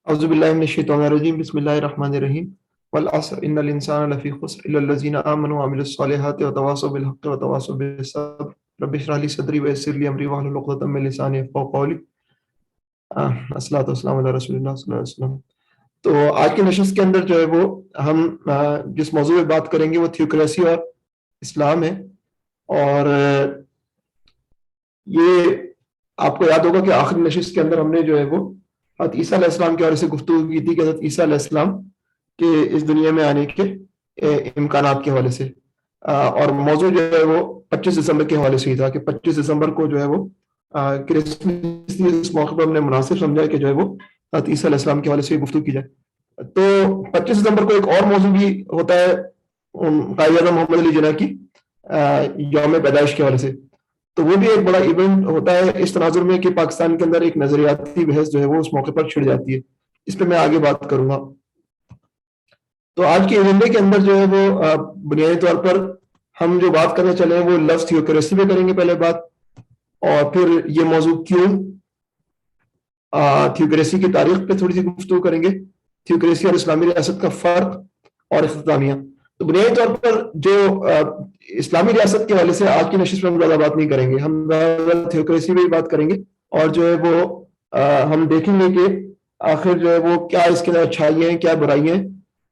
اعوذ باللہ من الشیطان الرجیم بسم اللہ الرحمن الرحیم والعصر ان الانسان لفی خسر الا الذین آمنوا وعملوا الصالحات وتواصوا بالحق وتواصوا بالصبر رب اشرح لي صدری ویسر لي امری واحلل عقدۃ من لسانی یفقهوا قولی۔ الصلاۃ والسلام علی رسول اللہ صلی اللہ علیہ وسلم۔ تو آج کی نشست کے اندر جو ہے وہ ہم جس موضوع پہ بات کریں گے وہ تھیوکریسی اور اسلام ہے۔ اور یہ آپ کو یاد ہوگا کہ آخری نشست کے اندر ہم نے جو ہے وہ حضرت عیسیٰ علیہ السلام کے حوالے سے گفتگو کی تھی کہ حضرت عیسیٰ علیہ السلام کے اس دنیا میں آنے کے امکانات کے حوالے سے، اور موضوع جو ہے وہ 25 دسمبر کے حوالے سے ہی تھا کہ 25 دسمبر کو جو ہے وہ کرسمس اس موقع پر ہم نے مناسب سمجھا کہ جو ہے وہ حضرت عیسیٰ علیہ السلام کے حوالے سے گفتگو کی جائے۔ تو 25 دسمبر کو ایک اور موضوع بھی ہوتا ہے قائد اعظم محمد علی جناح کی یوم پیدائش کے حوالے سے، تو وہ بھی ایک بڑا ایونٹ ہوتا ہے اس تناظر میں کہ پاکستان کے اندر ایک نظریاتی بحث جو ہے وہ اس موقع پر چھڑ جاتی ہے۔ اس پہ میں آگے بات کروں گا۔ تو آج کے ایجنڈے کے اندر جو ہے وہ بنیادی طور پر ہم جو بات کرنے چلے ہیں وہ لفظ تھیوکریسی پہ کریں گے پہلے بات، اور پھر یہ موضوع کیوں، تھیوکریسی کی تاریخ پہ تھوڑی سی گفتگو کریں گے، تھیوکریسی اور اسلامی ریاست کا فرق اور اختتامیہ۔ تو بنیادی طور پر جو اسلامی ریاست کے حوالے سے آج کی نشست میں ہم زیادہ بات نہیں کریں گے، ہم تھیوکریسی پہ ہی بات کریں گے، اور جو ہے وہ ہم دیکھیں گے کہ آخر جو ہے وہ کیا اس کے اندر اچھائیاں ہیں کیا برائیاں ہیں،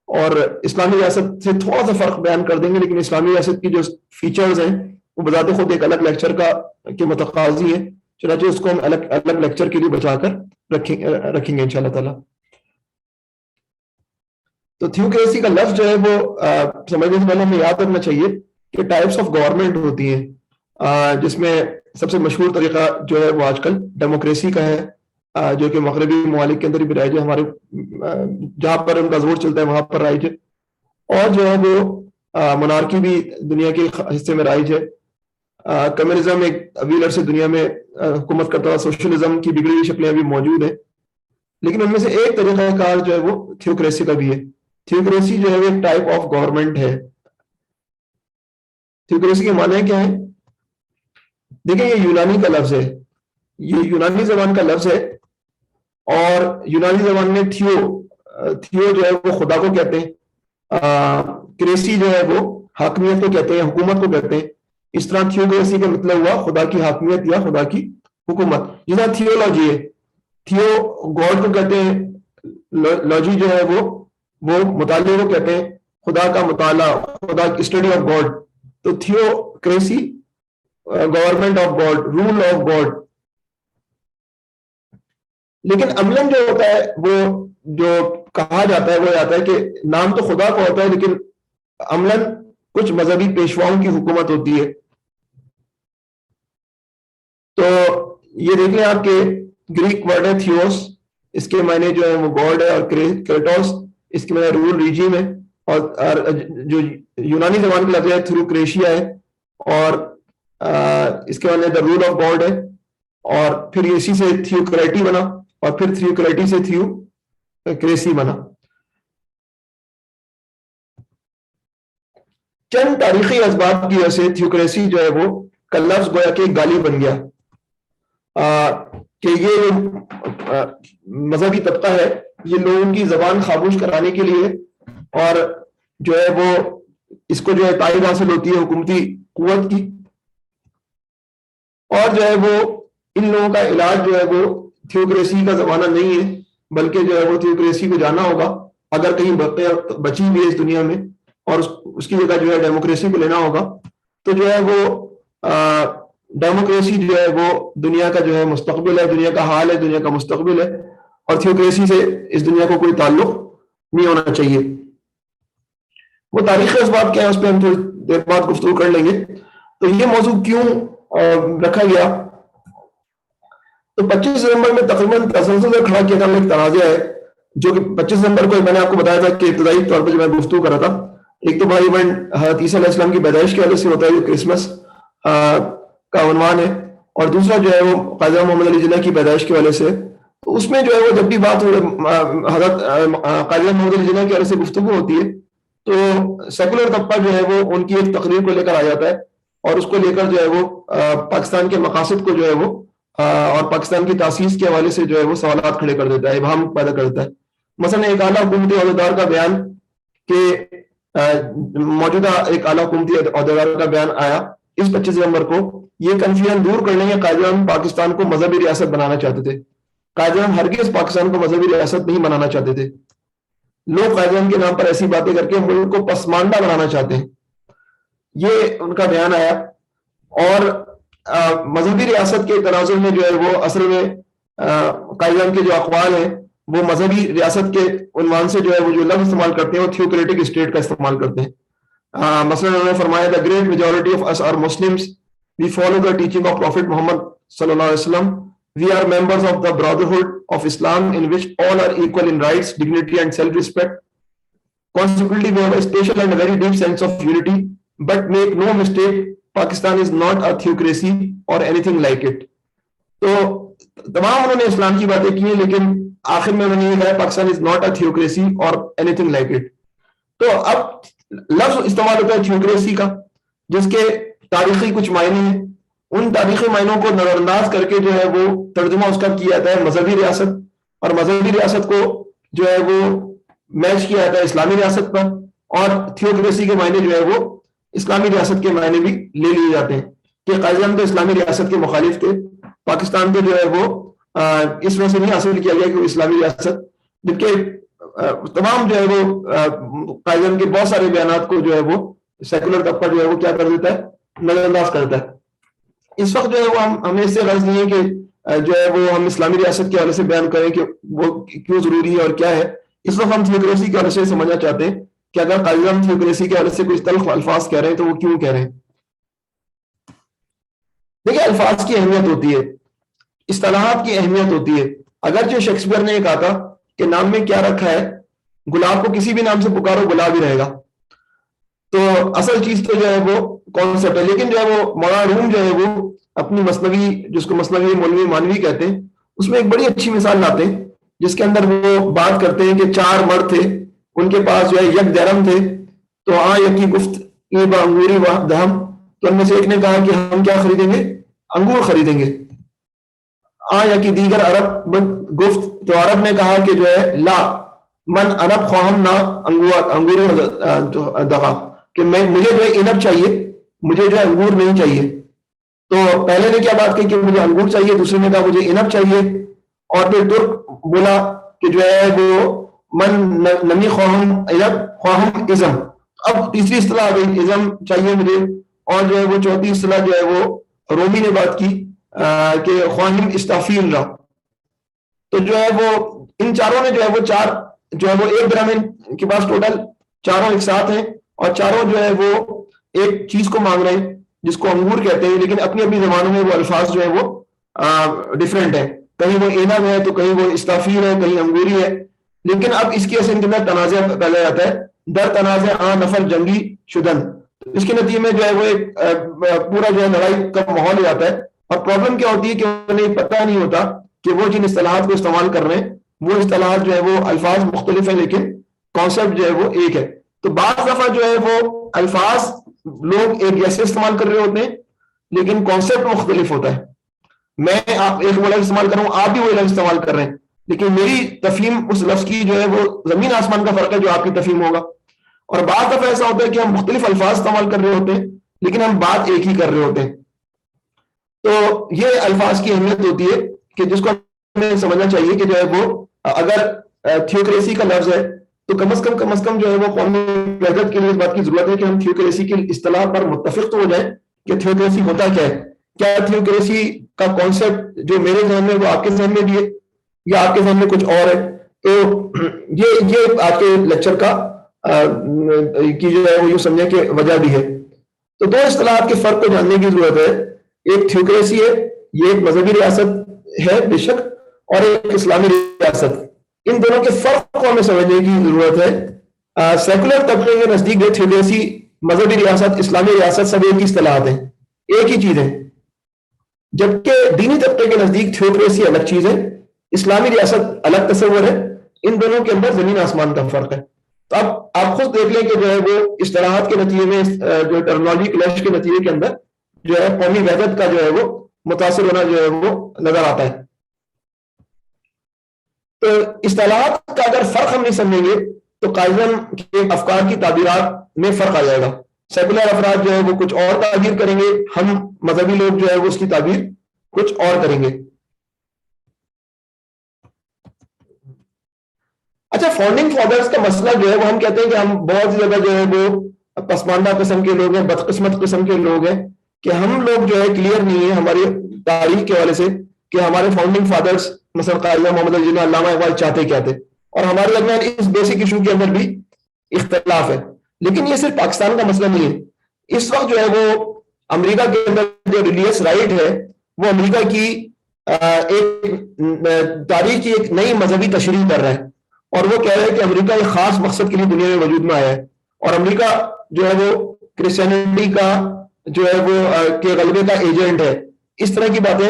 اور اسلامی ریاست سے تھوڑا سا فرق بیان کر دیں گے، لیکن اسلامی ریاست کی جو فیچرز ہیں وہ بذات خود ایک الگ لیکچر کے متقاضی ہیں، چنانچہ اس کو ہم الگ لیکچر کے لیے بچا کر رکھیں گے انشاءاللہ تعالی۔ تو تھیوکریسی کا لفظ جو ہے وہ سمجھنے سے پہلے ہمیں یاد رکھنا چاہیے کہ ٹائپس آف گورنمنٹ ہوتی ہیں، جس میں سب سے مشہور طریقہ جو ہے وہ آج کل ڈیموکریسی کا ہے، جو کہ مغربی ممالک کے اندر بھی رائج ہے، ہمارے جہاں پر ان کا زور چلتا ہے وہاں پر رائج ہے، اور جو ہے وہ monarchy بھی دنیا کے حصے میں رائج ہے، کمیونزم ایک طویل عرصے دنیا میں حکومت کرتا ہوا سوشلزم کی بگڑی ہوئی شکلیں بھی موجود ہیں، لیکن ان میں سے ایک طریقہ کار جو ہے وہ تھیوکریسی کا بھی ہے۔ تھیوکریسی جو ہے وہ ایک ٹائپ آف گورنمنٹ ہے۔ تھیوکریسی کے معنی کیا ہے؟ دیکھیں یہ یونانی کا لفظ ہے، یہ یونانی زبان کا لفظ ہے، اور یونانی زبان میں تھیو جو ہے وہ خدا کو کہتے ہیں، کریسی جو ہے وہ حاکمیت کو کہتے ہیں، حکومت کو کہتے ہیں۔ اس طرح تھیوکریسی کا مطلب ہوا خدا کی حاکمیت یا خدا کی حکومت، جس طرح تھیولوجی ہے، تھیو گاڈ کو کہتے ہیں، لوجی جو ہے وہ مطالعے کو کہتے ہیں، خدا کا مطالعہ، خدا کی اسٹڈی آف گاڈ۔ تو theocracy government of God, rule of God. لیکن عملاً جو ہوتا ہے وہ جو کہا جاتا ہے وہ آتا ہے کہ نام تو خدا کا ہوتا ہے لیکن عملاً کچھ مذہبی پیشواؤں کی حکومت ہوتی ہے۔ تو یہ دیکھ لیں آپ کے گریک ورڈ ہے تھیوس، اس کے معنی جو ہے وہ گاڈ ہے، اور کریٹوس اس کے معنی رول ریجیم ہے، اور جو یونانی زبان کا لفظ ہے تھیوکریشیا ہے، اور اس کے معنی دا رول آف گاڈ ہے، اور پھر اسی سے تھیوکریٹی بنا، اور پھر تھیوکریٹی سے تھیوکریسی بنا۔ چند تاریخی اسباب کی وجہ سے تھیوکریسی جو ہے وہ کا لفظ گویا کہ گالی بن گیا، کہ یہ مذہبی طبقہ ہے، یہ لوگوں کی زبان خاموش کرانے کے لیے، اور جو ہے وہ اس کو جو ہے تائید حاصل ہوتی ہے حکومتی قوت کی، اور جو ہے وہ ان لوگوں کا علاج جو ہے وہ تھیوکریسی کا زمانہ نہیں ہے، بلکہ جو ہے وہ تھیوکریسی کو جانا ہوگا اگر کہیں بچی بھی ہے اس دنیا میں، اور اس کی جگہ جو ہے ڈیموکریسی کو لینا ہوگا، تو جو ہے وہ ڈیموکریسی جو ہے وہ دنیا کا جو ہے مستقبل ہے، دنیا کا حال ہے، دنیا کا مستقبل ہے، اور تھیوکریسی سے اس دنیا کو کوئی تعلق نہیں ہونا چاہیے۔ وہ تاریخی اسباب کیا ہے اس پہ ہم تھوڑی دیر بعد گفتگو کر لیں گے۔ تو یہ موضوع کیوں رکھا گیا؟ تو 25 دسمبر میں تقریباً تسلسل سے کھڑا کیا تھا ایک تنازع ہے، جو کہ 25 دسمبر کو میں نے آپ کو بتایا تھا کہ ابتدائی طور پر جو میں گفتگو کر رہا تھا، ایک تو بڑا ایونٹ حضرت عیسیٰ علیہ السلام کی پیدائش کی وجہ سے ہوتا ہے جو کرسمس کا عنوان ہے، اور دوسرا جو ہے وہ قائد اعظم محمد علی جناح کی پیدائش کی وجہ سے۔ تو اس میں جو ہے وہ جب بھی بات حضرت قائد اعظم محمد علی جناح کی وجہ سے گفتگو ہوتی ہے تو سیکولر طبقہ جو ہے وہ ان کی ایک تقریر کو لے کر آ جاتا ہے، اور اس کو لے کر جو ہے وہ پاکستان کے مقاصد کو جو ہے وہ اور پاکستان کی تاسیس کے حوالے سے جو ہے وہ سوالات کھڑے کر دیتا ہے، ابہام پیدا کر دیتا ہے۔ مثلا ایک اعلیٰ حکومتی عہدیدار کا بیان کہ موجودہ ایک اعلیٰ حکومتی عہدیدار کا بیان آیا اس 25 نومبر کو، یہ کنفیوژن دور کرنے کے قائد اعظم پاکستان کو مذہبی ریاست بنانا چاہتے تھے۔ قائد اعظم ہرگز پاکستان کو مذہبی ریاست نہیں بنانا چاہتے تھے۔ لوگ قائد اعظم کے نام پر ایسی باتیں کر کے ملک کو پسماندہ بنانا چاہتے ہیں، یہ ان کا بیان آیا۔ اور مذہبی ریاست کے تناظر میں جو ہے وہ اصل میں قائد اعظم کے جو اقوال ہیں وہ مذہبی ریاست کے عنوان سے جو ہے وہ جو لفظ استعمال کرتے ہیں وہ تھیوکریٹک اسٹیٹ کا استعمال کرتے ہیں۔ مثلا انہوں نے فرمایا the great majority of us are Muslims, we follow the teaching of Prophet Muhammad sallallahu alaihi wasallam, we are members of the brotherhood of Islam in which all are equal in rights, dignity and self-respect. Consequently, we have a special and a very deep sense of unity, but make no mistake, Pakistan is not a theocracy or anything like it. تو تمام انہوں نے اسلام کی باتیں کی ہیں، لیکن آخر میں انہوں نے یہ کہا Pakistan is not a theocracy اور اینی تھنگ لائک اٹ۔ تو اب لفظ استعمال ہوتا ہے تھیوکریسی کا، جس کے تاریخی کچھ معنی ہیں، ان تاریخی معنوں کو نظر انداز کر کے جو ہے وہ ترجمہ اس کا کیا جاتا ہے مذہبی ریاست، اور مذہبی ریاست کو جو ہے وہ میچ کیا جاتا ہے اسلامی ریاست پر، اور تھیوکریسی کے معنی جو ہے وہ اسلامی ریاست کے معنی بھی لے لیے جاتے ہیں کہ قائد اعظم تو اسلامی ریاست کے مخالف تھے، پاکستان کو جو ہے وہ اس وجہ سے نہیں حاصل کیا گیا کہ وہ اسلامی ریاست، جبکہ تمام جو ہے وہ قائد اعظم کے بہت سارے بیانات کو جو ہے وہ سیکولر طبقہ جو ہے وہ کیا کر دیتا ہے، نظر انداز کرتا ہے۔ اس وقت جو ہے وہ ہمیں اس سے غرض نہیں ہے کہ جو ہے وہ ہم اسلامی ریاست کے حوالے سے بیان کریں کہ وہ کیوں ضروری ہے اور کیا ہے۔ اس وقت ہم تھیوکریسی کے حوالے سے سمجھنا چاہتے ہیں کہ اگر قائد اعظم تھیوکریسی کے حوالے سے کوئی تلخ الفاظ کہہ رہے ہیں تو وہ کیوں کہہ رہے ہیں۔ دیکھیں الفاظ کی اہمیت ہوتی ہے، اصطلاحات کی اہمیت ہوتی ہے۔ اگرچہ شیکسپیئر نے یہ کہا تھا کہ نام میں کیا رکھا ہے، گلاب کو کسی بھی نام سے پکارو گلاب ہی رہے گا، تو اصل چیز تو جو ہے وہ کانسیپٹ ہے۔ لیکن جو ہے وہ مولانا روم جو ہے وہ اپنی مثنوی، جس کو مثنوی مولوی مانوی کہتے ہیں، اس میں ایک بڑی اچھی مثال لاتے ہیں جس کے اندر وہ بات کرتے ہیں کہ 4 مرد تھے، ان کے پاس جو ہے یک درم تھے، تو یکی گفت ای با انگوری و دہم، تو ان میں سے ایک نے کہا کہ ہم کیا خریدیں گے، انگور خریدیں گے۔ یا کہ دیگر عرب گفت، تو عرب نے کہا کہ جو ہے لا من انب خواہم نہ انگور دغا، کہ مجھے جو ہے انب چاہیے، مجھے جو ہے انگور نہیں چاہیے۔ تو پہلے نے کیا بات کی کہ مجھے انگور چاہیے، دوسرے نے کہا مجھے انب چاہیے، اور پھر ترک بولا کہ جو ہے وہ من نمی خواہم انب خواہم ازم، اب تیسری اصطلاح آ گئی ازم چاہیے مجھے، اور جو ہے وہ چوتھی اصطلاح جو ہے وہ رومی نے بات کی کہ خواہم استافیل رہا۔ تو جو ہے وہ ان چاروں نے جو ہے وہ 4 جو ہے وہ 1 درہم کے پاس ٹوٹل، چاروں ایک ساتھ ہیں، اور چاروں جو ہے وہ ایک چیز کو مانگ رہے ہیں جس کو انگور کہتے ہیں، لیکن اپنی اپنی زبانوں میں وہ الفاظ جو ہے وہ ڈیفرنٹ ہیں، کہیں وہ اینب ہے تو کہیں وہ استافیل ہے، کہیں انگوری ہے۔ لیکن اب اس کی اصل کے اندر تنازع پیدا جاتا ہے، در تنازع نفر جنگی شدن، اس کے نتیجے میں جو ہے وہ ایک پورا جو ہے لڑائی کا ماحول ہو جاتا ہے۔ اور پرابلم کیا ہوتی ہے کہ انہیں پتہ نہیں ہوتا کہ وہ جن اصطلاحات کو استعمال کر رہے ہیں وہ اصطلاحات جو ہے وہ الفاظ مختلف ہیں لیکن کانسیپٹ جو ہے وہ ایک ہے۔ تو بعض دفعہ جو ہے وہ الفاظ لوگ ایک جیسے استعمال کر رہے ہوتے ہیں لیکن کانسیپٹ مختلف ہوتا ہے۔ میں آپ ایک وہ لفظ استعمال کر رہا ہوں، آپ بھی وہ لفظ استعمال کر رہے ہیں، لیکن میری تفہیم اس لفظ کی جو ہے وہ زمین آسمان کا فرق ہے جو آپ کی تفہیم ہوگا۔ اور بعض دفعہ ایسا ہوتا ہے کہ ہم مختلف الفاظ استعمال کر رہے ہوتے ہیں لیکن ہم بات ایک ہی کر رہے ہوتے ہیں۔ تو یہ الفاظ کی اہمیت ہوتی ہے کہ جس کو ہمیں سمجھنا چاہیے کہ جو ہے وہ اگر تھیوکریسی کا لفظ ہے تو کم از کم جو ہے وہ قومی وحدت کے لیے اس بات کی ضرورت ہے کہ ہم تھیوکریسی کی اصطلاح پر متفق تو ہو جائیں کہ تھیوکریسی ہوتا کیا ہے، کیا تھیوکریسی کا کانسیپٹ جو میرے ذہن میں وہ آپ کے ذہن میں بھی ہے یا آپ کے ذہن میں کچھ اور ہے۔ تو یہ آج کے لیکچر کا کی جو ہے وہ یوں سمجھیں کہ وجہ بھی ہے۔ تو 2 اصطلاحات کے فرق کو جاننے کی ضرورت ہے، ایک تھیوکریسی ہے، یہ ایک مذہبی ریاست ہے بے شک، اور ایک اسلامی ریاست، ان دونوں کے فرق کو ہمیں سمجھنے کی ضرورت ہے۔ سیکولر طبقے کے نزدیک تھیوکریسی، مذہبی ریاست، اسلامی ریاست سب ایک ہی اصطلاحات ہیں، ایک ہی چیز ہے، جبکہ دینی طبقے کے نزدیک تھیوکریسی الگ چیز ہے، اسلامی ریاست الگ تصور ہے، ان دونوں کے اندر زمین آسمان کا فرق ہے۔ تو اب آپ خود دیکھ لیں کہ جو ہے وہ اصطلاحات کے نتیجے میں جو ٹرمینالوجی کلیش کے نتیجے کے اندر جو ہے قومی وحدت کا جو ہے وہ متاثر ہونا جو ہے وہ نظر آتا ہے۔ تو اصطلاحات کا اگر فرق ہم نہیں سمجھیں گے تو قائزم کے افکار کی تعبیرات میں فرق آ جائے گا. سیکولر افراد جو ہے وہ کچھ اور تعبیر کریں گے, ہم مذہبی لوگ جو ہے وہ اس کی تعبیر کچھ اور کریں گے. اچھا, فاؤنڈنگ فادرز کا مسئلہ جو ہے وہ ہم کہتے ہیں کہ ہم بہت زیادہ جو ہے وہ پسماندہ قسم کے لوگ ہیں, بدقسمت قسم کے لوگ ہیں, کہ ہم لوگ جو ہے کلیئر نہیں ہے ہماری تاریخ کے حوالے سے کہ ہمارے فاؤنڈنگ فادرز مثلا قائد محمد علی جناح, علامہ اقبال چاہتے کیا تھے, اور ہمارے درمیان اس بیسک ایشو کے اندر بھی اختلاف ہے. لیکن یہ صرف پاکستان کا مسئلہ نہیں ہے. اس وقت جو ہے وہ امریکہ کے اندر جو ریلیجس رائٹ ہے وہ امریکہ کی ایک تاریخ کی ایک نئی مذہبی تشریح کر رہا ہے, اور وہ کہہ رہے ہیں کہ امریکہ ایک خاص مقصد کے لیے دنیا میں وجود میں آیا ہے, اور امریکہ جو ہے وہ کرسچینٹی کا جو ہے وہ کے غلبے کا ایجنٹ ہے. اس طرح کی باتیں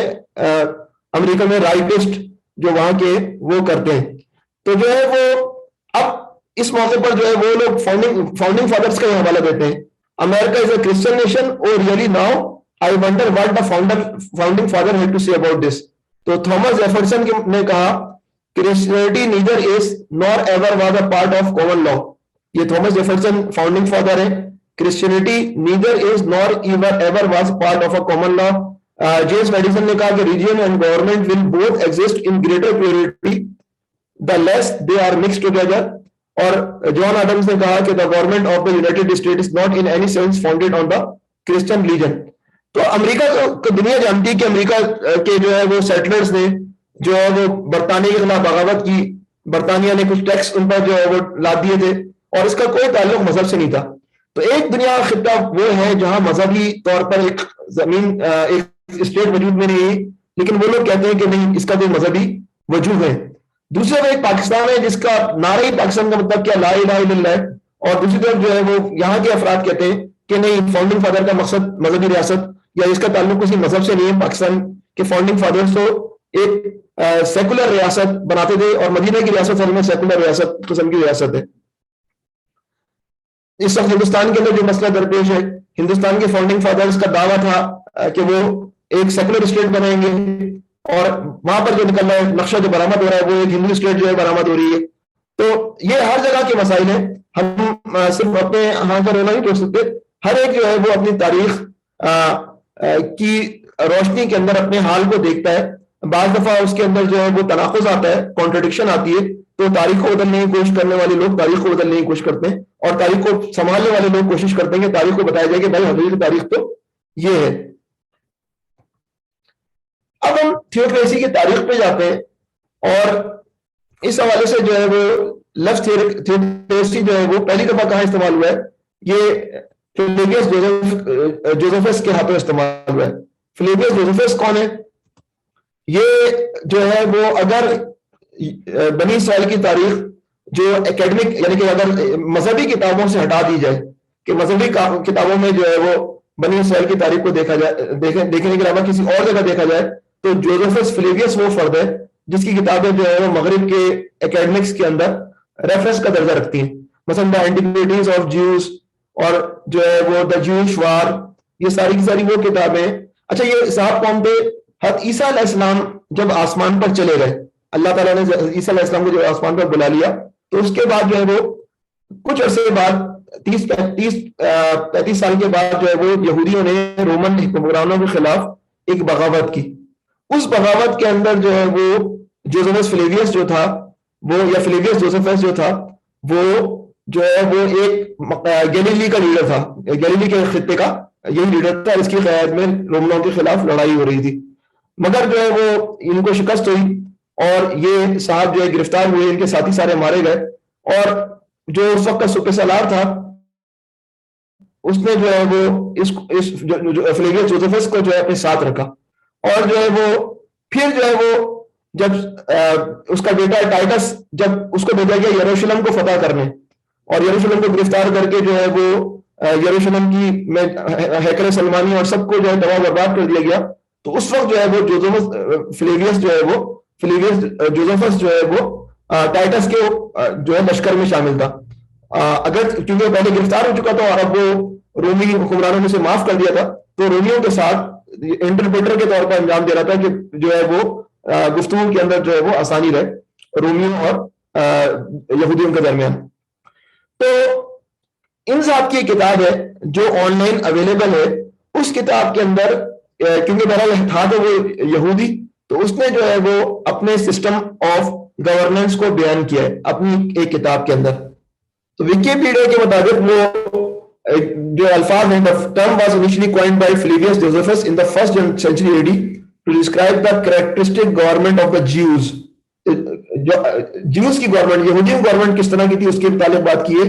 امریکہ میں رائٹسٹ جو وہاں کے وہ کرتے ہیں. تو جو ہے وہ اب اس موقع پر جو ہے وہ لوگ فاؤنڈنگ فادرز کا حوالہ دیتے ہیں. America is a Christian nation. Oh, really? Now I wonder what the founding father had to say about this. تو تھامس جیفرسن نے کہا Christianity neither is nor ever was a part of common law. یہ Thomas Jefferson founding father ہے. Christianity neither is nor ever was part of a common law. James medicine نے کہا کہ religion and government will both exist in greater purity the less they are mixed together. اور جان Adams نے کہا کہ the government of the United States is not in any sense founded on the Christian religion. تو امریکہ کو دنیا جانتی ہے کہ امریکہ کے جو ہے وہ سیٹلرز نے جو ہے وہ برطانیہ کے خلاف بغاوت کی, برطانیہ نے کچھ ٹیکس ان پر جو ہے وہ لاد دیے تھے, اور اس کا کوئی تعلق مذہب سے نہیں تھا. تو ایک دنیا خطہ وہ ہے جہاں مذہبی طور پر ایک زمین ایک اسٹیٹ وجود میں نہیں ہے, لیکن وہ لوگ کہتے ہیں کہ نہیں اس کا کوئی مذہبی وجود ہے. دوسرے طرف ایک پاکستان ہے جس کا نعرہ ہی پاکستان کا مطلب کیا لا الہ الا اللہ ہے, اور دوسری طرف جو ہے وہ یہاں کے افراد کہتے ہیں کہ نہیں فاؤنڈنگ فادر کا مقصد مذہبی ریاست یا اس کا تعلق کسی مذہب سے نہیں ہے. پاکستان کے فاؤنڈنگ فادرز تو ایک سیکولر ریاست بناتے تھے, اور مدینہ کی ریاست میں سیکولر ریاست قسم کی ریاست ہے. اس وقت ہندوستان کے اندر جو مسئلہ درپیش ہے, ہندوستان کے فاؤنڈنگ فادرز کا دعویٰ تھا کہ وہ ایک سیکولر اسٹیٹ بنائیں گے, اور وہاں پر جو نکل رہا ہے نقشہ جو برآمد ہو رہا ہے وہ ایک ہندو اسٹیٹ جو ہے برآمد ہو رہی ہے. تو یہ ہر جگہ کے مسائل ہیں, ہم صرف اپنے ہاں کا رونا نہیں ٹوک سکتے. ہر ایک جو ہے وہ اپنی تاریخ کی روشنی کے اندر اپنے حال کو دیکھتا ہے. بعض دفعہ اس کے اندر جو ہے وہ تناقض آتا ہے, کانٹرڈکشن آتی ہے, تو تاریخ کو بدلنے کی کوشش کرنے والے لوگ تاریخ کو بدلنے کی کوشش کرتے ہیں, اور تاریخ کو سنبھالنے والے لوگ کوشش کرتے ہیں کہ تاریخ کو بتایا جائے کہ بھائی حقیقی تاریخ تو یہ ہے. اب ہم تھیوکریسی کی تاریخ پہ جاتے ہیں, اور اس حوالے سے جو ہے وہ لفظ تھیوکریسی جو ہے وہ پہلی دفعہ کہاں استعمال ہوا ہے, یہ فلیویس جوزفس کے ہاتھوں استعمال ہوا ہے. فلیویس جوزفس کون ہے؟ یہ جو ہے وہ اگر بنی اسرائیل کی تاریخ جو اکیڈمک یعنی کہ اگر مذہبی کتابوں سے ہٹا دی جائے کہ مذہبی کتابوں میں جو ہے وہ بنی اسرائیل کی تاریخ کو دیکھا جائے دیکھنے کے علاوہ کسی اور جگہ دیکھا جائے تو جوزفس فلیویس وہ فرد ہے جس کی کتابیں جو ہے وہ مغرب کے اکیڈمکس کے اندر ریفرنس کا درجہ رکھتی ہیں. مثلا دا اینٹیکویٹیز آف جیوز اور جو ہے وہ دا جوش وار, یہ ساری کی ساری وہ کتابیں. اچھا, یہ صاحب قوم پہ حضرت عیسیٰ علیہ السلام جب آسمان پر چلے گئے, اللہ تعالیٰ نے عیسیٰ علیہ السلام کو جو آسمان پر بلا لیا, تو اس کے بعد جو ہے وہ کچھ عرصے بعد 30-35 سال کے بعد جو ہے وہ یہودیوں نے رومن حکمرانوں کے خلاف ایک بغاوت کی. اس بغاوت کے اندر جو ہے وہ جوزفس فلیویس جو تھا وہ, یا فلیویس جوزفس جو تھا وہ جو ہے وہ ایک گیلیلی کا لیڈر تھا, گیلیلی کے خطے کا یہی لیڈر تھا, اس کی قیادت میں رومنوں کے خلاف لڑائی ہو رہی تھی. مگر جو ہے وہ ان کو شکست ہوئی اور یہ صاحب جو ہے گرفتار ہوئے, ان کے ساتھی سارے مارے گئے, اور جو اس وقت کا سپر سالار تھا اس نے جو ہے وہ اس فلیویس جوزفس کو جو ہے اپنے ساتھ رکھا, اور جو ہے وہ پھر جو ہے وہ جب اس کا بیٹا ٹائٹس جب اس کو بھیجا گیا یروشلم کو فتح کرنے, اور یروشلم کو گرفتار کر کے جو ہے وہ یروشلم کی میں ہیکل سلمانی اور سب کو جو ہے تباہ برباد کر دیا گیا, تو اس وقت جو ہے وہ جوزفس فلیویس جو ہے وہ فلیویس جوزفس جو ہے وہ ٹائٹس کے جو ہے لشکر میں شامل تھا. اگر کیونکہ وہ پہلے گرفتار ہو چکا تھا اور اب وہ رومی حکمرانوں میں سے معاف کر دیا تھا, تو رومیوں کے ساتھ انٹرپریٹر کے طور پر انجام دے رہا تھا کہ جو ہے وہ گفتگو کے اندر جو ہے وہ آسانی رہے. رومیوں اور یہودیوں کے درمیان. تو ان صاحب کی کتاب ہے جو آن لائن اویلیبل ہے. اس کتاب کے اندر کیونکہ بہرحال تھا تو وہ یہودی، تو اس نے جو ہے وہ اپنے سسٹم آف گورننس کو بیان کیا ہے اپنی ایک کتاب کے اندر. تو ویکیپیڈیا کے مطابق وہ جو الفاظ ہیں، the term was initially coined by Flavius Josephus in the first century AD to describe the characteristic government of the Jews. Jews کی گورنمنٹ، یہودیوں کی گورنمنٹ کس طرح کی تھی اس کے متعلق بات کی ہے.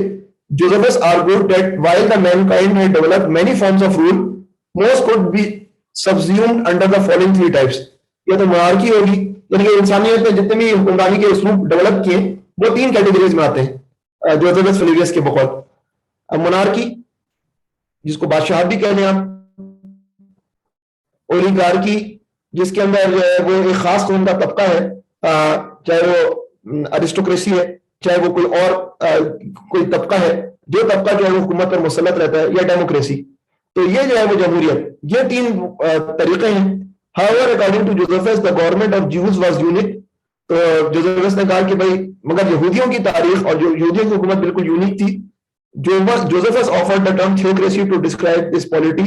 Josephus argued that while the mankind had developed many forms of rule, most could be subsumed under the following three types. یا تو monarchy ہوگی، یعنی کہ انسانیت نے جتنے بھی حکمرانی کے اسلوب ڈیولپ کیے وہ تین کیٹیگریز میں آتے ہیں جوزفس فلیویس کے بقول. monarchy جس کو بادشاہت بھی کہتے ہیں آپ، اولیگارکی جس کے اندر جو ہے وہ ایک خاص قوم کا طبقہ ہے، چاہے وہ ارسٹوکریسی ہے چاہے وہ کوئی اور کوئی طبقہ ہے، جو طبقہ جو ہے وہ حکومت پر مسلط رہتا ہے، یا ڈیموکریسی. تو یہ جو ہے وہ جمہوریت، یہ تین طریقے ہیں. However, according to Josephus, the government of Jews was unique. تو جوزفس نے کہا کہ بھائی مگر یہودیوں کی تاریخ اور جو یہودیوں کی حکومت بالکل یونیک تھی. Josephus offered the term theocracy to describe this polity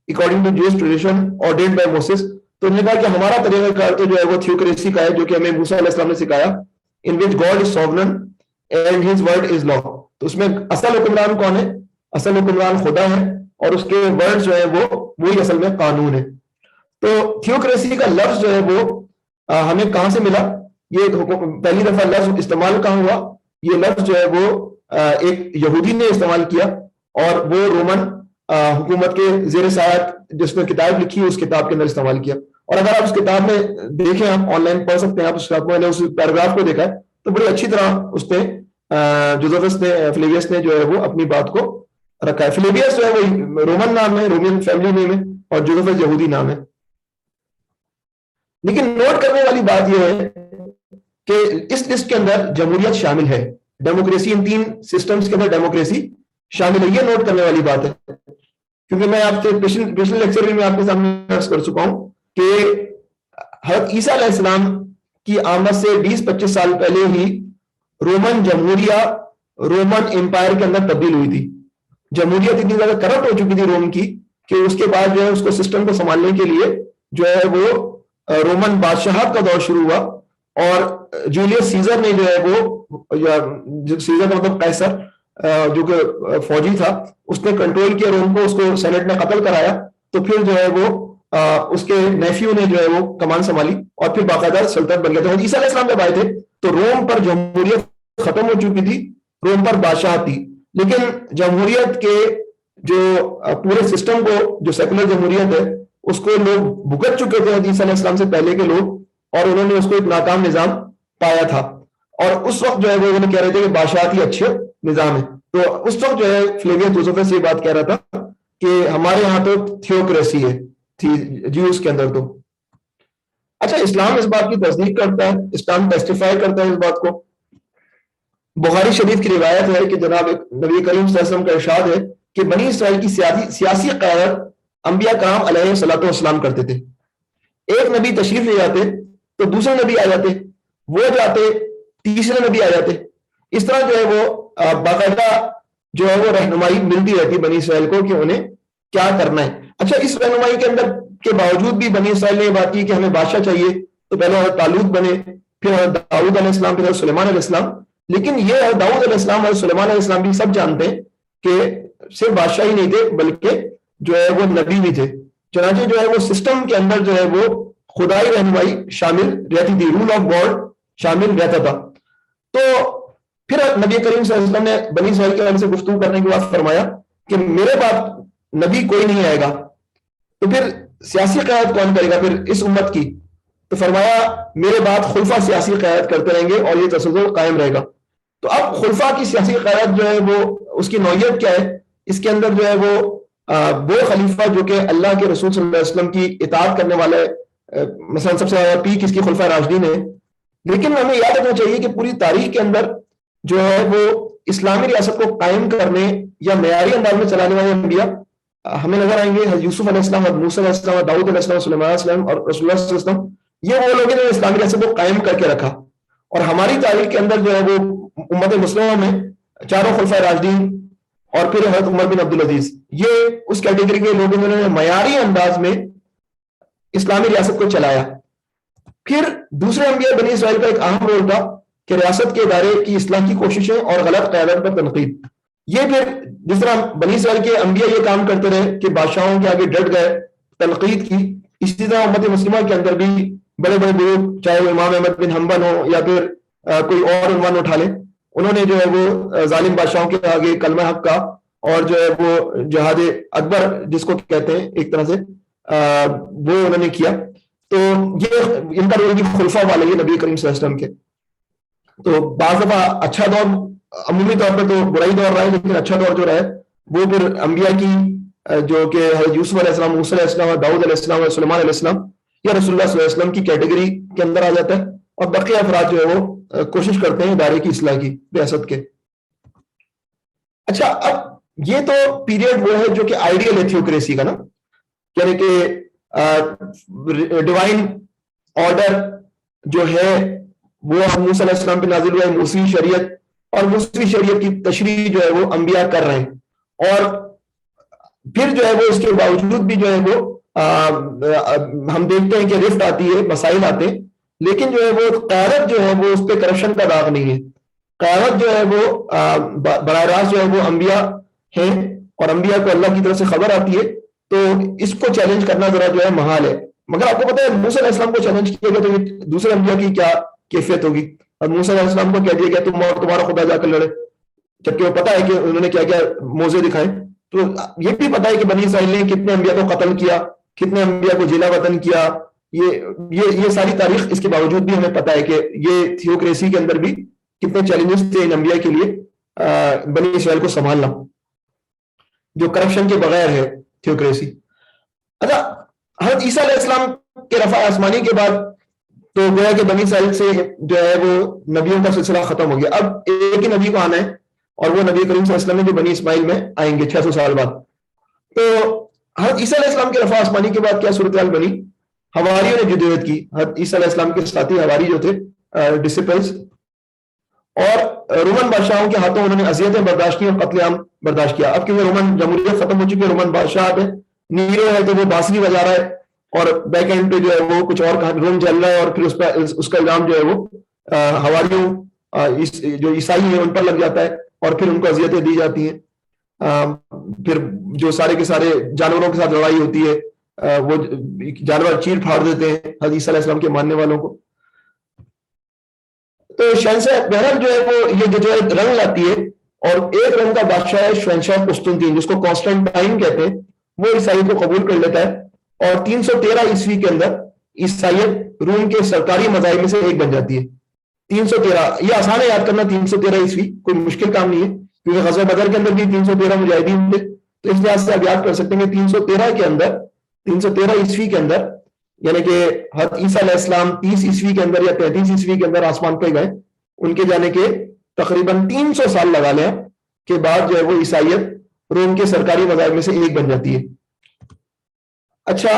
according to Jewish tradition ordained by Moses. تو انہوں نے کہا کہ ہمارا طریقہ کار تو جو ہے وہ تھیوکریسی کا ہے، جو کہ ہمیں موسیٰ علیہ السلام نے سکھایا. In which God is sovereign and his word is law. تو اس میں اصل حکمران کون ہے؟ اصل حکمران خدا ہے اور اس کے ورڈ جو ہے وہ وہی اصل میں قانون ہے. تو تھیوکریسی کا لفظ جو ہے وہ ہمیں کہاں سے ملا؟ یہ پہلی دفعہ لفظ استعمال کہاں ہوا؟ یہ لفظ جو ہے وہ ایک یہودی نے استعمال کیا اور وہ رومن حکومت کے زیر سایہ جس نے کتاب لکھی اس کتاب کے اندر استعمال کیا. اور اگر آپ اس کتاب میں دیکھیں، آپ آن لائن پڑھ سکتے ہیں، آپ اس پیراگراف کو دیکھا ہے تو بڑی اچھی طرح اس نے جوزفس نے فلیویس نے جو ہے وہ اپنی بات کو رکھا ہے. فلیویس جو ہے وہ رومن نام ہے، رومن فیملی نیم ہے، اور جوزفس یہودی نام ہے. لیکن نوٹ کرنے والی بات یہ ہے کہ اس لسٹ کے اندر جمہوریت شامل ہے، ڈیموکریسی، ان تین سسٹمز کے اندر ڈیموکریسی شامل ہے. یہ نوٹ کرنے والی بات ہے کیونکہ میں آپ سے پچھلے لیکچر میں آپ کے سامنے عرض کر چکا ہوں کہ حضرت عیسیٰ علیہ السلام کی آمد سے 20-25 سال پہلے ہی رومن جمہوریہ رومن امپائر کے اندر تبدیل ہوئی تھی. جمہوریت اتنی زیادہ کرپٹ ہو چکی تھی روم کی کہ اس کے بعد جو ہے اس کو سسٹم کو سنبھالنے کے لیے جو ہے وہ رومن بادشاہت کا دور شروع ہوا. اور جولیس سیزر نے جو ہے وہ سیزر کا مطلب قیصر جو کہ فوجی تھا، اس نے کنٹرول کیا روم کو، اس کو سینٹ نے قتل کرایا. تو پھر جو ہے وہ اس کے نیفیو نے جو ہے وہ کمان سنبھالی اور پھر باقاعدہ سلطنت بن گیا تھا. عیسیٰ علیہ السلام جب آئے تھے تو روم پر جمہوریت ختم ہو چکی تھی، روم پر بادشاہت تھی. لیکن جمہوریت کے جو پورے سسٹم کو، جو سیکولر جمہوریت ہے، اس کو لوگ بھگت چکے تھے عیسیٰ علیہ السلام سے پہلے کے لوگ، اور انہوں نے اس کو ایک ناکام نظام پایا تھا. اور اس وقت جو ہے وہ انہوں نے کہہ رہے تھے کہ بادشاہت ہی اچھے نظام ہے. تو اس وقت جو ہے فلیویس جوزفس یہ بات کہہ رہا تھا کہ ہمارے یہاں تو تھیوکریسی ہے جیوز کے اندر. تو اچھا، اسلام اس بات کی تصدیق کرتا ہے، اسلام ٹیسٹیفائی کرتا ہے اس بات کو. بخاری شریف کی روایت ہے کہ جناب نبی کریم صلی اللہ علیہ وسلم کا ارشاد ہے کہ بنی اسرائیل کی سیاسی قیادت انبیاء کرام علیہ الصلوۃ والسلام کرتے تھے. ایک نبی تشریف لے جاتے تو دوسرے نبی آ جاتے، وہ جاتے تیسرے نبی آ جاتے. اس طرح جو ہے وہ باقاعدہ جو ہے وہ رہنمائی ملتی رہتی بنی اسرائیل کو کہ انہیں کیا کرنا ہے. اچھا، اس رہنمائی کے اندر کے باوجود بھی بنی اسرائیل نے یہ بات کی کہ ہمیں بادشاہ چاہیے. تو پہلے حضرت طالوت بنے، پھر حضرت داؤد علیہ السلام، پھر حضرت سلیمان علیہ السلام. لیکن یہ حضرت داؤد علیہ السلام اور سلیمان علیہ السلام بھی سب جانتے ہیں کہ صرف بادشاہ ہی نہیں تھے بلکہ جو ہے وہ نبی بھی تھے. چنانچہ جو ہے وہ سسٹم کے اندر جو ہے وہ خدائی رہنمائی شامل رہتی تھی، رول آف گاڈ شامل رہتا تھا. تو پھر نبی کریم صلی اللہ علیہ وسلم نے بنی اسرائیل کے بارے سے گفتگو کرنے کے بعد فرمایا کہ میرے بعد نبی کوئی نہیں آئے گا، تو پھر سیاسی قیادت کون کرے گا پھر اس امت کی؟ تو فرمایا میرے بعد خلفاء سیاسی قیادت کرتے رہیں گے اور یہ تسلسل قائم رہے گا. تو اب خلفاء کی سیاسی قیادت جو ہے وہ اس کی نوعیت کیا ہے؟ اس کے اندر جو ہے وہ خلیفہ جو کہ اللہ کے رسول صلی اللہ علیہ وسلم کی اطاعت کرنے والے، مثلا سب سے زیادہ پیک اس کی خلفاء راشدین ہے. لیکن ہمیں یاد رکھنا چاہیے کہ پوری تاریخ کے اندر جو ہے وہ اسلامی ریاست کو قائم کرنے یا معیاری انداز میں چلانے والے انبیاء ہمیں نظر آئیں گے. یوسف علیہ السلام اور موسیٰ علیہ السلام اور داؤد علیہ السلام، سلیمان علیہ السلام اور رسول اللہ صلی اللہ علیہ وسلم، یہ وہ لوگ ہیں جو اسلامی ریاست کو قائم کر کے رکھا. اور ہماری تاریخ کے اندر جو ہے وہ امت مسلمہ میں چاروں خلفائے راشدین اور پھر حضرت عمر بن عبدالعزیز، یہ اس کیٹیگری کے لوگ جنہوں نے معیاری انداز میں اسلامی ریاست کو چلایا۔ پھر دوسرے انبیاء بنی اسرائیل کا ایک اہم رول تھا کہ ریاست کے ادارے کی اصلاح کی کوششیں اور غلط قیادت پر تنقید۔ یہ پھر جس طرح بنی اسرائیل کے انبیاء یہ کام کرتے رہے کہ بادشاہوں کے آگے ڈٹ گئے، تنقید کی، اسی طرح امت مسلمہ کے اندر بھی بڑے بڑے لوگ، چاہے وہ امام احمد بن حنبل ہو یا پھر کوئی اور عنوان اٹھا لیں، انہوں نے جو ہے وہ ظالم بادشاہوں کے آگے کلمہ حق کا اور جو ہے وہ جہاد اکبر جس کو کہتے ہیں ایک طرح سے وہ انہوں نے کیا۔ تو یہ ان کا رول بھی خلفاء والے یہ نبی کریم صلی اللہ علیہ وسلم کے۔ تو بعض دفعہ اچھا دور، عمومی طور پہ تو برائی دور رہا ہے، لیکن اچھا دور جو رہا ہے وہ پھر انبیاء کی جو کہ حضرت یوسف علیہ السلام، موسیٰ علیہ السلام، داؤد علیہ السلام اور سلیمان علیہ السلام یا رسول اللہ صلی اللہ علیہ وسلم کی کیٹیگری کے اندر آ جاتا ہے، اور بقیہ افراد جو ہے وہ کوشش کرتے ہیں ادارے کی اصلاح کی ریاست کے۔ اچھا، اب یہ تو پیریڈ وہ ہے جو کہ آئیڈیل ہے تھیوکریسی کا نا، یعنی کہ ڈیوائن آرڈر جو ہے وہ موسیٰ علیہ السلام پہ نازل ہوا ہے، موسوی شریعت، اور موسوی شریعت کی تشریح جو ہے وہ انبیاء کر رہے ہیں، اور پھر جو ہے وہ اس کے باوجود بھی جو ہے وہ ہم دیکھتے ہیں کہ رفت آتی ہے، مسائل آتے ہیں، لیکن جو ہے وہ قیادت جو ہے وہ اس پہ کرپشن کا داغ نہیں ہے۔ قیادت جو ہے وہ براہ راست جو ہے وہ انبیاء ہیں، اور انبیاء کو اللہ کی طرف سے خبر آتی ہے، تو اس کو چیلنج کرنا ذرا جو ہے محال ہے۔ مگر آپ کو پتہ ہے موسیٰ علیہ السلام کو چیلنج کیا گیا تو دوسرے انبیاء کی کیا کیفیت ہوگی؟ اور موسیٰ علیہ السلام کو کہہ دیا گیا تم اور تمہارا خدا جا کر لڑے، جبکہ وہ پتہ ہے کہ انہوں نے کیا کیا موزے دکھائے۔ تو یہ بھی پتہ ہے کہ بنی اسرائیل نے کتنے انبیاء کو قتل کیا، کتنے انبیاء کو جلا وطن کیا، یہ ساری تاریخ اس کے باوجود بھی ہمیں پتہ ہے کہ یہ تھیوکریسی کے اندر بھی کتنے چیلنجز تھے ان انبیاء کے لیے بنی اسرائیل کو سنبھالنا، جو کرپشن کے بغیر ہے تھیوکریسی۔ اچھا، حضرت عیسیٰ علیہ السلام کے رفع آسمانی کے بعد تو گویا کہ بنی اسرائیل سے جو ہے وہ نبیوں کا سلسلہ ختم ہو گیا۔ اب ایک ہی نبی کو آنا ہے، اور وہ نبی کریم صلی اللہ علیہ وسلم جو بنی اسماعیل میں آئیں گے 600 سال بعد۔ تو حضرت عیسیٰ علیہ السلام کے رفع آسمانی کے بعد کیا صورتحال بنی؟ حواریوں نے جدوجہد کی، حضرت عیسیٰ علیہ السلام کے ساتھی حواری جو تھے ڈسپلز، اور رومن بادشاہوں کے ہاتھوں انہوں نے اذیتیں برداشت کی اور قتل عام برداشت کیا۔ اب کیونکہ رومن جمہوریت ختم ہو چکی ہے، رومن بادشاہ ہے، نیرو ہے تو وہ بانسری بجا رہا ہے، اور بیک اینڈ پہ جو ہے وہ کچھ اور روم چل رہا ہے، اور پھر اس کا الزام جو ہے وہ حواریوں جو عیسائی ہیں ان پر لگ جاتا ہے، اور پھر ان کو اذیتیں دی جاتی ہیں۔ پھر جو سارے کے سارے جانوروں کے ساتھ لڑائی ہوتی ہے، وہ جانور چیر پھاڑ دیتے ہیں حضرت عیسیٰ علیہ السلام کے ماننے والوں کو۔ تو شہنشاہ بہرحال جو ہے وہ یہ جو ہے رنگ لاتی ہے، اور ایک رنگ کا بادشاہ ہے شہنشاہ قسطنطین، جس کو کانسٹنٹائن کہتے ہیں، وہ عیسائیت کو قبول کر لیتا ہے، اور 313 عیسوی کے اندر عیسائیت روم کے سرکاری مذاہب میں سے ایک بن جاتی ہے۔ 313 یہ آسان ہے یاد کرنا، 313 عیسوی کوئی مشکل کام نہیں ہے، کیونکہ غزوہ بدر کے اندر بھی 313 مجاہدین تھے، تو اس لحاظ سے آپ یاد کر سکتے ہیں کہ 313 کے اندر، 313 عیسوی کے اندر، یعنی کہ حضرت عیسیٰ علیہ السلام 30 عیسوی کے اندر یا 33 عیسوی کے اندر آسمان پہ گئے، ان کے جانے کے تقریباً 300 سال لگا لیں کے بعد جو ہے وہ عیسائیت روم کے سرکاری مذاہب میں سے ایک بن جاتی ہے۔ اچھا،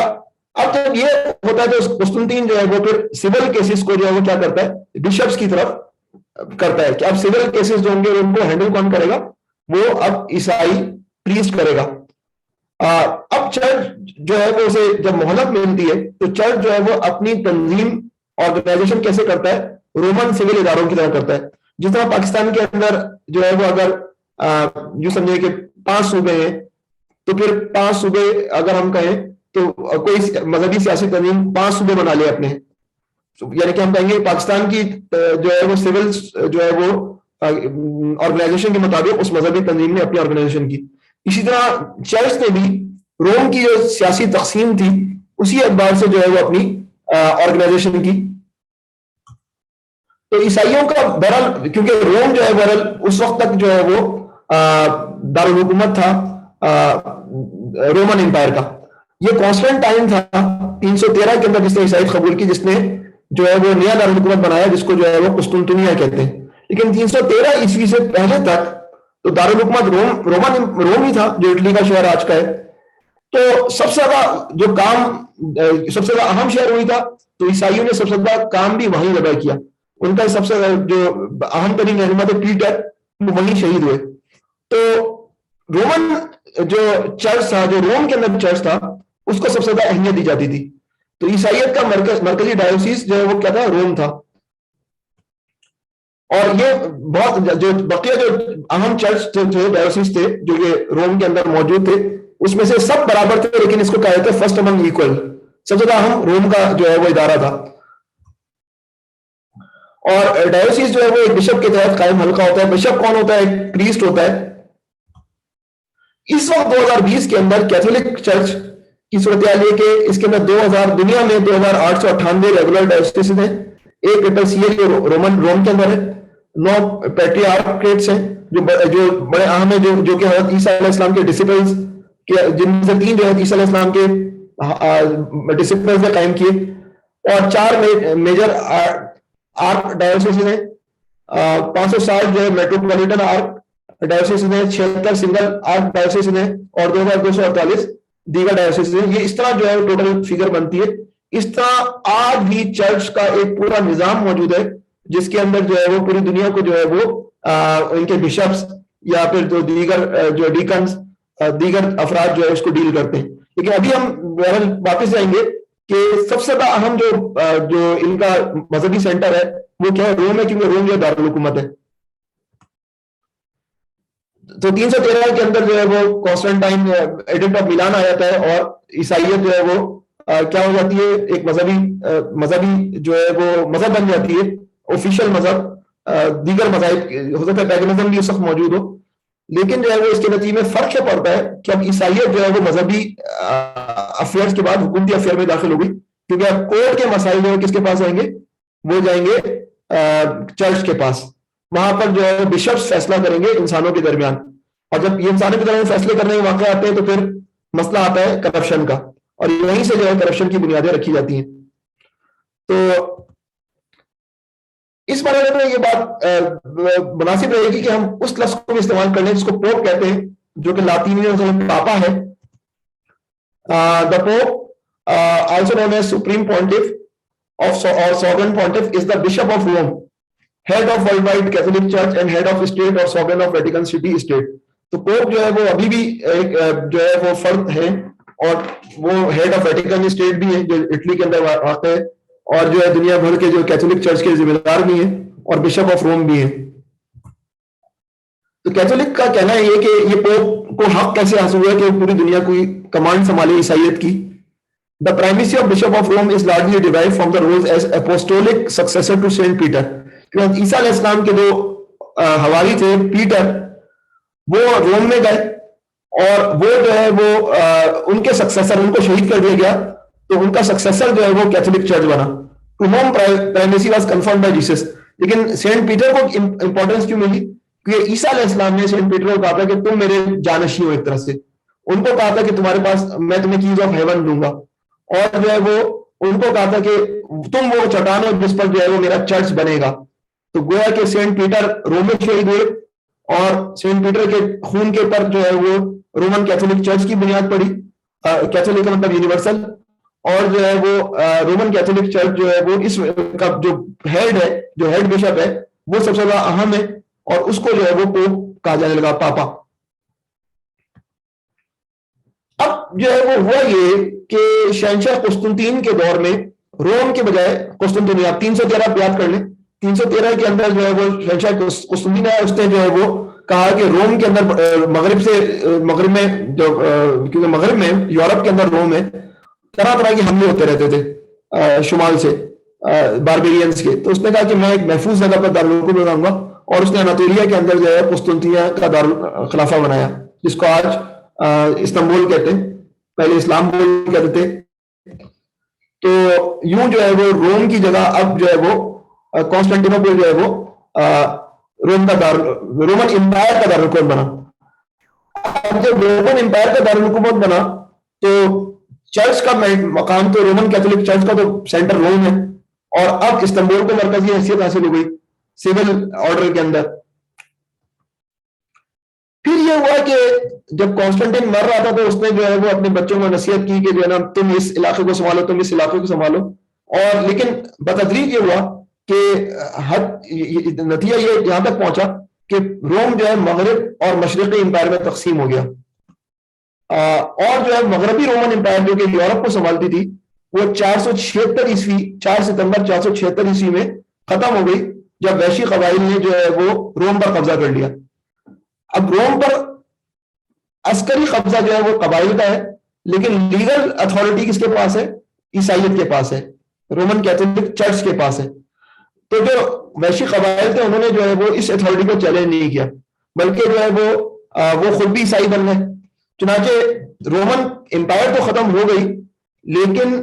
اب جب یہ ہوتا ہے تو قسطنطین جو ہے وہ پھر سول کیسز کو جو ہے وہ کیا کرتا ہے، بشپس کی طرف کرتا ہے کہ اب سول کیسز جو ہوں گے ان کو ہینڈل کون کرے گا، وہ اب عیسائی پریسٹ کرے گا۔ اب چرچ جو ہے وہ اسے جب مہلت ملتی ہے تو چرچ جو ہے وہ اپنی تنظیم آرگنائزیشن کیسے کرتا ہے، رومن سول اداروں کی طرح کرتا ہے۔ جس طرح پاکستان کے اندر جو ہے وہ اگر یوں سمجھے کہ 5 صوبے ہیں، تو پھر 5 صوبے اگر ہم کہیں تو کوئی مذہبی سیاسی تنظیم 5 صوبے بنا لے اپنے، یعنی کہ ہم کہیں گے پاکستان کی جو ہے وہ سول جو ہے وہ آرگنائزیشن کے مطابق اس مذہبی تنظیم نے اپنی آرگنائزیشن کی۔ اسی طرح چرچ نے بھی روم کی جو سیاسی تقسیم تھی اسی اعتبار سے جو ہے وہ اپنی آرگنائزیشن کی۔ تو عیسائیوں کا بہرحال کیونکہ روم جو ہے بہرحال اس وقت تک جو ہے وہ دارالحکومت تھا رومن امپائر کا، یہ کانسٹنٹائن تھا 313 کے اندر جس نے عیسائیت قبول کی، جس نے جو ہے وہ نیا دارالحکومت بنایا جس کو جو ہے وہ قسطنطنیہ کہتے ہیں۔ لیکن 313 عیسوی سے پہلے تک تو دارالحکومت روم ہی تھا، جو اٹلی کا شہر آج کا ہے۔ تو سب سے زیادہ جو کام، سب سے زیادہ اہم شہر وہی تھا، تو عیسائیوں نے سب سے زیادہ کام بھی وہیں لگا کیا۔ ان کا سب سے جو اہم ترین رہنما تھے پیٹر، وہ وہیں شہید ہوئے. تو رومن جو چرچ تھا، جو روم کے اندر چرچ تھا، اس کو سب سے زیادہ اہمیت دی جاتی تھی. تو عیسائیت کا مرکزی ڈائیوسیس جو ہے وہ کیا تھا؟ روم تھا. اور یہ بہت جو بقیہ جو اہم چرچ تھے، ڈائیوسیس تھے جو یہ روم کے اندر موجود تھے، اس میں سے سب برابر تھے، لیکن اس کو کہا جاتا ہے فرسٹ امنگ ایکول. سب سے زیادہ اہم روم کا جو ہے وہ ادارہ تھا. اور ڈائیوسیس جو ہے وہ ایک بشپ کے تحت قائم حلقہ ہوتا ہے. بشپ کون ہوتا ہے؟ ایک پریسٹ ہوتا ہے. اس وقت 2020 کے اندر کیتھولک چرچ کی صورتحال یہ کہ اس کے اندر دنیا میں 2898 ریگولر ڈائیوسیس ہیں. ایک پیپل سی ہے جو روم کے اندر ہے. 9 پیٹریارکیٹس ہیں جو بڑے اہم ہیں، جو کہ حضرت عیسیٰ علیہ السلام کے ڈسپلز کے، جن میں سے 3 جو ہے عیسیٰ علیہ السلام کے ڈسپلز نے قائم کیے. اور 4 میجر آرک ڈائیوسیس ہیں. 560 جو ہے میٹروپولیٹن آرک ڈائیوسیس ہیں. 76 سنگل آرک ڈائیوسیس ہیں. اور 2248 دیگر ڈائیوسیس ہیں. یہ اس طرح جو ہے ٹوٹل فگر بنتی ہے. اس طرح آج بھی چرچ کا ایک پورا نظام موجود ہے جس کے اندر جو ہے وہ پوری دنیا کو جو ہے وہ ان کے بشپس یا پھر جو دیگر جو ڈیکنز، دیگر افراد جو ہے اس کو ڈیل کرتے ہیں. لیکن ابھی ہم واپس جائیں گے کہ سب سے بڑا اہم جو ان کا مذہبی سینٹر ہے وہ کیا ہے؟ روم ہے، کیونکہ روم جو دارالحکومت ہے. تو 313 کے اندر جو ہے وہ کانسٹنٹائن ایڈکٹ آف میلان آ جاتا ہے اور عیسائیت جو ہے وہ کیا ہو جاتی ہے؟ ایک مذہبی جو ہے وہ مذہب بن جاتی ہے، آفیشیل مذہب. دیگر مذاہب ہو سکتا ہے پیگنزم بھی اس وقت موجود ہو، لیکن جو ہے وہ اس کے نتیجے میں فرق یہ پڑتا ہے کہ اب عیسائیت جو ہے وہ مذہبی افیئرز کے بعد حکومتی افیئر میں داخل ہو گئی، کیونکہ اب کورٹ کے مسائل جو ہے کس کے پاس آئیں گے؟ وہ جائیں گے چرچ کے پاس. وہاں پر جو ہے بشپس فیصلہ کریں گے انسانوں کے درمیان. اور جب یہ انسانوں کے درمیان فیصلے کرنے کے واقع آتے ہیں تو پھر مسئلہ آتا ہے کرپشن کا، اور یہیں سے جو ہے کرپشن کی بنیادیں رکھی جاتی ہیں. تو اس مرحلے میں یہ بات مناسب رہے گی کہ ہم اس لفظ کو بھی استعمال کر لیں جس کو پوپ کہتے ہیں، جو کہ لاطینی میں پاپا ہے. The Pope, also known as Supreme Pontiff or Sovereign Pontiff, is the Bishop of Rome, head of worldwide Catholic Church and head of state or sovereign of Vatican City State. تو pope جو ہے وہ ابھی بھی ایک جو ہے وہ فرد ہے، اور وہ ہیڈ آف ویٹیکن اسٹیٹ بھی ہے جو اٹلی کے اندر واقع ہے، اور جو ہے دنیا بھر کے جو کیتھولک چرچ کے ذمہ دار بھی ہیں، اور بشپ آف روم بھی ہیں. تو کیتھولک کا کہنا ہے یہ کہ یہ پوپ کو حق کیسے حاصل ہوا کہ پوری دنیا کو کمانڈ سنبھالے عیسائیت کی. The primacy of Bishop of Rome is largely derived from the roles as apostolic successor to Saint Peter. کیونکہ عیسیٰ علیہ السلام کے جو حواری تھے پیٹر، وہ روم میں گئے، اور وہ جو ہے وہ ان کے سکسیسر، ان کو شہید کر دیا گیا، تو ان کا سکسیسر جو ہے وہ کیتھولک چرچ بنا. To whom primacy was confirmed by Jesus. لیکن سینٹ پیٹر کو امپورٹنس کیوں ملی؟ کیونکہ عیسیٰ علیہ السلام نے سینٹ پیٹر کو کہا تھا کہ تم میرے جانشی ہو. ایک طرح سے ان کو کہا تھا کہ تمہارے پاس میں تمہیں کیز آف ہیون دوں گا، اور جو ہے وہ ان کو کہا تھا کہ تم وہ چٹان ہو جس پر جو ہے وہ میرا چرچ بنے گا. تو گویا کہ سینٹ پیٹر روم میں شہید ہوئے، اور سینٹ پیٹر کے خون کے پر جو ہے وہ رومن کیتھولک چرچ کی بنیاد پڑی. کیتھولک کا مطلب یونیورسل، اور جو ہے وہ رومن کیتھولک چرچ جو ہے وہ اس کا جو ہیڈ ہے، جو ہیڈ بشپ ہے، وہ سب سے زیادہ اہم ہے، اور اس کو جو ہے وہ پوپ کہا جانے لگا، پاپا. اب جو ہے وہ ہوا یہ کہ شہنشاہ قسطنطین کے دور میں روم کے بجائے قسطنطنیہ، 313 پہ یاد کر لیں، 313 کے اندر جو ہے وہ شہنشاہ قسطنطین ہے، اس نے جو ہے وہ کہا کہ روم کے اندر مغرب میں جو کیونکہ مغرب میں یورپ کے اندر روم ہے، طرح طرح کے حملے ہوتے رہتے تھے شمال سے باربیرینز کے. تو اس نے کہا کہ میں ایک محفوظ جگہ پر دارالحکومت بناؤں گا، اور اس نے اناطولیہ کے اندر جو ہے قسطنطنیہ کا دارالخلافہ بنایا، جس کو آج استنبول کہتے ہیں، پہلے اسلامبول کہتے تھے. تو یوں جو ہے وہ روم کی جگہ اب جو ہے وہ کانسٹینٹینوپل جو ہے وہ رومن امپائر کا دارالحکومت بنا. اب جب رومن امپائر کا دارالحکومت بنا تو چرچ کا مقام تو رومن کیتھولک چرچ کا تو سینٹر روم ہے، اور اب استنبول کو مرکزی حیثیت حاصل ہو گئی سول آرڈر کے اندر. پھر یہ ہوا کہ جب کانسٹنٹین مر رہا تھا تو اس نے جو ہے وہ اپنے بچوں کو نصیحت کی کہ جو ہے نا تم اس علاقے کو سنبھالو، تم اس علاقے کو سنبھالو. اور لیکن بتدریج یہ ہوا کہ نتیجہ یہ یہاں تک پہنچا کہ روم جو ہے مغرب اور مشرقی امپائر میں تقسیم ہو گیا، اور جو ہے مغربی رومن امپائر جو کہ یورپ کو سنبھالتی تھی وہ 476 عیسوی 4 ستمبر 476 عیسوی میں ختم ہو گئی، جب وحشی قبائل نے جو ہے وہ روم پر قبضہ کر لیا۔ اب روم پر عسکری قبضہ جو ہے وہ قبائل کا ہے، لیکن لیگل اتھارٹی کس کے پاس ہے؟ عیسائیت کے پاس ہے، رومن کیتھولک چرچ کے پاس ہے۔ تو جو وحشی قبائل تھے انہوں نے جو ہے وہ اس اتھارٹی کو چیلنج نہیں کیا، بلکہ جو ہے وہ خود بھی عیسائی بن گئے۔ چنانچہ رومن امپائر تو ختم ہو گئی، لیکن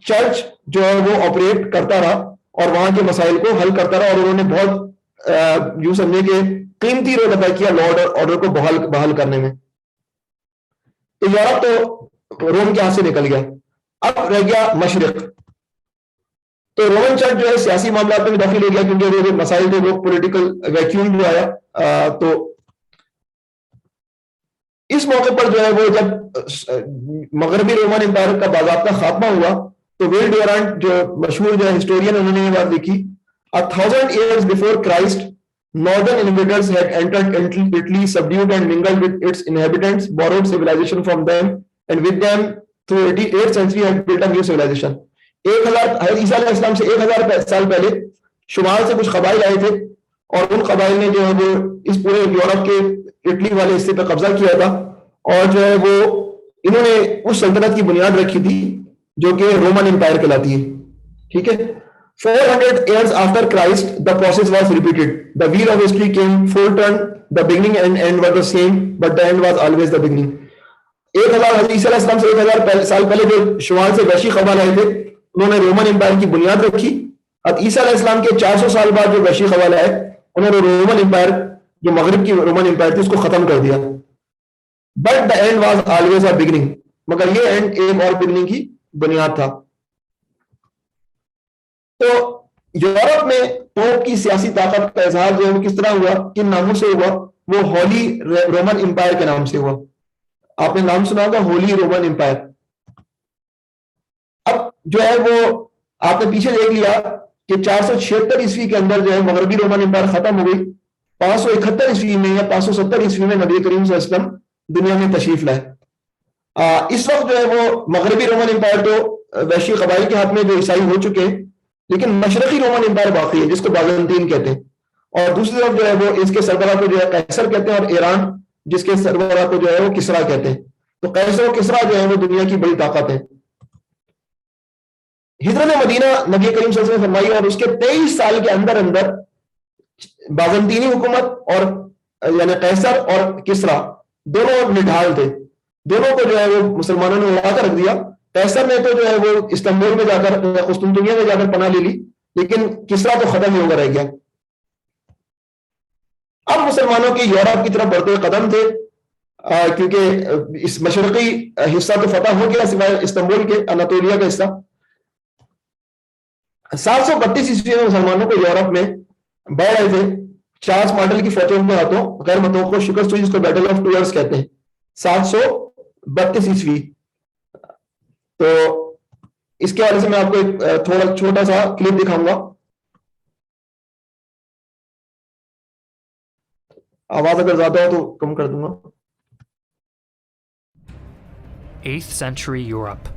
چرچ جو ہے وہ آپریٹ کرتا رہا اور وہاں کے مسائل کو حل کرتا رہا، اور انہوں نے بہت یوں سمجھے کہ قیمتی رول ادا کیا لا آرڈر کو بحال کرنے میں۔ تو یورپ تو روم کے ہاتھ سے نکل گیا، اب رہ گیا مشرق۔ تو رومن چرچ جو ہے سیاسی معاملات میں بھی داخل ہو گیا، کیونکہ وہ جو مسائل تھے وہ پولیٹیکل ویکیوم جو آیا۔ تو اس موقع پر جو ہے وہ جب مغربی رومن امپائر کا باضابطہ خاتمہ ہوا تو ویل ڈیورانٹ جو مشہور جو ہے ہسٹورین، انہوں نے یہ بات لکھی: 1000 years before Christ, northern invaders had entered Italy, subdued and mingled with its inhabitants, borrowed civilization from them, and with them through 8th century had built a new civilization. 1000 عیسیٰ علیہ السلام سے 1000 سال پہلے شمال سے کچھ قبائل آئے تھے، اور ان قبائل نے جو ہے وہ اس پورے یورپ کے اٹلی والے حصے پہ قبضہ کیا تھا، اور جو ہے وہ انہوں نے اس سلطنت کی بنیاد رکھی تھی جو کہ رومن امپائر کہلاتی ہے۔ ٹھیک ہے، 400 years after Christ, the process was repeated. The wheel of history came full turn. The beginning and end were the same, but the end was always the beginning. 1000 حضرت عیسیٰ علیہ السلام سے 1000 سال پہلے جو شمال سے وحشی قبائل آئے تھے انہوں نے رومن امپائر کی بنیاد رکھی۔ اب عیسیٰ علیہ السلام کے 400 سال بعد جو وحشی قبائل آئے انہوں نے رومن امپائر جو مغرب کی رومن امپائر تھی اس کو ختم کر دیا۔ But the and was always a beginning, مگر یہ اینڈ ایک اور بگننگ کی بنیاد تھا۔ تو یورپ میں پوپ کی سیاسی طاقت کا اظہار جو ہے وہ کس طرح ہوا، کن ناموں سے ہوا؟ وہ ہولی رومن امپائر کے نام سے ہوا۔ آپ نے نام سنا ہوگا ہولی رومن امپائر۔ اب جو ہے وہ آپ نے پیچھے دیکھ لیا کہ 476 عیسوی کے اندر جو ہے مغربی رومن امپائر ختم ہو گئی، 571 عیسوی میں یا 570 عیسوی میں نبی کریم صلی اللہ علیہ وسلم دنیا میں تشریف لائے۔ اس وقت جو ہے وہ مغربی رومن امپائر تو وحشی قبائل کے ہاتھ میں جو عیسائی ہو چکے ہیں، لیکن مشرقی رومن امپائر باقی ہے جس کو بازنطین کہتے ہیں، اور دوسری طرف جو ہے وہ اس کے سربراہ کو جو ہے قیصر کہتے ہیں، اور ایران جس کے سربراہ کو جو ہے وہ کسرا کہتے ہیں۔ تو قیصر و کسرا جو ہے وہ دنیا کی بڑی طاقت ہے۔ ہجرت مدینہ نبی کریم صلی اللہ علیہ وسلم نے فرمائی، اور اس کے 23 سال کے اندر اندر بازنطینی حکومت اور یعنی قیصر اور کسرا دونوں نڈھال تھے، دونوں کو جو ہے وہ مسلمانوں نے اڑا کر رکھ دیا۔ قیصر نے تو جو ہے وہ استنبول میں جا کر قسطنطنیہ میں جا کر پناہ لے لی، لیکن کسرا تو ختم ہی ہو کر رہ گیا۔ اب مسلمانوں کے یورپ کی طرف بڑھتے قدم تھے، کیونکہ اس مشرقی حصہ تو فتح ہو گیا سوائے استنبول کے، اناطولیہ کا حصہ۔ 732 عیسوی میں مسلمانوں کو یورپ میں بڑھ رہے تھے، چارلس مارٹل کی فوجوں کے ہاتھوں غیر متوقع شکست ہوئی، جس کو بیٹل آف ٹورس کہتے ہیں، 732 عیسوی۔ تو اس کے حوالے سے میں آپ کو ایک تھوڑا چھوٹا سا کلپ دکھاؤں گا، آواز اگر زیادہ ہو تو کم کر دوں گا۔ 8th century Europe.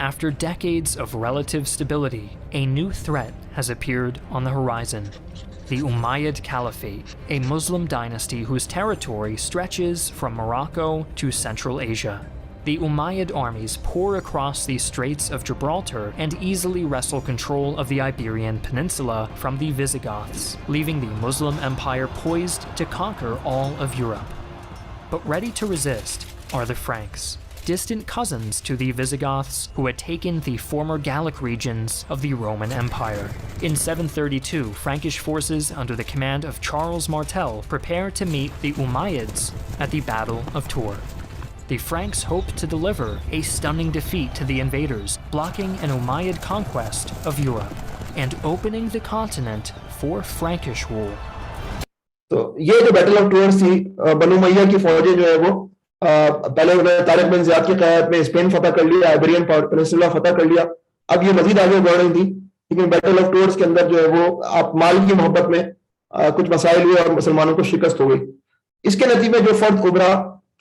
After decades of relative stability, a new threat has appeared on the horizon. The Umayyad Caliphate, a Muslim dynasty whose territory stretches from Morocco to Central Asia. The Umayyad armies pour across the Straits of Gibraltar and easily wrestle control of the Iberian Peninsula from the Visigoths, leaving the Muslim Empire poised to conquer all of Europe. But ready to resist are the Franks, distant cousins to the Visigoths who had taken the former Gallic regions of the Roman Empire. In 732, Frankish forces under the command of Charles Martel prepared to meet the Umayyads at the Battle of Tours. The Franks hoped to deliver a stunning defeat to the invaders, blocking an Umayyad conquest of Europe and opening the continent for Frankish rule. تو یہ جو battle of tours تھی، بنو امیہ کی فوجیں جو ہے وہ پہلے انہوں نے طارق بن زیاد کی قیادت میں اسپین فتح کر لیا، آئبیرین پینسولا فتح کر لیا، اب یہ مزید آگے بڑھ رہی تھی۔ لیکن بیٹل آف ٹورس کے اندر جو ہے وہ آپ مال کی محبت میں کچھ مسائل ہوئے اور مسلمانوں کو شکست ہو گئی. اس کے نتیجے میں جو فرد ابھرا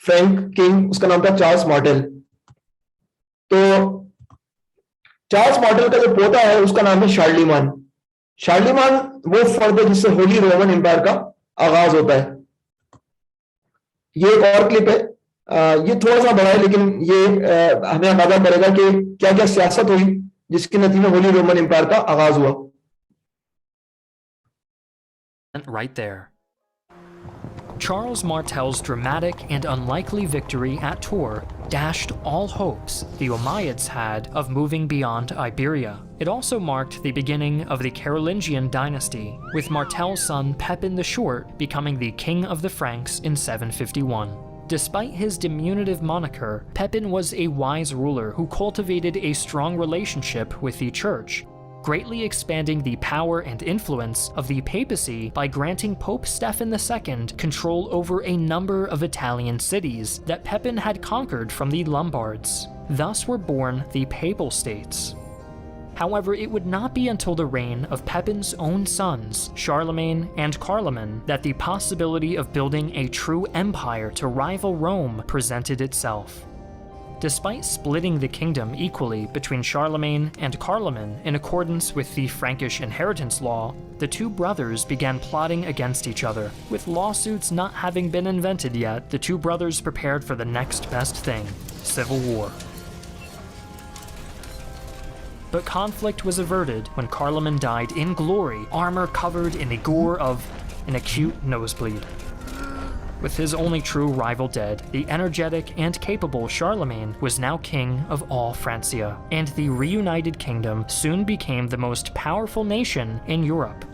فرینک کنگ, اس کا نام تھا چارلس مارٹل. تو چارلس مارٹل کا جو پوتا ہے اس کا نام ہے شارلیمان. شارلیمان وہ فرد ہے جس سے ہولی رومن امپائر کا آغاز ہوتا ہے. یہ ایک اور کلپ ہے, یہ تھوڑا سا بڑا ہے لیکن یہ ہمیں اندازہ کرے گا کہ کیا کیا سیاست ہوئی جس کے نتیجے میں ہولی رومن امپائر کا آغاز ہوا. Right there. Charles Martel's dramatic and unlikely victory at Tours dashed all hopes the Umayyads had of moving beyond Iberia. It also marked the beginning of the Carolingian dynasty, with Martel's son Pepin the Short becoming the king of the Franks in 751. Despite his diminutive moniker, Pepin was a wise ruler who cultivated a strong relationship with the church, greatly expanding the power and influence of the papacy by granting Pope Stephen II control over a number of Italian cities that Pepin had conquered from the Lombards. Thus were born the Papal States. However, it would not be until the reign of Pepin's own sons, Charlemagne and Carloman, that the possibility of building a true empire to rival Rome presented itself. Despite splitting the kingdom equally between Charlemagne and Carloman in accordance with the Frankish inheritance law, the two brothers began plotting against each other. With lawsuits not having been invented yet, the two brothers prepared for the next best thing: civil war. But conflict was averted when Carloman died in glory, armor covered in the gore of an acute nosebleed. With his only true rival dead, the energetic and capable Charlemagne was now king of all Francia, and the reunited kingdom soon became the most powerful nation in Europe.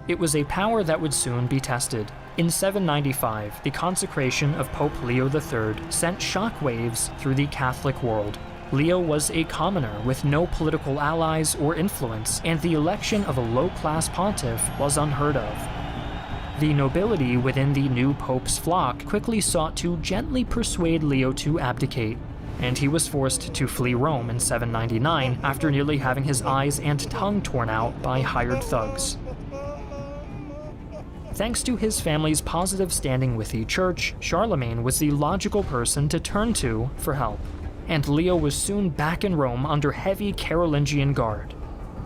It was a power that would soon be tested. In 795, the consecration of Pope Leo III sent shockwaves through the Catholic world. Leo was a commoner with no political allies or influence, and the election of a low-class pontiff was unheard of. The nobility within the new pope's flock quickly sought to gently persuade Leo to abdicate, and he was forced to flee Rome in 799 after nearly having his eyes and tongue torn out by hired thugs. Thanks to his family's positive standing with the church, Charlemagne was the logical person to turn to for help, and Leo was soon back in Rome under heavy Carolingian guard.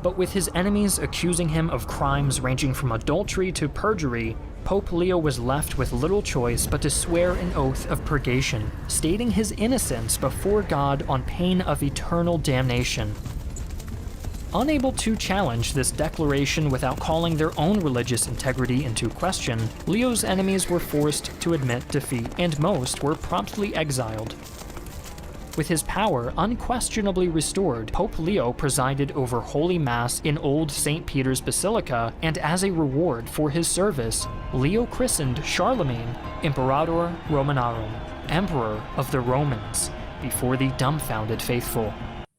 But with his enemies accusing him of crimes ranging from adultery to perjury, Pope Leo was left with little choice but to swear an oath of purgation, stating his innocence before God on pain of eternal damnation. Unable to challenge this declaration without calling their own religious integrity into question, Leo's enemies were forced to admit defeat, and most were promptly exiled. With his power unquestionably restored, Pope Leo presided over Holy Mass in Old St. Peter's Basilica, and as a reward for his service, Leo christened Charlemagne Imperator Romanorum, Emperor of the Romans, before the dumbfounded faithful.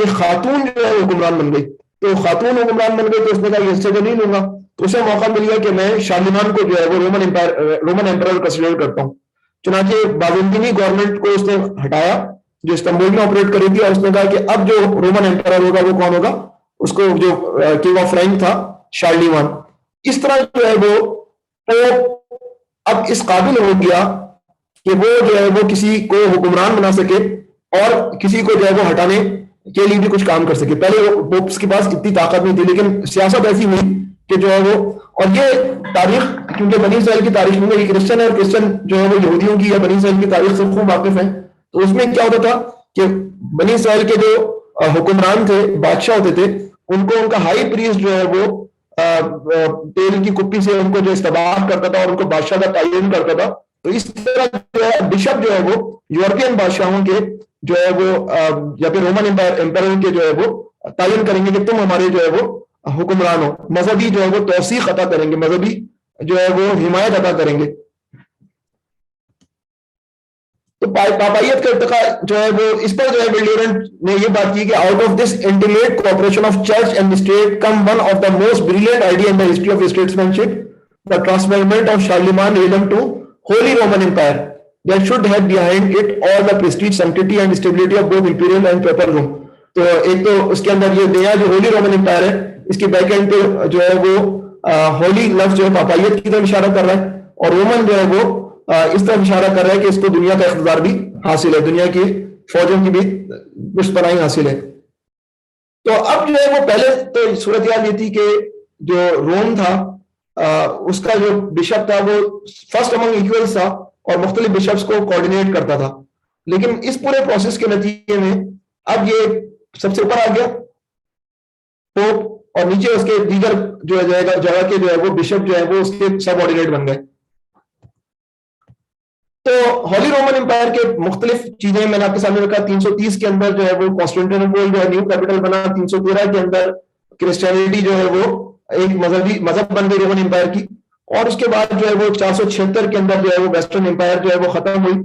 کہ خاتون جو ہے حکمران بن گئی. تو خاتون حکمران بن گئی تو اس نے کہا یہ سے نہیں لوں گا. تو اسے موقع مل گیا کہ میں شارلیمان کو جو ہے وہ رومن امپائر کنسیڈر کرتا ہوں. چنانچہ بازنطینی گورنمنٹ کو اس نے ہٹایا جو استنبول میں آپریٹ کر رہی تھی, اور اس نے کہا کہ اب جو رومن امپائر ہوگا وہ کون ہوگا, اس کو جو کنگ آف فرینک تھا شارلیمان. اس طرح جو ہے وہ اب اس قابل ہو گیا کہ وہ جو ہے وہ کسی کو حکمران بنا سکے اور کسی کو جو ہے وہ ہٹانے کے لیے بھی کچھ کام کر سکے. پہلے وہ پوپس کے پاس اتنی طاقت نہیں تھی, لیکن سیاست ایسی ہوئی کہ جو ہے وہ, اور یہ تاریخ کیونکہ بنی اسرائیل کی تاریخ میں یہ کرسچن ہے, اور کرسچن جو ہے وہ یہودیوں کی یا بنی اسرائیل کی تاریخ سے خوب واقف ہیں. تو اس میں کیا ہوتا تھا کہ بنی اسرائیل کے جو حکمران تھے, بادشاہ ہوتے تھے, ان کو ان کا ہائی پریسٹ جو ہے وہ تیل کی کپی سے ان کو جو استباق کرتا تھا اور ان کو بادشاہ کا تعین کرتا تھا. تو اس طرح جو ہے بشپ جو ہے وہ یورپین بادشاہوں کے جو ہے وہ یا پھر رومن امپائر کے جو ہے وہ تعین کریں گے کہ تم ہمارے جو ہے وہ حکمران ہو. مذہبی جو ہے وہ توثیق عطا کریں گے, مذہبی جو ہے وہ حمایت عطا کریں گے. تو پاپائیت کا ارتقاء جو ہے وہ اس پر جو ہے بلڈورنٹ نے یہ بات کی کہ out of this intimate cooperation of church and state came one of the most brilliant idea in the history of statesmanship, the transformation of Charlemagne realm to Holy Roman Empire that should have behind it all the prestige, sanctity and stability of both imperial and papal Rome. تو ایک تو اس کے اندر یہ نیا جو Holi Roman umpire ہے, اس کے back and پہ جو ہے وہ ہولی لفظ جو ہے پاپائیت کی طرف اشارہ کر رہا ہے, اور رومن جو ہے وہ اس طرف اشارہ کر رہا ہے کہ اس کو دنیا کا اقتدار بھی حاصل ہے, دنیا کی فوجوں کی بھی پشت پناہی حاصل ہے. تو اب جو ہے وہ پہلے تو صورتحال یہ تھی کہ جو روم تھا اس کا جو بشپ تھا وہ فرسٹ امنگ ایکولز تھا اور مختلف بشپس کو کوآرڈینیٹ کرتا تھا. لیکن اس پورے پروسیس کے نتیجے میں اب یہ سب سے اوپر آ گیا پوپ, اور نیچے اس کے دیگر جو ہے جگہ کے جو ہے وہ بشپ جو ہے وہ اس کے سب آرڈینیٹ بن گئے. تو ہولی رومن امپائر کے مختلف چیزیں میں نے آپ کے سامنے رکھا. 330 کے اندر جو ہے وہ کانسٹینٹینوپل جو ہے نیو کیپٹل بنا. 313 کے اندر کرسچینٹی جو ہے وہ ایک مذہب بن گئی رومن امپائر کی, اور اس کے بعد جو ہے وہ 476 کے اندر جو ہے وہ ویسٹرن امپائر جو ہے وہ ختم ہوئی.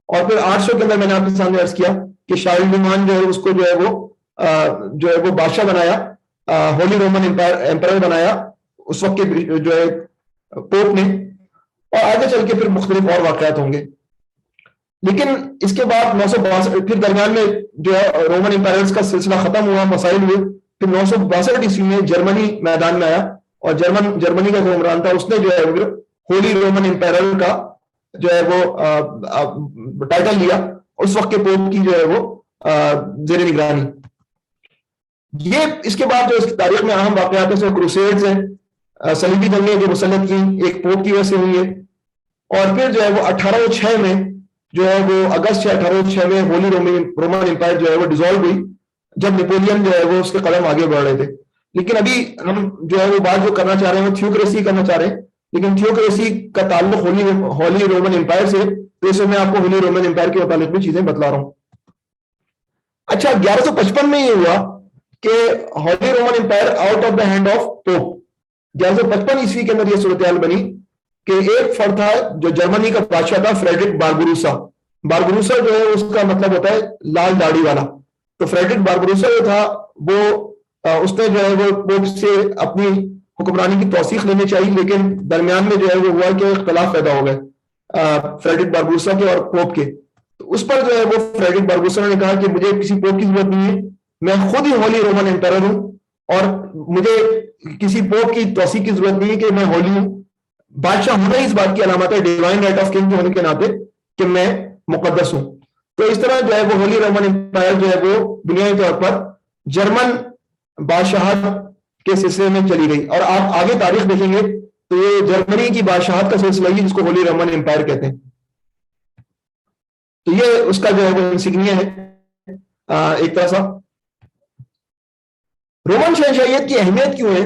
اور پھر 800 کے اندر میں نے آپ کے سامنے عرض کیا کہ شارلیمان جو ہے اس کو جو ہے وہ بادشاہ بنایا, ہولی رومن امپائر بنایا اس وقت کے جو ہے پوپ نے, اور آگے چل کے پھر مختلف اور واقعات ہوں گے. لیکن اس کے بعد 962 پھر درمیان میں جو ہے رومن امپائرز کا سلسلہ ختم ہوا, مسائل ہوئے. پھر 962 عیسوی میں جرمنی میدان میں آیا, اور جرمنی کا حکمران تھا, اس نے جو ہے ہولی رومن امپائر کا جو ہے وہ ٹائٹل لیا, اس وقت کے پوپ کی جو ہے وہ زیر نگرانی. یہ اس کے بعد جو اس کی تاریخ میں اہم واقعات ہیں کروسیڈز ہیں, صلیبی جنگیں جو مسلط کی ایک پوپ کی وجہ سے ہوئی ہے. اور پھر جو ہے وہ 1806 میں جو ہے وہ اگست 1806 میں ہولی رومن امپائر جو ہے وہ ڈیزالو ہوئی, جب نیپولین جو ہے وہ اس کے قدم آگے بڑھ رہے تھے. لیکن ابھی ہم جو ہے وہ بات جو کرنا چاہ رہے ہیں وہ تھیوکریسی کرنا چاہ رہے ہیں, لیکن تھیوکریسی کا تعلق ہولی رومن امپائر سے, تو اس میں میں آپ کو ہولی رومن امپائر کے متعلق بھی چیزیں بتلا رہا ہوں. اچھا 1155 میں یہ ہوا کہ holy Roman empire out of the hand of Pope. 1155 عیسوی کے اندر یہ صورتحال بنی کہ ایک فرد تھا جو جرمنی کا بادشاہ تھا, فریڈرک باربروسا. باربروسا جو ہے اس کا مطلب ہوتا ہے لال داڑھی والا. تو فریڈرک باربروسا جو تھا وہ اس نے جو ہے وہ پوپ سے اپنی حکمرانی کی توثیق لینی چاہیے, لیکن درمیان میں جو ہے وہ ہوا کہ اختلاف پیدا ہو گئے فریڈرک باربروسا کے اور پوپ کے. تو اس پر جو ہے وہ فریڈرک باربروسا نے کہا کہ مجھے کسی پوپ کی ضرورت نہیں ہے, میں خود ہی ہولی رومن امپائر ہوں, اور مجھے کسی پوپ کی توثیق کی ضرورت نہیں ہے کہ میں ہولی ہوں. بادشاہ ہونا ہی اس بات کی علامت ہے, ڈیوائن رائٹ آف کنگ ہونے کے ناطے, کہ میں مقدس ہوں. تو اس طرح جو ہے وہ ہولی رومن امپائر جو ہے وہ بنیادی طور پر جرمن بادشاہت کے سلسلے میں چلی گئی. اور آپ آگے تاریخ دیکھیں گے تو یہ جرمنی کی بادشاہت کا سلسلہ ہی جس کو ہولی رومن امپائر کہتے ہیں. تو یہ اس کا جو ہے وہ انسگنیا ہے ایک طرح سا. رومن شہنشاہیت کی اہمیت کیوں ہے,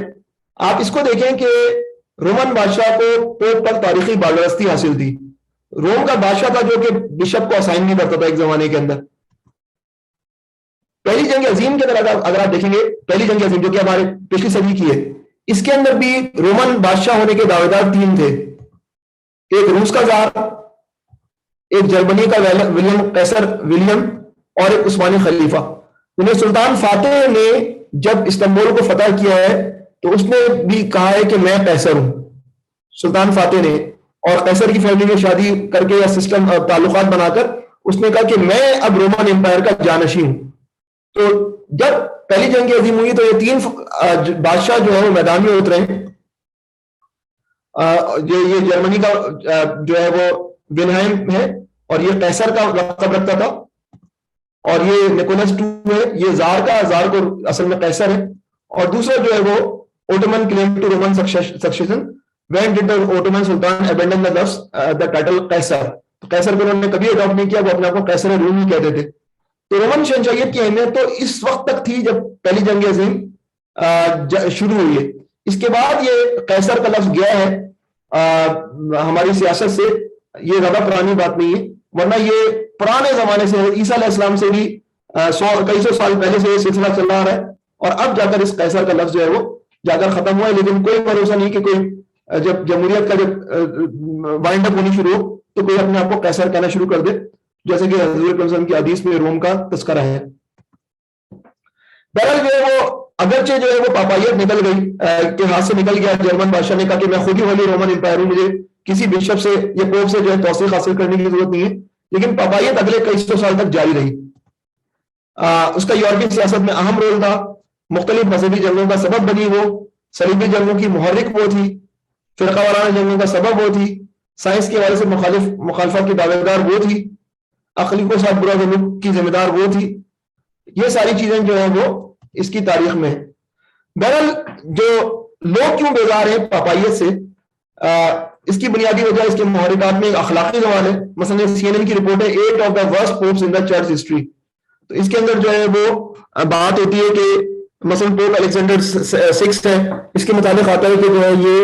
آپ اس کو دیکھیں کہ رومن بادشاہ کو پوپ پر تاریخی بالادستی حاصل تھی. روم کا بادشاہ تھا جو کہ بشپ کو اسائن نہیں کرتا تھا ایک زمانے کے اندر. پہلی جنگ عظیم کے اندر اگر آپ دیکھیں گے, پہلی جنگ عظیم جو کہ ہمارے پچھلی صدی کی ہے, اس کے اندر بھی رومن بادشاہ ہونے کے دعوے دار 3 تھے. ایک روس کا زار, ایک جرمنی کا ولیم قیصر ولیم, اور ایک عثمانی خلیفہ. انہیں سلطان فاتح نے جب استنبول کو فتح کیا ہے تو اس نے بھی کہا ہے کہ میں قیصر ہوں، سلطان فاتح نے، اور قیصر کی فیملی میں شادی کر کے یا سسٹم تعلقات بنا کر اس نے کہا کہ میں اب رومن امپائر کا جانشی ہوں۔ تو جب پہلی جنگ عظیم ہوئی تو یہ تین بادشاہ جو ہے وہ میدان میں اترے، یہ جرمنی کا جو ہے وہ ولہلم ہے، اور یہ قیصر کا لقب رکھتا تھا، اور یہ نکولس II ہے، یہ زار کا، زار کو اصل میں قیصر ہے، اور دوسرا جو ہے وہ Ottoman claim to Roman succession when did the Ottoman Sultan abandon the lofts the title قیصر، تو قیصر کو انہوں نے کبھی اڈاپٹ نہیں کیا، وہ اپنے آپ کو قیصر روم ہی کہتے تھے۔ تو رومن شہنشاہیت کی اہمیت تو اس وقت تک تھی جب پہلی جنگ عظیم شروع ہوئی ہے، اس کے بعد یہ قیصر کا لفظ گیا ہے ہماری سیاست سے، یہ زیادہ پرانی بات نہیں ہے، ورنہ یہ پرانے زمانے سے عیسیٰ علیہ السلام سے بھی کئی سو سال پہلے سے یہ سلسلہ چل رہا ہے، اور اب جا کر اس قیصر کا لفظ جو ہے وہ جا کر ختم ہوا ہے، لیکن کوئی بھروسہ نہیں کہ کوئی جب جمہوریت کا جب وائنڈ اپ ہونی شروع ہو تو کوئی اپنے آپ کو قیصر کہنا شروع کر دے، جیسے کہ حضور صلی اللہ علیہ وسلم کی حدیث میں روم کا تذکرہ ہے۔ بہرحال جو ہے وہ اگرچہ جو ہے وہ پاپائیت نکل گئی کہ ہاتھ سے نکل گیا، جرمن بادشاہ نے کہا کہ میں خود ہی ہولی رومن امپائر ہوں، مجھے کسی بشپ سے یا پوپ سے جو ہے توثیق حاصل کرنے کی ضرورت نہیں ہے، لیکن پاپائیت اگلے کئی سو سال تک جاری رہی۔ اس کا یورپی سیاست میں اہم رول تھا، مختلف مذہبی جنگوں کا سبب بنی، وہ صلیبی جنگوں کی محرک وہ تھی، فرقہ وارانہ جنگوں کا سبب وہ تھی، سائنس کے حوالے سے مخالفت کی دعوے دار وہ تھی، عقل کو ساتھ برا ظلم کی ذمہ دار وہ تھی، یہ ساری چیزیں جو ہیں وہ اس کی تاریخ میں ہیں۔ بہرحال جو لوگ کیوں بیزار ہیں پاپائیت سے، اس کی بنیادی وجہ اس کے محرکات میں ایک اخلاقی زوال ہے۔ مثلا CNN کی رپورٹ ہے 8 of the worst popes in the church history، تو اس کے اندر جو ہے وہ بات ہوتی ہے کہ مثلا پوپ الیگزینڈر 6 ہے، اس کے متعلق آتا ہے کہ جو ہے یہ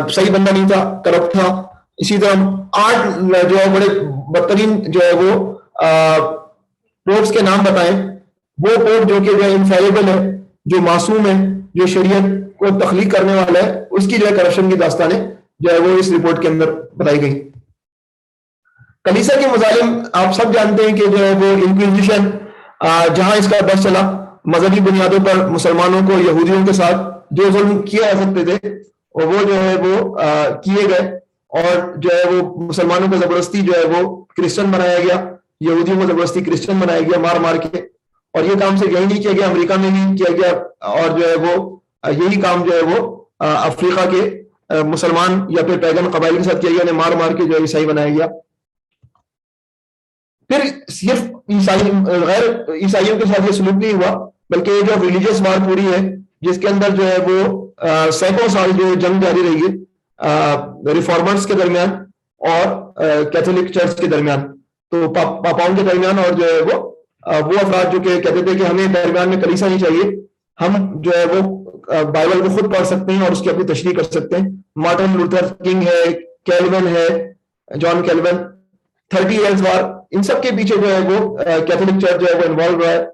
صحیح بندہ نہیں تھا، کرپٹ تھا۔ اسی طرح 8 جو ہے بڑے بدترین جو ہے وہ پوپس کے نام بتائیں، وہ پوپ جو کہ جو ہے انفیلیبل ہے، جو معصوم ہے، جو شریعت کو تخلیق کرنے والا ہے، اس کی جو ہے کرپشن کی داستانیں جو ہے وہ اس رپورٹ کے اندر بتائی گئی۔ کلیسا کے مظالم آپ سب جانتے ہیں کہ جو ہے وہ انکویزیشن جہاں اس کا بس چلا، مذہبی بنیادوں پر مسلمانوں کو یہودیوں کے ساتھ جو ظلم کیے جا سکتے تھے اور وہ جو ہے وہ کیے گئے، اور جو ہے وہ مسلمانوں کو زبردستی جو ہے وہ کرسچن بنایا گیا، یہودیوں کو زبردستی کرسچن بنایا گیا مار مار کے، اور یہ کام صرف یہی نہیں کیا گیا، امریکہ میں بھی کیا گیا، اور جو ہے وہ یہی کام جو ہے وہ افریقہ کے مسلمان یا پھر پیگن قبائل کے ساتھ کیا گیا، انہیں مار مار کے جو ہے عیسائی بنایا گیا۔ پھر صرف غیر عیسائیوں کے ساتھ یہ سلوک نہیں ہوا، بلکہ یہ جو ریلیجیس وار پوری ہے جس کے اندر جو ہے وہ سینکڑوں سال جو جنگ جاری رہی ہے ریفارمرز کے درمیان اور کیتھولک چرچ کے درمیان، تو پاپاؤں کے درمیان، اور جو ہے وہ افراد جو کہ کہتے تھے کہ ہمیں درمیان میں کلیسا نہیں چاہیے، ہم جو ہے وہ بائبل کو خود پڑھ سکتے ہیں اور اس کی اپنی تشریح کر سکتے ہیں۔ مارٹن لوتھر کنگ ہے، کیلون ہے، جان کیلون، 30 ایئرز وار، ان سب کے پیچھے جو ہے وہ کیتھولک چرچ جو ہے وہ انوالو رہا ہے۔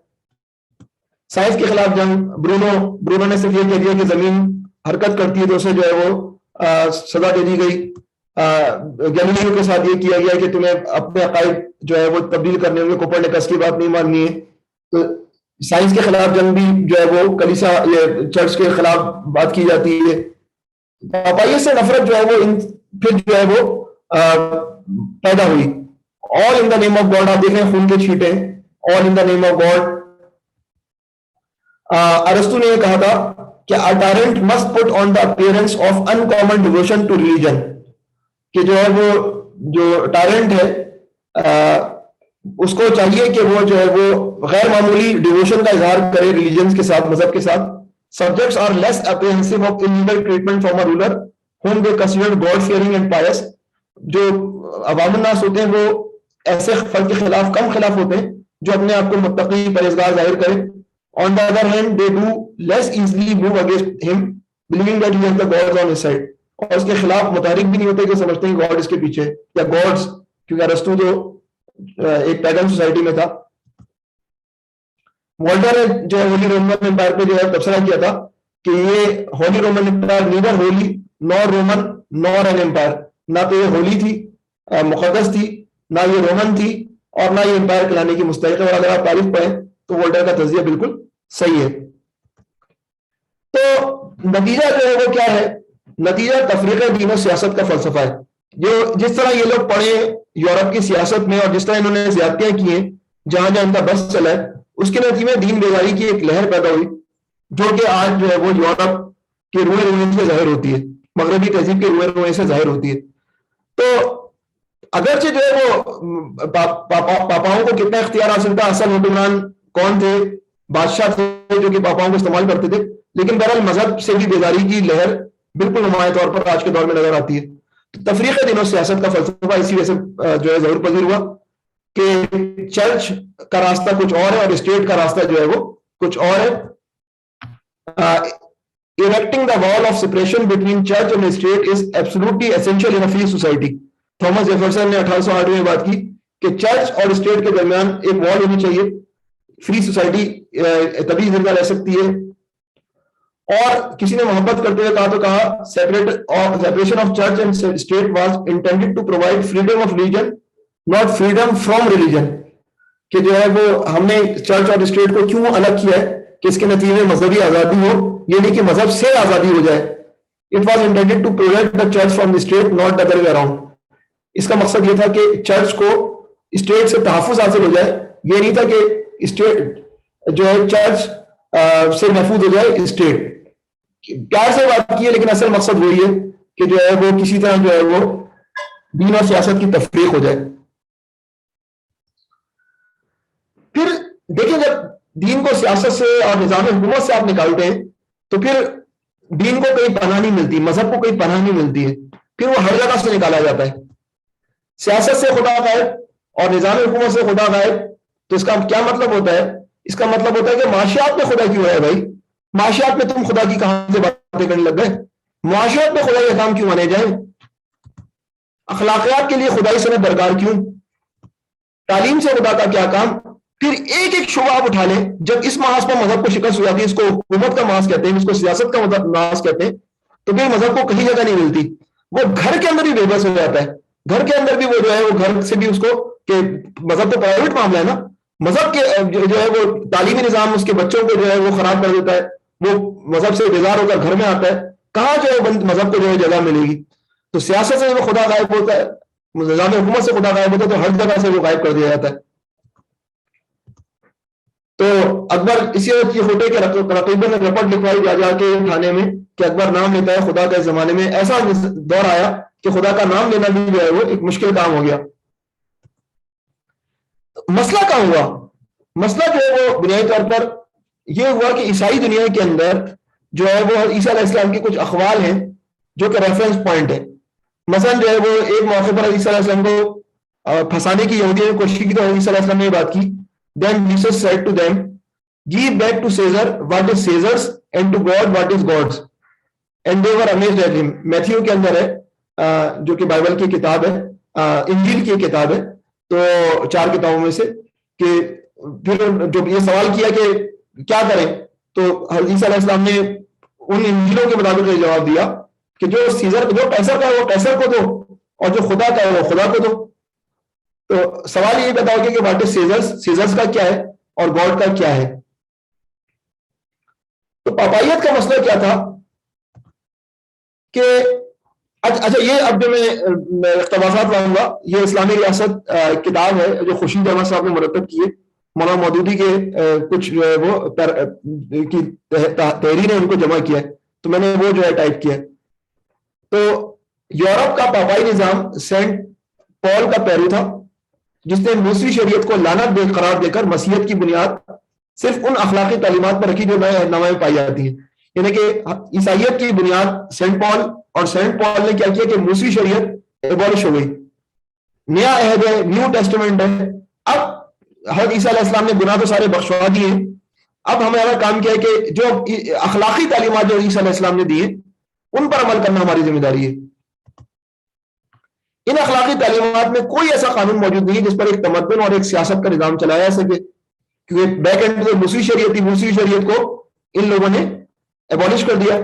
سائنس کے خلاف جنگ، برونو نے صرف یہ کہہ دیا کہ زمین حرکت کرتی ہے تو اسے جو ہے وہ سزا دے دی گئی۔ گیلیلیو کے ساتھ یہ کیا گیا کہ تمہیں اپنے عقائد جو ہے وہ تبدیل کرنے ہوں گے، کوپرنیکس کی بات نہیں ماننی ہے۔ تو سائنس کے خلاف جنگ بھی جو ہے وہ کلیسا یہ چرچ کے خلاف بات کی جاتی ہے۔ پاپائیت سے نفرت جو ہے وہ پھر جو ہے وہ پیدا ہوئی۔ all in the name of God، آپ دیکھیں خون کے چھینٹے، all in the name of God۔ ارسطو نے یہ کہا تھا کہ a tyrant must put on the appearance of uncommon devotion to religion، کہ جو ہے وہ جو ٹائرنٹ ہے اس کو چاہیے کہ وہ جو ہے وہ غیر معمولی ڈیووشن کا اظہار کرے ریلیجنز کے ساتھ، مذہب کے ساتھ۔ subjects are less apprehensive of illegal treatment from a ruler whom they consider God fearing and pious، جو عوام الناس ہوتے ہیں وہ ایسے فرد کے خلاف کم خلاف ہوتے ہیں جو اپنے آپ کو متقی پرہیزگار ظاہر کرے۔ on the other hand they do less easily move against him believing that he has the gods on his side، اور اس کے خلاف متحرک بھی نہیں ہوتے کہ سمجھتے ہیں گاڈ اس کے پیچھے یا گاڈز، کیونکہ ارسطو جو ایک پیگن سوسائٹی میں تھا۔ والٹر نے جو ہے ہولی رومن امپائر پہ جو ہے تبصرہ کیا تھا کہ یہ Holy Roman Empire neither holy nor Roman nor an empire, نہ تو یہ ہولی تھی مقدس تھی، نہ یہ رومن تھی، اور نہ یہ امپائر کہلانے کی مستحق ہے. اور اگر آپ تاریخ پڑھیں تو وولٹیر کا تجزیہ بالکل صحیح ہے. تو نتیجہ جو ہے وہ کیا ہے؟ نتیجہ تفریق دین و سیاست کا فلسفہ ہے. جس طرح یہ لوگ پڑھے یورپ کی سیاست میں اور جس طرح انہوں نے زیادتیاں کی ہیں جہاں جہاں ان کا بس چلا ہے, اس کے نتیجے میں دین بیداری کی ایک لہر پیدا ہوئی جو کہ آج جو ہے وہ یورپ کے روئے روئے سے ظاہر ہوتی ہے, مغربی تہذیب کے روئے روئے سے ظاہر ہوتی ہے. تو اگرچہ جو ہے وہ پاپاؤں کو کتنا اختیار حاصل تھا, اصل حکمران کون تھے؟ بادشاہ تھے جو کہ پاپاؤں کو استعمال کرتے تھے, لیکن بہرحال مذہب سے بھی بیداری کی لہر بالکل نمایاں طور پر آج کے دور میں نظر آتی ہے. تفریق دین و سیاست کا فلسفہ اسی وجہ سے جو ہے ظہور پذیر ہوا کہ چرچ کا راستہ کچھ اور ہے اور اسٹیٹ کا راستہ جو ہے وہ کچھ اور ہے. Erecting the wall of separation between church and state is absolutely essential in a free society. Thomas Jefferson نے 1808 میں بات کی کہ چرچ اور اسٹیٹ کے درمیان ایک وال ہونی چاہیے, فری سوسائٹی تبھی زندہ رہ سکتی ہے. اور کسی نے محبت کرتے ہوئے کہا تو کہا separation of church and state was intended to provide freedom of religion, not freedom from religion. کہ جو ہے وہ ہم نے چرچ اور اسٹیٹ کو کیوں الگ کیا ہے کہ اس کے نتیجے میں مذہبی آزادی ہو, یہ نہیں کہ مذہب سے آزادی ہو جائے. It was intended to protect the church from the state, not the other way around. اس کا مقصد یہ تھا کہ چرچ کو اسٹیٹ سے تحفظ حاصل ہو جائے, یہ نہیں تھا کہ اسٹیٹ جو ہے چرچ سے محفوظ ہو جائے اسٹیٹ. پیار سے بات کی ہے لیکن اصل مقصد وہی ہے کہ جو ہے وہ کسی طرح جو ہے وہ دین اور سیاست کی تفریق ہو جائے. پھر دیکھیں جب دین کو سیاست سے اور نظام حکومت سے آپ نکالتے ہیں تو پھر دین کو کہیں پناہ نہیں ملتی, مذہب کو کہیں پناہ نہیں ملتی ہے, پھر وہ ہر جگہ سے نکالا جاتا ہے. سیاست سے خدا غائب اور نظام حکومت سے خدا غائب, تو اس کا کیا مطلب ہوتا ہے؟ اس کا مطلب ہوتا ہے کہ معاشیات میں خدا کیوں ہے بھائی؟ معاشیات میں تم خدا کی کہاں سے باتیں کرنے لگ گئے؟ معاشیات میں خدا کے کام کیوں مانے جائیں؟ اخلاقیات کے لیے خدائی سند درکار کیوں؟ تعلیم سے خدا کا کیا کام؟ پھر ایک ایک شعبہ آپ اٹھا لیں, جب اس محاذ پر مذہب کو شکست ہو جاتی ہے, اس کو حکومت کا محاذ کہتے ہیں, اس کو سیاست کا محاذ کہتے ہیں, تو پھر مذہب کو کہیں جگہ نہیں ملتی. وہ گھر کے اندر بھی بے بس ہو جاتا ہے. گھر کے اندر بھی وہ جو ہے وہ گھر سے بھی اس کو کہ مذہب تو پرائیویٹ معاملہ ہے نا, مذہب کے جو ہے وہ تعلیمی نظام اس کے بچوں کو جو ہے وہ خراب کر دیتا ہے. وہ مذہب سے بیزار ہو کر گھر میں آتا ہے, کہاں جو ہے مذہب کو جو ہے جگہ ملے گی؟ تو سیاست سے وہ خدا غائب ہوتا ہے, نظام حکومت سے خدا غائب ہوتا ہے, تو ہر جگہ سے وہ غائب کر دیا جاتا ہے. تو اکبر اسی وقت یہ ہوتے کہ رقیباً رپٹ لکھوائی جا جا کے تھانے میں کہ اکبر نام لیتا ہے خدا کا. اس زمانے میں ایسا دور آیا کہ خدا کا نام لینا بھی جو ہے وہ ایک مشکل کام ہو گیا. مسئلہ کہاں ہوا؟ مسئلہ جو ہے وہ بنیادی طور پر یہ ہوا کہ عیسائی دنیا کے اندر جو ہے وہ عیسیٰ علیہ السلام کے کچھ اقوال ہیں جو کہ ریفرنس پوائنٹ ہے. مثلا جو ہے وہ ایک موقع پر عیسیٰ علیہ السلام کو پھنسانے کی یہودیوں نے کوشش کی تو عیسیٰ علیہ السلام نے یہ بات کی, then Jesus said to them, give back to Caesar what is Caesar's and to God what is God's. And they were amazed at him. Matthew کے اندر ہے جو کہ بائبل کی کتاب ہے, انجیل کی کتاب ہے, تو 4 کتابوں میں سے, کہ پھر جو یہ سوال کیا کہ کیا کریں, تو عیسیٰ علیہ السلام نے ان انجیلوں کے مطابق یہ جواب دیا کہ جو سیزر جو قیصر کا ہے وہ قیصر کو دو, اور جو خدا کا ہے وہ خدا کو دو. تو سوال یہ بتاؤ کہ واٹ از سیزرز کا کیا ہے اور گاڈ کا کیا ہے. تو پاپائیت کا مسئلہ کیا تھا کہ اچھا یہ اب جو میں اقتباسات لاؤں گا, یہ اسلامی ریاست کتاب ہے جو خورشید احمد صاحب نے مرتب کی ہے, مولانا مودودی کے کچھ جو ہے وہ کی تحریر نے ان کو جمع کیا ہے, تو میں نے وہ جو ہے ٹائپ کیا ہے. تو یورپ کا پاپائی نظام سینٹ پال کا پیرو تھا جس نے موسوی شریعت کو لعنت قرار دے کر مسیحیت کی بنیاد صرف ان اخلاقی تعلیمات پر رکھی جو نئے نامے میں پائی جاتی ہیں. یعنی کہ عیسائیت کی بنیاد سینٹ پال, اور سینٹ پال نے کیا کیا کہ موسوی شریعت ایبولش ہو گئی, نیا عہد ہے, نیو ٹیسٹمنٹ ہے. اب حضرت عیسیٰ علیہ السلام نے گناہ تو سارے بخشوا دیے ہیں, اب ہمارا کام کیا ہے کہ جو اخلاقی تعلیمات جو عیسیٰ علیہ السلام نے دی ہیں ان پر عمل کرنا ہماری ذمہ داری ہے. ان اخلاقی تعلیمات میں کوئی ایسا قانون موجود نہیں ہے جس پر ایک تمدن اور ایک سیاست کا نظام چلایا جا سکے, کیونکہ بیک اینڈ جو موسوی شریعت تھی, موسوی شریعت کو ان لوگوں نے ایبولش کر دیا.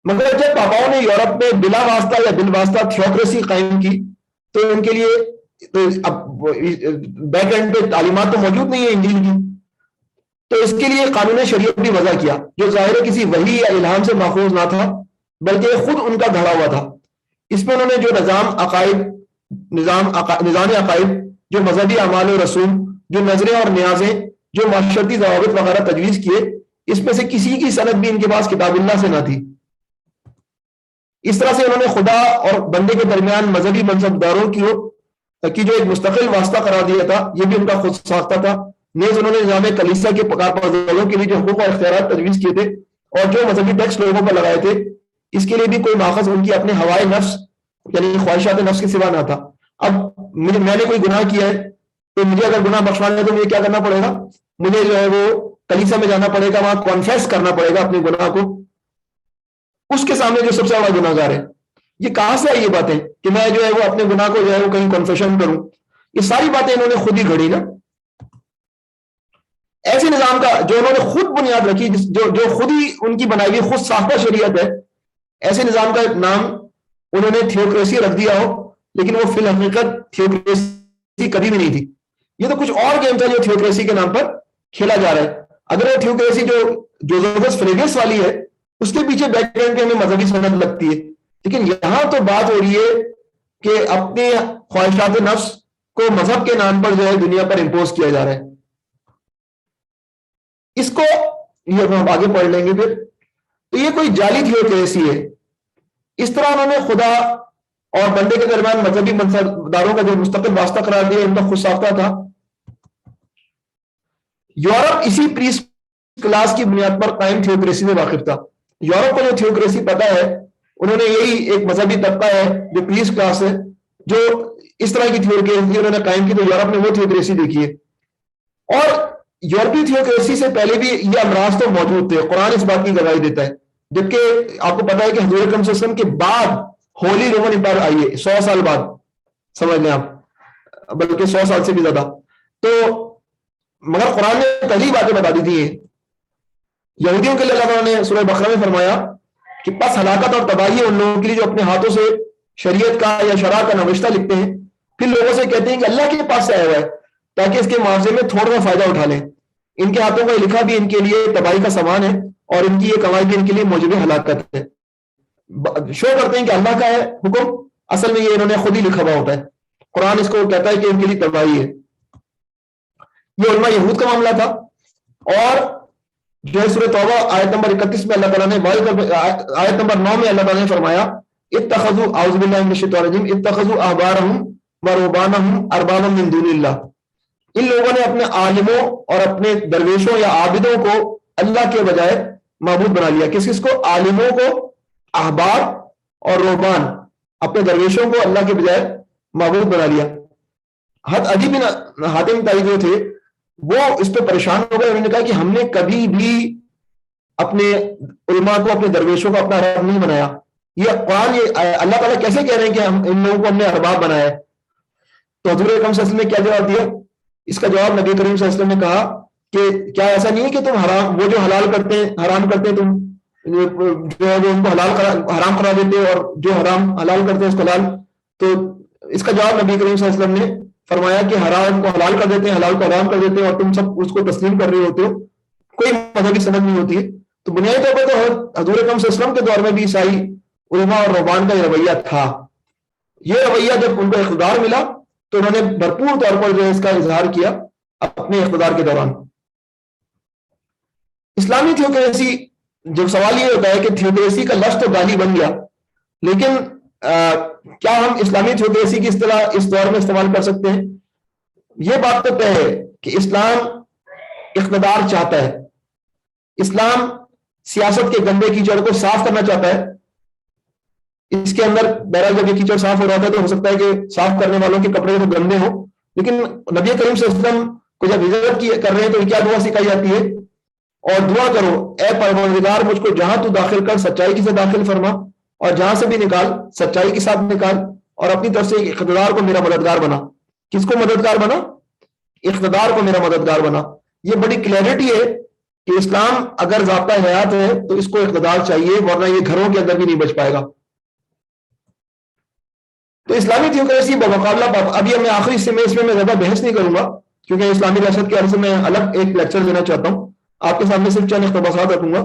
مگر جب پاپاؤں نے یورپ میں بلا واسطہ یا بال واسطہ تھیوکریسی قائم کی تو ان کے لیے تو اب بیک اینڈ پہ تعلیمات تو موجود نہیں ہے انجیل کی، تو اس کے لیے قانون شریعت بھی وضع کیا، جو ظاہر کسی وحی یا الہام سے ماخوذ نہ تھا بلکہ خود ان کا گھڑا ہوا تھا۔ اس میں انہوں نے جو نظام عقائد، جو مذہبی اعمال و رسوم، جو نظریں اور نیازیں، جو معاشرتی ضوابط وغیرہ تجویز کیے، اس میں سے کسی کی سند بھی ان کے پاس کتاب اللہ سے نہ تھی۔ اس طرح سے انہوں نے خدا اور بندے کے درمیان مذہبی منصبداروں کی جو ایک مستقل واسطہ قرار دیا تھا، یہ بھی ان کا خود ساختہ تھا۔ نیز انہوں نے نظام کلیسا کے کارپرداروں کے لیے جو حقوق اور اختیارات تجویز کیے تھے اور جو مذہبی ٹیکس لوگوں پر لگائے تھے، اس کے لیے بھی کوئی ماخذ ان کی اپنے ہوائے نفس یعنی خواہشات نفس کے سوا نہ تھا۔ اب میں نے کوئی گناہ کیا ہے تو مجھے اگر گناہ بخشوانا ہے تو مجھے کیا کرنا پڑے گا؟ مجھے جو ہے وہ کلیسا میں جانا پڑے گا، وہاں کانفیس کرنا پڑے گا اپنے گناہ کو اس کے سامنے جو سب سے بڑا گناہگار ہے۔ یہ کہاں سے آئی یہ باتیں کہ میں جو ہے وہ اپنے گناہ کو جو ہے وہ کہیں کنفیشن کروں؟ یہ ساری باتیں انہوں نے خود ہی گھڑی نا۔ ایسے نظام کا جو انہوں نے خود بنیاد رکھی، جو خود ہی ان کی بنائی ہوئی خود ساختہ شریعت ہے، ایسے نظام کا نام انہوں نے تھیوکریسی رکھ دیا ہو، لیکن وہ فی الحقیقت تھیوکریسی کبھی بھی نہیں تھی۔ یہ تو کچھ اور گیم تھا جو تھیوکریسی کے نام پر کھیلا جا رہا ہے۔ اگر وہ تھیوکریسی جو جوزفس فریگس والی ہے، اس کے پیچھے بیک گراؤنڈ کے ہمیں مذہبی سند لگتی ہے، لیکن یہاں تو بات ہو رہی ہے کہ اپنے خواہشات نفس کو مذہب کے نام پر جو ہے دنیا پر امپوز کیا جا رہا ہے۔ اس کو یہ ہم آگے پڑھ لیں گے پھر۔ تو یہ کوئی جعلی تھیوکریسی ہے۔ اس طرح انہوں نے خدا اور بندے کے درمیان مذہبی منصبداروں کا جو مستقل واسطہ قرار دیا، ان کا خود ساختہ تھا۔ یورپ اسی پریس کلاس کی بنیاد پر قائم تھیوکریسی سے واقف تھا۔ یورپ کو جو تھیوکریسی پتا ہے، انہوں نے یہی ایک مذہبی طبقہ ہے جو پریس کلاس ہے، جو اس طرح کی تھیوکریسی انہوں نے قائم کی، تو یورپ نے وہ تھیوکریسی دیکھی ہے۔ اور یورپی تھیوکریسی سے پہلے بھی یہ امراض تو موجود تھے، قرآن اس بات کی گواہی دیتا ہے۔ جبکہ آپ کو پتا ہے کہ حضور اکرم صلی اللہ علیہ وسلم کے بعد ہولی رومن امپائر آئی ہے، 100 سال بعد، سمجھ لیں آپ، بلکہ 100 سال سے بھی زیادہ۔ تو مگر قرآن نے پہلی باتیں بتا دی تھی۔ یہودیوں کے لیے اللہ تعالیٰ نے سورہ بقرہ میں فرمایا کہ پس ہلاکت اور تباہی ہے ان لوگوں کے لیے جو اپنے ہاتھوں سے شریعت کا یا شرع کا نوشتہ لکھتے ہیں، پھر لوگوں سے کہتے ہیں کہ اللہ کے پاس سے آیا ہوا ہے تاکہ اس کے معاوضے میں تھوڑا سا فائدہ اٹھا لیں۔ ان کے ہاتھوں کا لکھا بھی ان کے لیے تباہی کا سامان ہے اور ان کی یہ کمائی بھی ان کے لیے موجب ہلاکت ہے۔ شو کرتے ہیں کہ اللہ کا ہے حکم، اصل میں یہ انہوں نے خود ہی لکھا ہوا ہوتا ہے۔ قرآن اس کو کہتا ہے کہ ان کے لیے تباہی ہے۔ یہ علماء یہود کا معاملہ تھا۔ اور جو ہے سورہ توبہ آیت نمبر 31 میں اللہ تعالیٰ نے آیت نمبر 9 میں اللہ تعالیٰ نے فرمایا اتخذوا اعوذ باللہ من الشیطان الرجیم اتخذوا احبارهم ورهبانهم اربابا من دون اللہ۔ ان لوگوں نے اپنے عالموں اور اپنے درویشوں یا عابدوں کو اللہ کے بجائے معبود بنا لیا۔ کس کو؟ عالموں کو، احبار اور رہبان، اپنے درویشوں کو اللہ کے بجائے معبود بنا لیا۔ عدی بن حاتم تائی جو تھے وہ اس پہ پریشان ہو گئے۔ انہوں نے کہا کہ ہم نے کبھی بھی اپنے علماء کو، اپنے درویشوں کو اپنا رب نہیں بنایا۔ یہ قرآن، یہ اللہ تعالیٰ کیسے کہہ رہے ہیں کہ ہم ان لوگوں کو ہم نے ارباب بنایا ہے؟ تو حضور اکرم صلی اللہ علیہ وسلم نے کیا جواب دیا؟ اس کا جواب نبی کریم صلی اللہ علیہ وسلم نے کہا کہ کیا ایسا نہیں ہے کہ تم وہ جو حلال کرتے ہیں حرام کرتے ہیں، تم جو ہے وہ ان کو حرام قرار دیتے اور جو حرام حلال کرتے ہیں اس کو حلال؟ تو اس کا جواب نبی کریم صلی اللہ علیہ وسلم نے فرمایا کہ حرام کو حلال کر دیتے ہیں، حلال کو حرام کر دیتے ہیں، اور تم سب اس کو تسلیم کر رہے ہوتے ہو، کوئی مذہبی سند نہیں ہوتی ہے۔ تو بنیادی طور پر تو حضور اکرم صلی اللہ علیہ وسلم کے دور میں بھی عیسائی علماء اور رہبان کا یہ رویہ تھا۔ یہ رویہ جب ان کو اقتدار ملا تو انہوں نے بھرپور طور پر جو ہے اس کا اظہار کیا اپنے اقتدار کے دوران۔ اسلامی تھیوکریسی، جب سوال یہ ہوتا ہے کہ تھیوکریسی کا لفظ تو گالی بن گیا، لیکن کیا ہم اسلامی تھیوکریسی کی اصطلاح اس دور میں استعمال کر سکتے ہیں؟ یہ بات تو طے ہے کہ اسلام اقتدار چاہتا ہے، اسلام سیاست کے گندے کیچڑ کو صاف کرنا چاہتا ہے۔ اس کے اندر بہرحال جب یہ کیچڑ صاف ہو رہا تھا تو ہو سکتا ہے کہ صاف کرنے والوں کے کپڑے تو گندے ہوں، لیکن نبی کریم صلی اللہ علیہ وسلم کو جب ہجرت کر رہے ہیں تو کیا دعا سکھائی جاتی ہے؟ اور دعا کرو اے پروردگار مجھ کو جہاں تو داخل کر سچائی سے داخل فرما، اور جہاں سے بھی نکال سچائی کے ساتھ نکال، اور اپنی طرف سے اقتدار کو میرا مددگار بنا۔ کس کو مددگار بنا؟ اقتدار کو میرا مددگار بنا۔ یہ بڑی کلیئرٹی ہے کہ اسلام اگر ضابطہ حیات ہے تو اس کو اقتدار چاہیے، ورنہ یہ گھروں کے اندر بھی نہیں بچ پائے گا۔ تو اسلامی تھیوکریسی بمقابلہ اب یہ میں آخری حصے میں اس میں زیادہ بحث نہیں کروں گا کیونکہ اسلامی ریاست کے حوالے سے میں الگ ایک لیکچر دینا چاہتا ہوں. آپ کے سامنے صرف چند اقتباسات رکھوں گا.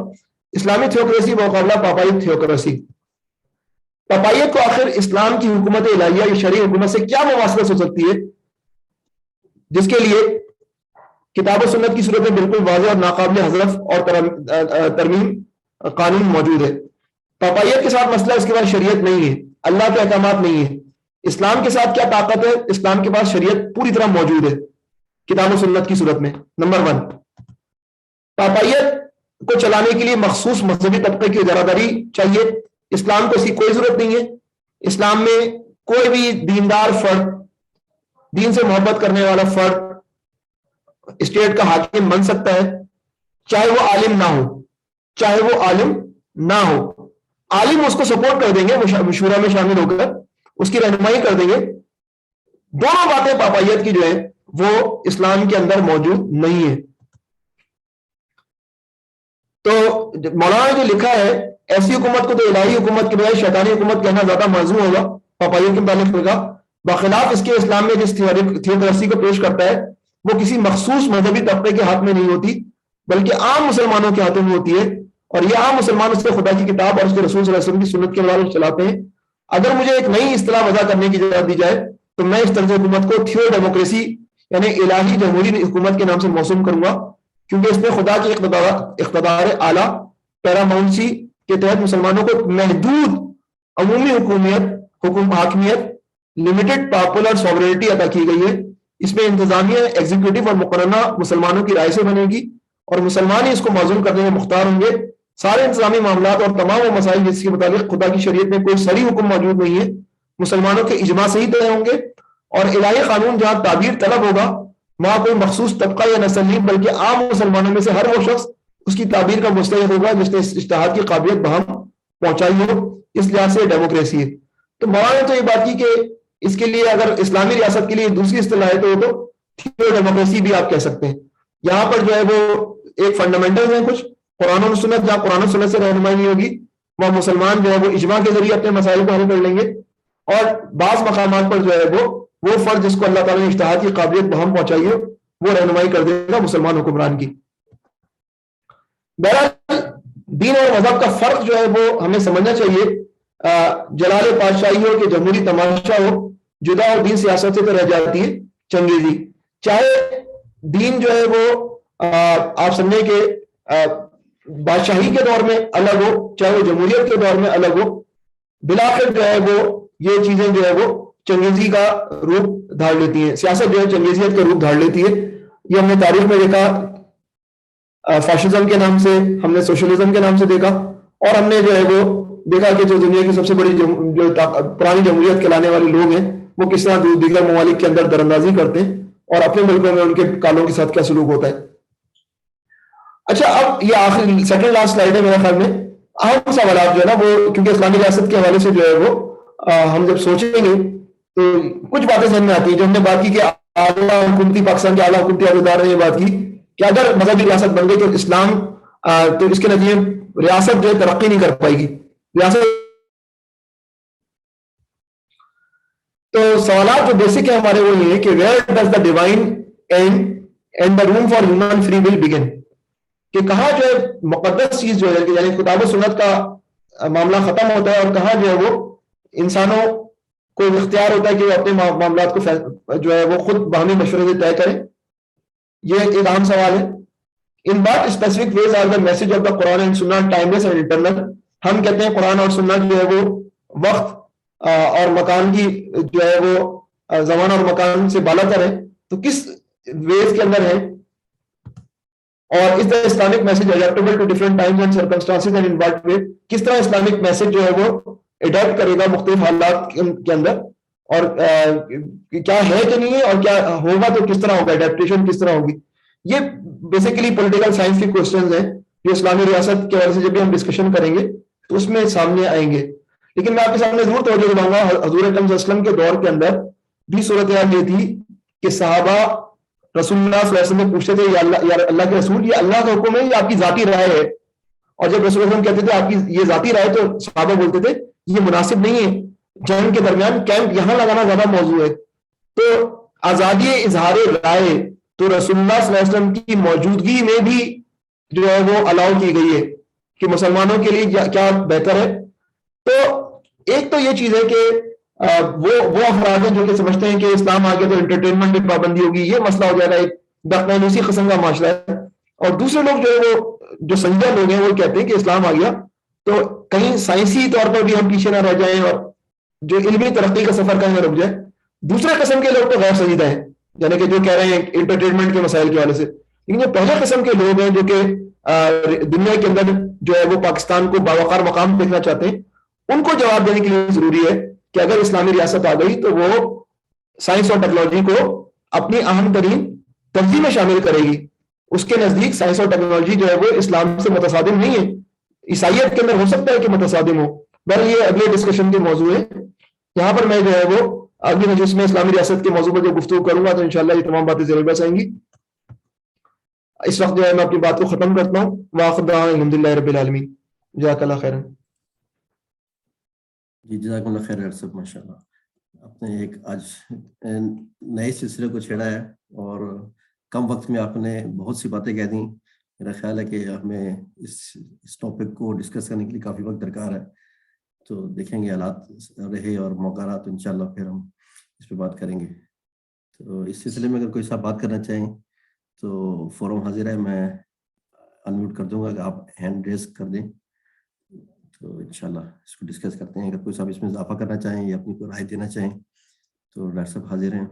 اسلامی تھیوکریسی بمقابلہ پاپائیت تھیوکریسی. پاپائیت کو آخر اسلام کی حکومت الہیہ یا شرعی حکومت سے کیا مماثلت ہو سکتی ہے جس کے لیے کتاب و سنت کی صورت میں بالکل واضح اور ناقابل حذف اور ترمیم قانون موجود ہے. پاپائیت کے ساتھ مسئلہ اس کے پاس شریعت نہیں ہے, اللہ کے احکامات نہیں ہے. اسلام کے ساتھ کیا طاقت ہے؟ اسلام کے پاس شریعت پوری طرح موجود ہے کتاب و سنت کی صورت میں. نمبر 1, پاپائیت کو چلانے کے لیے مخصوص مذہبی طبقے کی اجارہ چاہیے. اسلام کو اس کی کوئی ضرورت نہیں ہے. اسلام میں کوئی بھی دیندار فرد, دین سے محبت کرنے والا فرد اسٹیٹ کا حاکم بن سکتا ہے, چاہے وہ عالم نہ ہو, چاہے وہ عالم نہ ہو. عالم اس کو سپورٹ کر دیں گے, مشورہ میں شامل ہو کر اس کی رہنمائی کر دیں گے. دونوں باتیں پاپائیت کی جو ہے وہ اسلام کے اندر موجود نہیں ہے. تو مولانا جو لکھا ہے ایسی حکومت کو تو الہی حکومت کے بجائے شیطانی حکومت کہنا زیادہ موزوں ہوگا پاپائیت کے متعلق ہوگا. بخلاف اس کے اسلام میں جس تھیوکریسی کو پیش کرتا ہے وہ کسی مخصوص مذہبی طبقے کے ہاتھ میں نہیں ہوتی بلکہ عام مسلمانوں کے ہاتھوں میں ہوتی ہے, اور یہ عام مسلمان اس سے خدا کی کتاب اور اس کے رسول صلی اللہ علیہ وسلم کی سنت کے مطابق چلاتے ہیں. اگر مجھے ایک نئی اصطلاح وضع کرنے کی اجازت دی جائے تو میں اس طرز حکومت کو تھیو ڈیموکریسی یعنی الہی جمہوری حکومت کے نام سے موسوم کروں گا, کیونکہ اس میں خدا کے اقتدار اعلیٰ پیراماؤنسی کے تحت مسلمانوں کو محدود عمومی حاکمیت لمیٹڈ پاپولر سوورینٹی عطا کی گئی ہے. اس میں انتظامیہ ایگزیکٹو اور مقررہ مسلمانوں کی رائے سے بنے گی اور مسلمان ہی اس کو معزول کرنے میں مختار ہوں گے. سارے انتظامی معاملات اور تمام وہ مسائل جس کے متعلق خدا کی شریعت میں کوئی صریح حکم موجود نہیں ہے مسلمانوں کے اجماع سے ہی طے ہوں گے, اور الہی قانون جہاں تعبیر طلب ہوگا وہاں کوئی مخصوص طبقہ یا نسل نہیں بلکہ عام مسلمانوں میں سے ہر وہ شخص اس کی تعبیر کا مستحق ہوگا جس نے اجتہاد کی قابلیت بہم پہنچائی ہو. اس لحاظ سے ڈیموکریسی ہے. تو مولانا نے تو یہ بات کی کہ اس کے لیے اگر اسلامی ریاست کے لیے دوسری اصطلاح ہے تو تھیو ڈیموکریسی بھی آپ کہہ سکتے ہیں. یہاں پر جو ہے وہ ایک فنڈامنٹل ہیں کچھ قرآن و سنت, جہاں قرآن و سنت سے رہنمائی نہیں ہوگی وہاں مسلمان جو ہے وہ اجماع کے ذریعے اپنے مسائل کو حل کر لیں گے, اور بعض مقامات پر جو ہے وہ فرد جس کو اللہ تعالیٰ نے اجتہاد کی قابلیت بہم پہنچائی ہو وہ رہنمائی کر دے گا مسلمان حکمران کی. بہرحال دین اور مذہب کا فرق جو ہے وہ ہمیں سمجھنا چاہیے. جلال بادشاہی ہو کہ جمہوری تماشا ہو, جدا اور دین سیاست سے تو رہ جاتی ہے چنگیزی. چاہے دین جو ہے وہ آپ سمجھیں کہ بادشاہی کے دور میں الگ ہو, چاہے وہ جمہوریت کے دور میں الگ ہو, بلاخر جو ہے وہ یہ چیزیں جو ہے وہ چنگیزی کا روپ دھار لیتی ہیں. سیاست جو ہے چنگیزیت کا روپ دھار لیتی ہے. یہ ہم نے تاریخ میں دیکھا, فاشزم کے نام سے, ہم نے سوشلزم کے نام سے دیکھا, اور ہم نے جو ہے وہ دیکھا کہ جو دنیا کی سب سے بڑی جو پرانی جمہوریت کہلانے والے لوگ ہیں وہ کس طرح دیگر ممالک کے اندر دراندازی کرتے ہیں اور اپنے ملکوں میں ان کے کالوں کے ساتھ کیا سلوک ہوتا ہے. اچھا, اب یہ آخری سیکنڈ لاسٹ سلائیڈ ہے میرے خیال میں. اہم سوالات جو ہے نا وہ کیونکہ اسلامی ریاست کے حوالے سے جو ہے وہ ہم جب سوچیں گے تو کچھ باتیں ذہن میں آتی ہیں. جو ہم نے بات کی کہ اعلیٰ حکومتی پاکستان کے اعلیٰ حکومتی عہدیدار نے یہ بات کی کہ اگر مذہبی ریاست بن گئی تو اسلام تو اس کے نتیجے ریاست جو ہے ترقی نہیں کر پائے گی. ریاست تو سوالات جو بیسک ہے ہمارے وہ یہ ہے کہ where does the divine and the room for human free will begin, کہ کہاں جو ہے مقدس چیز جو ہے یعنی کتاب و سنت کا معاملہ ختم ہوتا ہے اور کہاں جو ہے وہ انسانوں کو اختیار ہوتا ہے کہ وہ اپنے معاملات کو جو ہے وہ خود باہمی مشورے سے طے کریں. یہ ایک اہم سوال ہے. ان بات specific ways are the message of the Quran and Sunnah timeless and eternal. ہم کہتے ہیں قرآن اور سنت جو ہے وہ وقت اور مکان کی جو ہے وہ زمان اور مکان سے بالا تر ہے, تو کس ویز کے اندر ہے, اور اس طرح Islamic message adaptable to different times and circumstances and in what way, کس طرح اسلامک میسج جو ہے وہ اڈاپٹ کرے گا مختلف حالات کے اندر, اور کیا ہے کہ نہیں ہے, اور کیا ہوگا تو کس طرح ہوگا, اڈیپٹیشن کس طرح ہوگی. یہ بیسیکلی پولیٹیکل سائنس کی کوشچنز ہیں جو اسلامی ریاست کے وجہ سے جب بھی ہم ڈسکشن کریں گے تو اس میں سامنے آئیں گے. لیکن میں آپ کے سامنے ضرور توجہ دلاؤں گا, حضور اکرم صلی اللہ علیہ وسلم کے دور کے اندر بھی صورتحال یہ تھی کہ صحابہ رسول اللہ صلی اللہ علیہ وسلم پوچھتے تھے یا اللہ کے رسول یہ اللہ کا حکم ہے یا آپ کی ذاتی رائے ہے, اور جب رسول اللہ کہتے تھے آپ کی یہ ذاتی رائے تو صحابہ بولتے تھے یہ مناسب نہیں ہے, جنگ کے درمیان کیمپ یہاں لگانا زیادہ موضوع ہے. تو آزادی اظہار رائے تو رسول اللہ صلی اللہ علیہ وسلم کی موجودگی میں بھی جو ہے وہ الاؤ کی گئی ہے کہ مسلمانوں کے لیے کیا بہتر ہے. تو ایک تو یہ چیز ہے کہ وہ افراد ہیں جو کہ سمجھتے ہیں کہ اسلام آ گیا تو انٹرٹینمنٹ میں پابندی ہوگی, یہ مسئلہ ہو جائے گا, ایک دقیانوسی قسم کا معاشرہ ہے. اور دوسرے لوگ جو ہے وہ جو سنجیدہ لوگ ہیں وہ کہتے ہیں کہ اسلام آ گیا تو کہیں سائنسی طور پر بھی ہم پیچھے نہ رہ جائیں اور جو علمی ترقی کا سفر کہیں رک جائے. دوسرے قسم کے لوگ تو غیر سنجیدہ ہیں, یعنی کہ جو کہہ رہے ہیں انٹرٹینمنٹ کے مسائل کے حوالے سے. لیکن جو پہلے قسم کے لوگ ہیں جو کہ دنیا کے اندر جو ہے وہ پاکستان کو باوقار مقام دیکھنا چاہتے ہیں, ان کو جواب دینے کے لیے ضروری ہے کہ اگر اسلامی ریاست آ گئی تو وہ سائنس اور ٹیکنالوجی کو اپنی اہم ترین ترجیح میں شامل کرے گی. اس کے نزدیک سائنس اور ٹیکنالوجی جو ہے وہ اسلام سے متصادم نہیں ہے. عیسائیت کے اندر ہو سکتا ہے کہ متصادم ہو, بہرحال یہ اگلے ڈسکشن کے موضوع ہے. یہاں پر میں جو ہے وہ اگلی مجلس میں اسلامی ریاست کے موضوع پر جو گفتگو کروں گا تو انشاءاللہ یہ تمام باتیں ضرور بس آئیں گی. اس وقت جو ہے میں اپنی بات کو ختم کرتا ہوں. وآخر دعوانا الحمدللہ رب العالمین. جزاک اللہ خیرا. جی جزاک اللہ خیر ڈاکٹر صاحب, ماشاء اللہ آپ نے ایک آج نئے سلسلے کو چھیڑا ہے اور کم وقت میں آپ نے بہت سی باتیں کہہ دیں. میرا خیال ہے کہ ہمیں اس ٹاپک کو ڈسکس کرنے کے لیے کافی وقت درکار ہے. تو دیکھیں گے حالات رہے اور موقع رہا تو انشاءاللہ پھر ہم اس پہ بات کریں گے. تو اس سلسلے میں اگر کوئی صاحب بات کرنا چاہیں تو فورم حاضر ہے, میں انمیوٹ کر دوں گا کہ آپ ہینڈ ریز کر دیں تو انشاءاللہ اس کو ڈسکس کرتے ہیں. اگر کوئی صاحب اس میں اضافہ کرنا چاہیں یا اپنی کوئی رائے دینا چاہیں تو ڈاکٹر صاحب حاضر ہیں.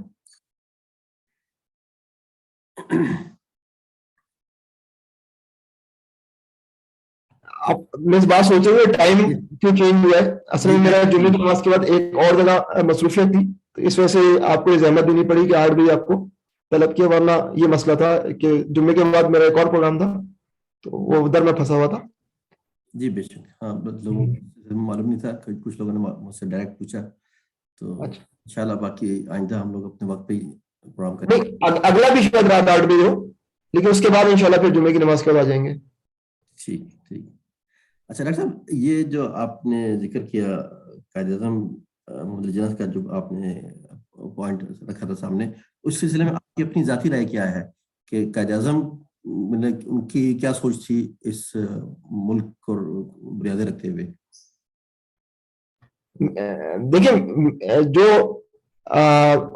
آپ میں اس بات سوچیں گے ٹائم کیوں چینج ہوا ہے. اصل میں میرا جمعے کی نماز کے بعد ایک اور جگہ مصروفیت تھی تو اس وجہ سے آپ کو زحمت دینی پڑی کہ 8 بجے آپ کو طلب کیا, ورنہ یہ مسئلہ تھا کہ جمعے کے بعد میرا ایک اور پروگرام تھا تو وہ ادھر میں پھنسا ہوا تھا. جی بے شک, ہاں لوگوں کو معلوم نہیں تھا, کچھ لوگوں نے مجھ سے ڈائریکٹ پوچھا تو انشاءاللہ باقی آئندہ ہم لوگ اپنے وقت پہ ہی پروگرام کریں گے. اگلا بھی شاید رات 8 بجے ہو, لیکن اس کے بعد انشاءاللہ پھر جمعے کی نماز کے بعد آ جائیں گے. ٹھیک ٹھیک. اچھا ڈاکٹر صاحب, یہ جو آپ نے ذکر کیا قائد اعظم محمد علی جناح کا جو آپ نے پوائنٹ رکھا تھا سامنے, اس سلسلے میں آپ کی اپنی ذاتی رائے کیا ہے کہ قائد اعظم ان کی کیا سوچ تھی اس ملک کو بنیادیں رکھتے ہوئے؟ دیکھیں جو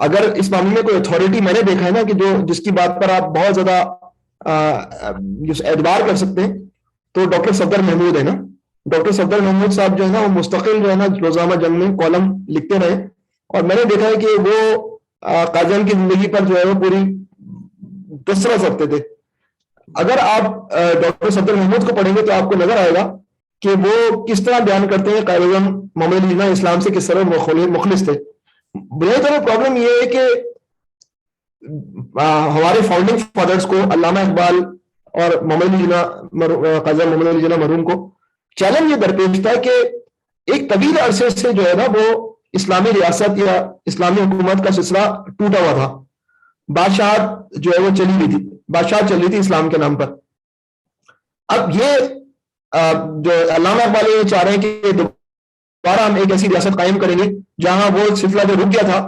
اگر اس معاملے میں کوئی اتھارٹی میں نے دیکھا ہے نا کہ جو جس کی بات پر آپ بہت زیادہ اعتبار کر سکتے ہیں تو ڈاکٹر صفدر محمود ہے نا. ڈاکٹر صفدر محمود صاحب جو ہے نا وہ مستقل جو ہے نا روزنامہ جنگ میں کالم لکھتے رہے اور میں نے دیکھا ہے کہ وہ قائد اعظم کی زندگی پر جو ہے وہ پوری تصرف رکھتے تھے. اگر آپ ڈاکٹر صفدر محمود کو پڑھیں گے تو آپ کو نظر آئے گا کہ وہ کس طرح بیان کرتے ہیں قائد اعظم محمد علی جناح اسلام سے کس طرح مخلص تھے. بنیادی طور پر پرابلم یہ ہے کہ ہمارے فاؤنڈنگ فادرز کو علامہ اقبال اور محمد علی جناح قائد اعظم محمد علی جناح مرحوم کو چیلنج یہ درپیش تھا کہ ایک طویل عرصے سے جو ہے نا وہ اسلامی ریاست یا اسلامی حکومت کا سلسلہ ٹوٹا ہوا تھا. بادشاہت جو ہے وہ چلی ہوئی تھی, بادشاہت چل رہی تھی اسلام کے نام پر. اب یہ جو علامہ اقبال یہ چاہ رہے ہیں کہ دوبارہ ہم ایک ایسی ریاست قائم کریں گے جہاں وہ سلسلہ جو رک گیا تھا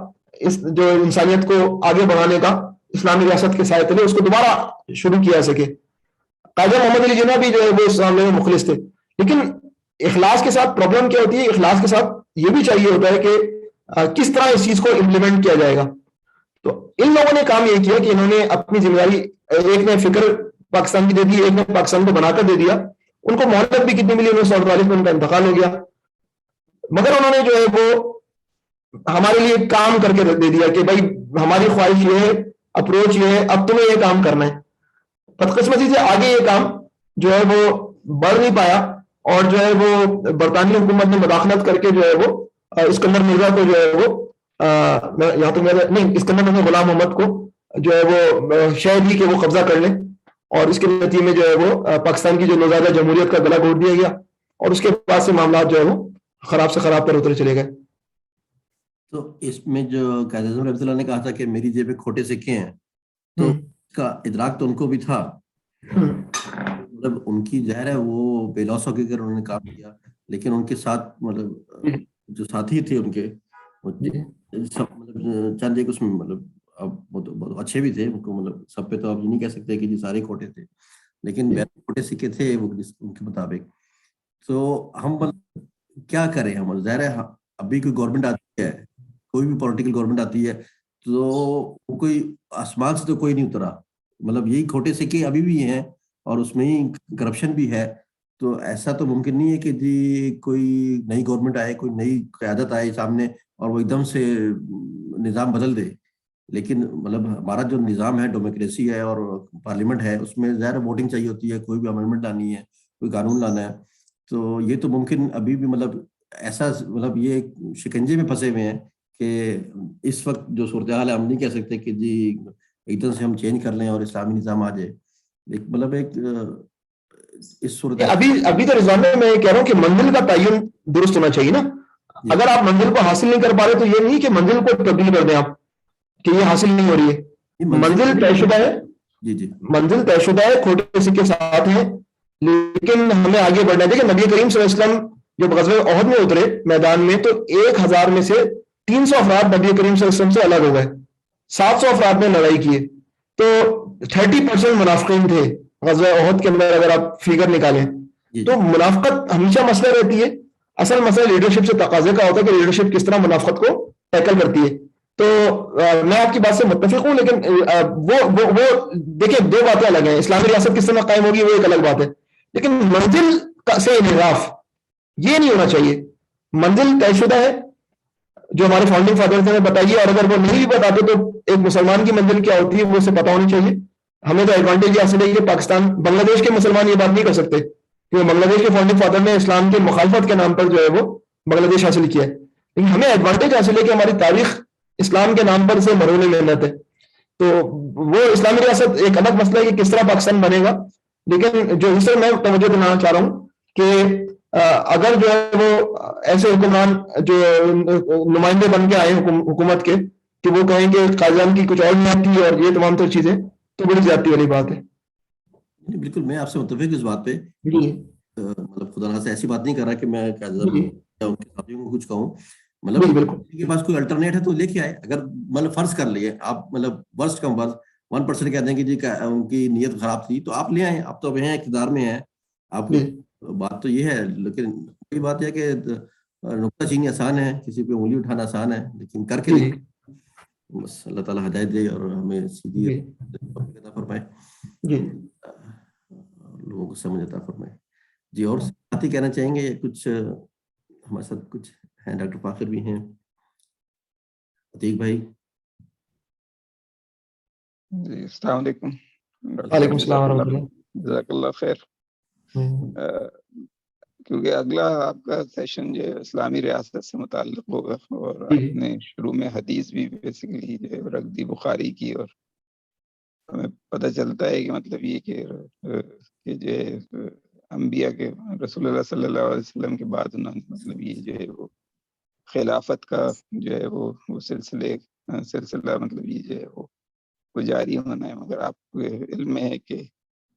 اس جو انسانیت کو آگے بڑھانے کا اسلامی ریاست کے سائے تلے اس کو دوبارہ شروع کیا سکے. قائد محمد علی جناح بھی جو ہے وہ اس معاملے میں مخلص تھے, لیکن اخلاص کے ساتھ پرابلم کیا ہوتی ہے, اخلاص کے ساتھ یہ بھی چاہیے ہوتا ہے کہ کس طرح اس چیز کو امپلیمنٹ کیا جائے گا. تو ان لوگوں نے کام یہ کیا کہ انہوں نے اپنی ذمہ داری, ایک نے فکر پاکستان کی دے دی, ایک نے پاکستان کو بنا کر دے دیا. ان کو مہلت بھی کتنی ملی, 1948 میں ان کا انتقال ہو گیا, مگر انہوں نے جو ہے وہ ہمارے لیے کام کر کے دے دیا کہ بھائی ہماری خواہش یہ ہے, اپروچ یہ ہے, اب تمہیں یہ کام کرنا ہے. بدقسمتی سے آگے یہ کام جو ہے وہ بڑھ نہیں پایا اور جو ہے وہ برطانوی حکومت نے مداخلت کر کے جو ہے وہ اسکندر مرزا کو جو ہے وہ یہاں تو نہیں اسکندر مرزا غلام محمد کو جو ہے وہ شاید ہی کہ وہ قبضہ کر لیں اور اس کے نتیجے میں جو ہے وہ پاکستان کی جو نوزائیدہ جمہوریت کا گلا گھونٹ دیا گیا اور اس کے بعد سے معاملات جو ہے وہ خراب سے خراب پر اترے چلے گئے. تو اس میں جو قائد اعظم رحمۃ اللہ نے کہا تھا کہ میری جیب میں کھوٹے سکے ہیں, تو اس کا ادراک تو ان کو بھی تھا, مطلب ان کی ظاہر ہے وہ بے لوث ہو کے انہوں نے کام کیا, لیکن ان کے ساتھ مطلب جو ساتھی تھے ان کے سب مطلب چند ایک اس میں مطلب اب بہت اچھے بھی تھے، ان کو مطلب سب پہ تو آپ یہ نہیں کہہ سکتے کہ جی سارے کھوٹے تھے، لیکن کھوٹے سکے تھے وہ ان کے مطابق. تو ہم کیا کریں؟ ہم ظاہر ہے ابھی کوئی گورنمنٹ آتی ہے، کوئی بھی پولیٹیکل گورنمنٹ آتی ہے تو کوئی آسمان سے تو کوئی نہیں اترا، مطلب یہی کھوٹے سکے ابھی بھی ہیں اور اس میں ہی کرپشن بھی ہے. تو ایسا تو ممکن نہیں ہے کہ جی کوئی نئی گورنمنٹ آئے، کوئی نئی قیادت آئے سامنے اور وہ ایک دم سے نظام بدل دے. لیکن مطلب ہمارا جو نظام ہے، ڈیموکریسی ہے اور پارلیمنٹ ہے، اس میں ظاہر ووٹنگ چاہیے ہوتی ہے، کوئی بھی امینڈمنٹ لانی ہے، کوئی قانون لانا ہے. تو یہ تو ممکن ابھی بھی مطلب ایسا مطلب یہ شکنجے میں پھنسے ہوئے ہیں کہ اس وقت جو صورتحال ہے ہم نہیں کہہ سکتے کہ جی ایک دم سے ہم چینج کر لیں اور اسلامی نظام آ جائے. مطلب ایک اس صورت ابھی تو رضوان میں یہ کہہ رہا ہوں کہ منزل کا تعین درست ہونا چاہیے نا. اگر آپ منزل کو حاصل نہیں کر پا رہے تو یہ نہیں کہ منزل کو تبدیل کر دیں آپ کہ یہ حاصل نہیں ہو رہی ہے. منزل طے شدہ ہے، منزل طے شدہ ہے، کھوٹے سکے ساتھ ہیں، لیکن ہمیں آگے بڑھنا ہے. دیکھیں نبی کریم صلی اللہ علیہ وسلم جب غزوہ احد میں اترے میدان میں تو 1000 میں سے 300 افراد نبی کریم صلی اللہ علیہ وسلم سے الگ ہو گئے، 700 افراد نے لڑائی کیے. تو 30% منافقین تھے غزوہ احد کے اندر اگر آپ فگر نکالیں. تو منافقت ہمیشہ مسئلہ رہتی ہے. اصل مسئلہ لیڈرشپ سے تقاضے کا ہوتا ہے کہ لیڈرشپ کس طرح منافقت کو ٹیکل کرتی ہے. تو میں آپ کی بات سے متفق ہوں، لیکن وہ دیکھیں دو باتیں الگ ہیں. اسلامی ریاست کس طرح قائم ہوگی وہ ایک الگ بات ہے، لیکن منزل سے انحراف یہ نہیں ہونا چاہیے. منزل طے شدہ ہے جو ہمارے فاؤنڈنگ فادرز نے بتائیے، اور اگر وہ نہیں بھی بتاتے تو ایک مسلمان کی منزل کیا ہوتی ہے وہ اسے پتا ہونی چاہیے. ہمیں تو ایڈوانٹیج حاصل ہے کہ پاکستان بنگلہ دیش کے مسلمان یہ بات نہیں کر سکتے کہ بنگلہ دیش کے فاؤنڈنگ فادر نے اسلام کی مخالفت کے نام پر جو ہے وہ بنگلہ دیش حاصل کیا ہے. لیکن ہمیں ایڈوانٹیج حاصل ہے کہ ہماری تاریخ اسلام کے نام پر سے مرہون محنت ہے. تو وہ اسلامی ریاست ایک الگ مسئلہ ہے کہ کس طرح پاکستان بنے گا. لیکن جو اس سے میں توجہ دلانا چاہ رہا ہوں کہ اگر جو ہے وہ ایسے حکمران جو نمائندے بن کے آئے حکومت کے کہ وہ کہیں کہ قائدان کی کچھ اور نیت تھی اور یہ تمام تر چیزیں، تو بڑی زیادتی والی بات ہے. بالکل میں آپ سے متفق اس بات پہ. مطلب خدا سے ایسی بات نہیں کر رہا کہ میں کچھ کہوں. مطلب کے پاس کوئی الٹرنیٹ ہے تو لے کے آئے. اگر مطلب فرض کر لیے آپ مطلب ورسٹ کم ورسٹ 1% کہتے ہیں کہ جی ان کی نیت خراب تھی تو آپ لے آئیں. آپ تو اب ہیں اقتدار میں ہیں، آپ بات تو یہ ہے. لیکن کوئی بات یہ کہ نقطہ چینی آسان ہے، کسی پہ انگلی اٹھانا آسان ہے، لیکن کر کے بس اللہ تعالیٰ ہدایت دے اور ہمیں سیدھی عطا فرمائے، لوگوں کو سمجھ عطا فرمائے. جی اور ساتھ ہی کہنا چاہیں گے کچھ ہمارے ساتھ کچھ ہیں، ڈاکٹر فاخر بھی ہیں، عتیق بھائی. جی السلام علیکم. وعلیکم السلام ورحمۃ اللہ. جزاک اللہ خیر. کیونکہ اگلا آپ کا سیشن جو ہے اسلامی ریاست سے متعلق ہوگا، اور آپ نے شروع میں حدیث بھی بیسیکلی جو ہے رکھ دی بخاری کی، اور ہمیں پتہ چلتا ہے کہ مطلب یہ کہ جو انبیاء کے رسول اللہ صلی اللہ علیہ وسلم کے بعد انہوں نے مطلب یہ جو ہے وہ خلافت کا جو ہے وہ سلسلہ مطلب یہ جو ہے وہ جاری ہونا ہے. مگر آپ کو علم ہے کہ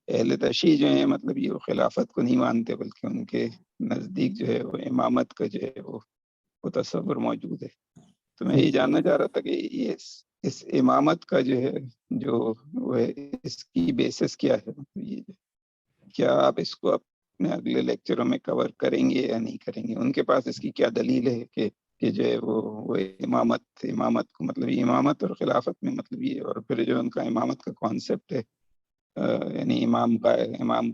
اہل تشیع جو ہیں مطلب یہ خلافت کو نہیں مانتے، بلکہ ان کے نزدیک جو ہے وہ امامت کا جو ہے وہ تصور موجود ہے. تو میں یہ جاننا چاہ رہا تھا کہ یہ اس امامت کا جو ہے جو وہ ہے اس کی بیسس کیا ہے. مطلب یہ کیا آپ اس کو اپنے اگلے لیکچروں میں کور کریں گے یا نہیں کریں گے؟ ان کے پاس اس کی کیا دلیل ہے کہ جو ہے وہ امامت کو مطلب امامت اور خلافت میں مطلب یہ، اور پھر جو ان کا امامت کا کانسیپٹ ہے یعنی امام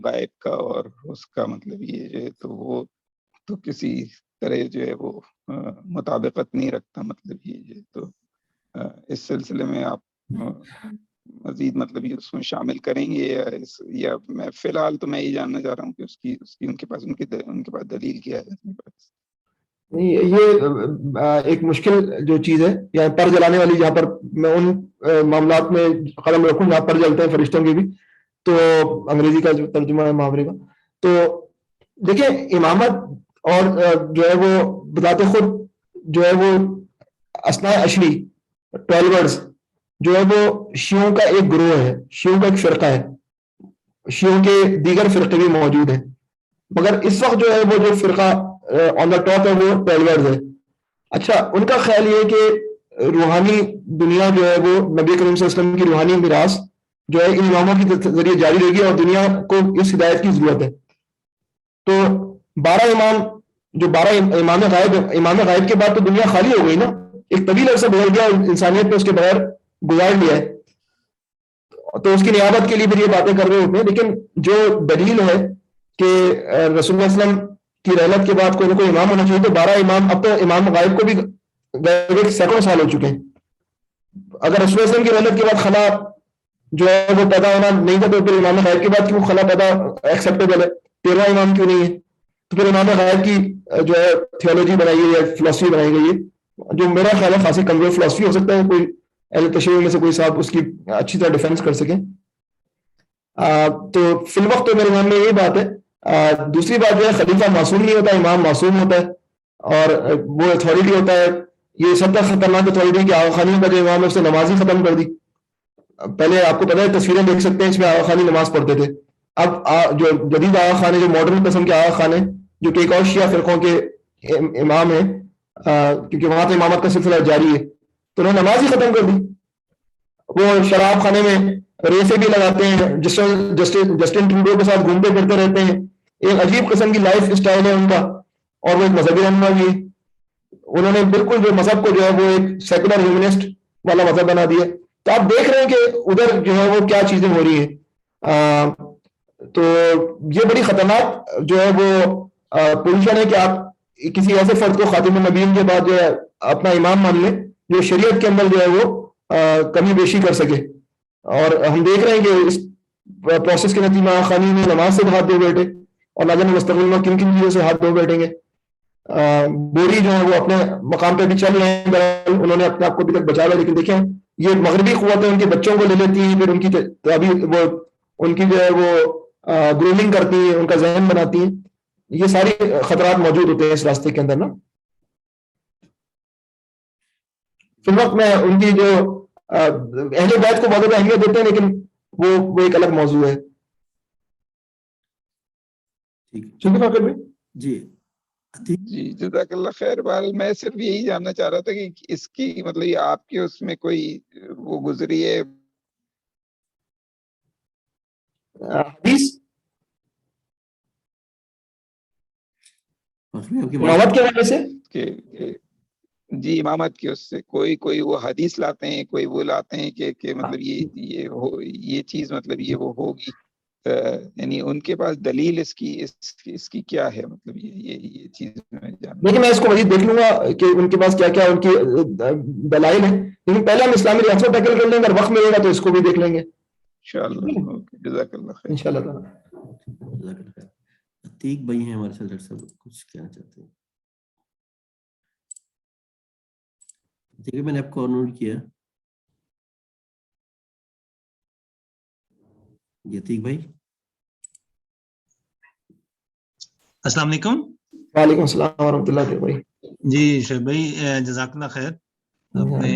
غائب کا اور اس کا مطلب یہ جو ہے تو وہ تو کسی طرح جو ہے وہ مطابقت نہیں رکھتا. مطلب یہ جو ہے تو اس سلسلے میں آپ مزید مطلب یہ اس میں شامل کریں گے یا میں فی الحال تو میں یہ جاننا چاہ رہا ہوں کہ اس کی ان کے پاس دلیل کیا ہے. یہ ایک مشکل جو چیز ہے یا پر جلانے والی، جہاں پر میں ان معاملات میں قلم رکھوں جہاں پر جلتے ہیں فرشتوں کی بھی، تو انگریزی کا جو ترجمہ ہے محاورے کا. تو دیکھیں امامت اور جو ہے وہ بذات خود جو ہے وہ اثناء عشری 12 جو ہے وہ شیعوں کا ایک گروہ ہے، شیعوں کا ایک فرقہ ہے. شیعوں کے دیگر فرقے بھی موجود ہیں، مگر اس وقت جو ہے وہ جو فرقہ آن دا ٹاپ ہے وہ 12 ہے. اچھا ان کا خیال یہ ہے کہ روحانی دنیا جو ہے وہ نبی کریم صلی اللہ علیہ وسلم کی روحانی میراث جو ہے ان اماموں کے ذریعے جاری رہے گی اور دنیا کو اس ہدایت کی ضرورت ہے. تو 12 امام جو 12 امام غائب کے بعد تو دنیا خالی ہو گئی نا, ایک طویل عرصہ گزر گیا اور انسانیت نے اس کے بغیر گزار لیا ہے, تو اس کی نیابت کے لیے پھر یہ باتیں کر رہے ہوتے ہیں. لیکن جو دلیل ہے کہ رسول اللہ علیہ وسلم کی رحلت کے بعد کوئی نہ کوئی امام ہونا چاہیے, تو 12 امام, اب تو امام غائب کو بھی گئے سینکڑوں سال ہو چکے ہیں. اگر رسول اللہ علیہ وسلم کی رحلت کے بعد خلا جو ہے وہ پیدا ہونا نہیں تھا, تو پھر امام غائب کے بعد کیوں خلا پیدا ایکسیپٹیبل ہے؟ 13واں امام کیوں نہیں ہے؟ تو پھر امام غائب کی جو ہے تھیولوجی بنائی گئی ہے, فلسفی بنائی گئی ہے, جو میرا خیال ہے خاصی کمزور فلسفی ہو سکتا ہے. کوئی اہل تشیع میں سے کوئی صاحب اس کی اچھی طرح ڈیفینس کر سکیں. تو فی الوقت تو میرے ذہن میں یہی بات ہے. دوسری بات جو ہے خلیفہ معصوم نہیں ہوتا, امام معصوم ہوتا ہے, اور وہ اتھارٹی ہوتا ہے. یہ سب تک خطرناک اتھارٹی کہ آغا خانی کا جو امام ہے اس نے نماز ہی ختم کر دی. پہلے آپ کو پتا ہے تصویریں دیکھ سکتے ہیں, اس میں آغا خانی نماز پڑھتے تھے. اب جو جدید آغا خان ہے, جو ماڈرن قسم کے آغا خان ہیں, جو کہ ایک اور شیعہ فرقوں کے امام ہیں, کیونکہ وہاں تو امامت کا سلسلہ جاری ہے, تو انہوں نے نماز ہی ختم کر دی. وہ شراب خانے میں ریسیں بھی لگاتے ہیں, جسٹن ٹروڈو کے ساتھ گھومتے پھرتے رہتے ہیں. ایک عجیب قسم کی لائف اسٹائل ہے ان کا, اور وہ ایک مذہبی رہنما بھی ہے. انہوں نے بالکل جو مذہب کو جو ہے وہ ایک سیکولر ہیومنسٹ والا مذہب بنا دیا. تو آپ دیکھ رہے ہیں کہ ادھر جو ہے وہ کیا چیزیں ہو رہی ہیں. تو یہ بڑی خطرناک جو ہے وہ پوزیشن ہے کہ آپ کسی ایسے فرد کو خاتم النبیین کے بعد جو ہے اپنا امام مان لیں جو شریعت کے اندر جو ہے وہ کمی بیشی کر سکے. اور ہم دیکھ رہے ہیں کہ اس پروسیس کے نتیجے میں خانی میں نماز سے ہاتھ دھو بیٹھے, اور نہ جانے مستقبل میں کن کن چیزوں سے ہاتھ دھو بیٹھیں گے. بوری جو ہے وہ اپنے مقام پہ بھی چل رہے ہیں, انہوں نے اپنے آپ کو ابھی تک بچا لیا. لیکن دیکھیں یہ مغربی قوتیں ان کے بچوں کو لے لیتی ہیں, پھر ان کی ابھی وہ ان کی جو ہے وہ گرومنگ کرتی ہیں, ان کا ذہن بناتی ہیں. یہ ساری خطرات موجود ہوتے ہیں اس راستے کے اندر نا. فی الوقت میں ان کی جو اہل بیت کو بہت زیادہ اہمیت دیتے ہیں, لیکن وہ ایک الگ موضوع ہے. ٹھیک ہے فاقر بھائی. جی جی جزاک اللہ خیر. بہرحال میں صرف یہی جاننا چاہ رہا تھا کہ اس کی مطلب یہ آپ کے اس میں کوئی وہ گزری ہے حدیث امامت کے حوالے سے کہ جی امامت کی اس سے کوئی وہ حدیث لاتے ہیں, کوئی وہ لاتے ہیں کہ مطلب یہ چیز مطلب یہ وہ ہوگی, یعنی ان کے پاس دلیل اس کی کیا ہے, مطلب یہ چیز لیکن میں اس کو مزید دیکھ لوں گا کہ ان کے پاس کیا کیا ان کی دلائل ہیں. لیکن پہلے ہم اسلامی ریاست ٹیکل کر لیں گے, اگر وقت ملے گا تو اس کو بھی دیکھ لیں گے انشاءاللہ. جزاک اللہ خیر. انشاءاللہ تعالی. جزاک اللہ خیر. عتیق بھائی ہیں ہمارے ساتھ, ڈاکٹر صاحب کچھ کہنا چاہتے ہیں؟ ٹھیک ہے, میں نے آپ کو نوٹ کیا. عتیق بھائی. السلام علیکم. وعلیکم السلام ورحمۃ اللہ وبرکاتہ. جی شعیب بھائی جزاک اللہ خیر. آپ نے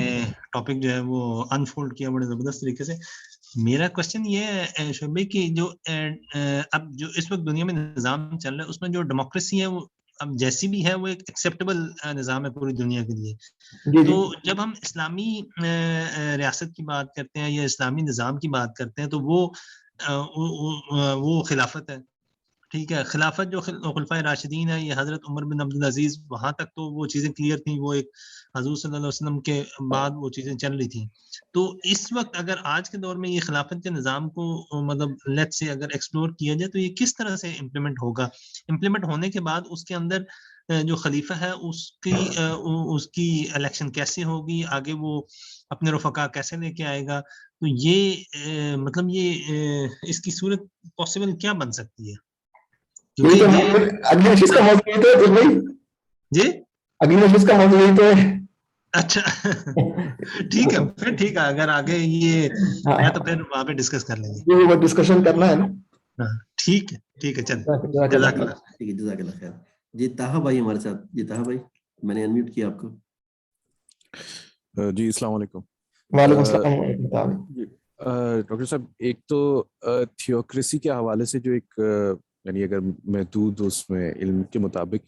ٹاپک جو ہے وہ انفولڈ کیا بڑے زبردست طریقے سے. میرا کوشچن یہ ہے شعیب بھائی کہ جو اب جو اس وقت دنیا میں نظام چل رہا ہے اس میں جو ڈیموکریسی ہے وہ اب جیسی بھی ہے وہ ایک ایکسیپٹیبل نظام ہے پوری دنیا کے لیے. تو جب ہم اسلامی ریاست کی بات کرتے ہیں یا اسلامی نظام کی بات کرتے ہیں تو وہ خلافت ہے. ٹھیک ہے, خلافت جو خلفائے راشدین ہے, یہ حضرت عمر بن عبد العزیز, وہاں تک تو وہ چیزیں کلیئر تھیں, وہ ایک حضور صلی اللہ علیہ وسلم کے بعد وہ چیزیں چل رہی تھیں. تو اس وقت اگر آج کے دور میں یہ خلافت کے نظام کو مطلب لیٹ سے اگر ایکسپلور کیا جائے تو یہ کس طرح سے امپلیمنٹ ہوگا؟ امپلیمنٹ ہونے کے بعد اس کے اندر جو خلیفہ ہے اس کی الیکشن کیسے ہوگی, آگے وہ اپنے رفقا کیسے لے کے آئے گا؟ تو یہ مطلب یہ اس کی صورت پاسبل کیا بن سکتی ہے؟ اگلی نشست کا موضوع یہ تو بھائی جی اگلی نشست کا موضوع یہ تو ہے. اچھا ٹھیک ہے, پھر ٹھیک ہے, اگر آگے یہ ہے تو پھر وہاں پہ ڈسکس کر لیں گے. وہ ڈسکشن کرنا ہے نا. ٹھیک ہے چل. جزاک اللہ خیر. جی طاہا بھائی ہمارے ساتھ. جی طاہا بھائی میں نے انمیوٹ کیا آپ کو. جی السلام علیکم. وعلیکم السلام. ڈاکٹر صاحب ایک تو تھیوکریسی کے حوالے سے جو ایک یعنی اگر محدود اس میں علم کے مطابق،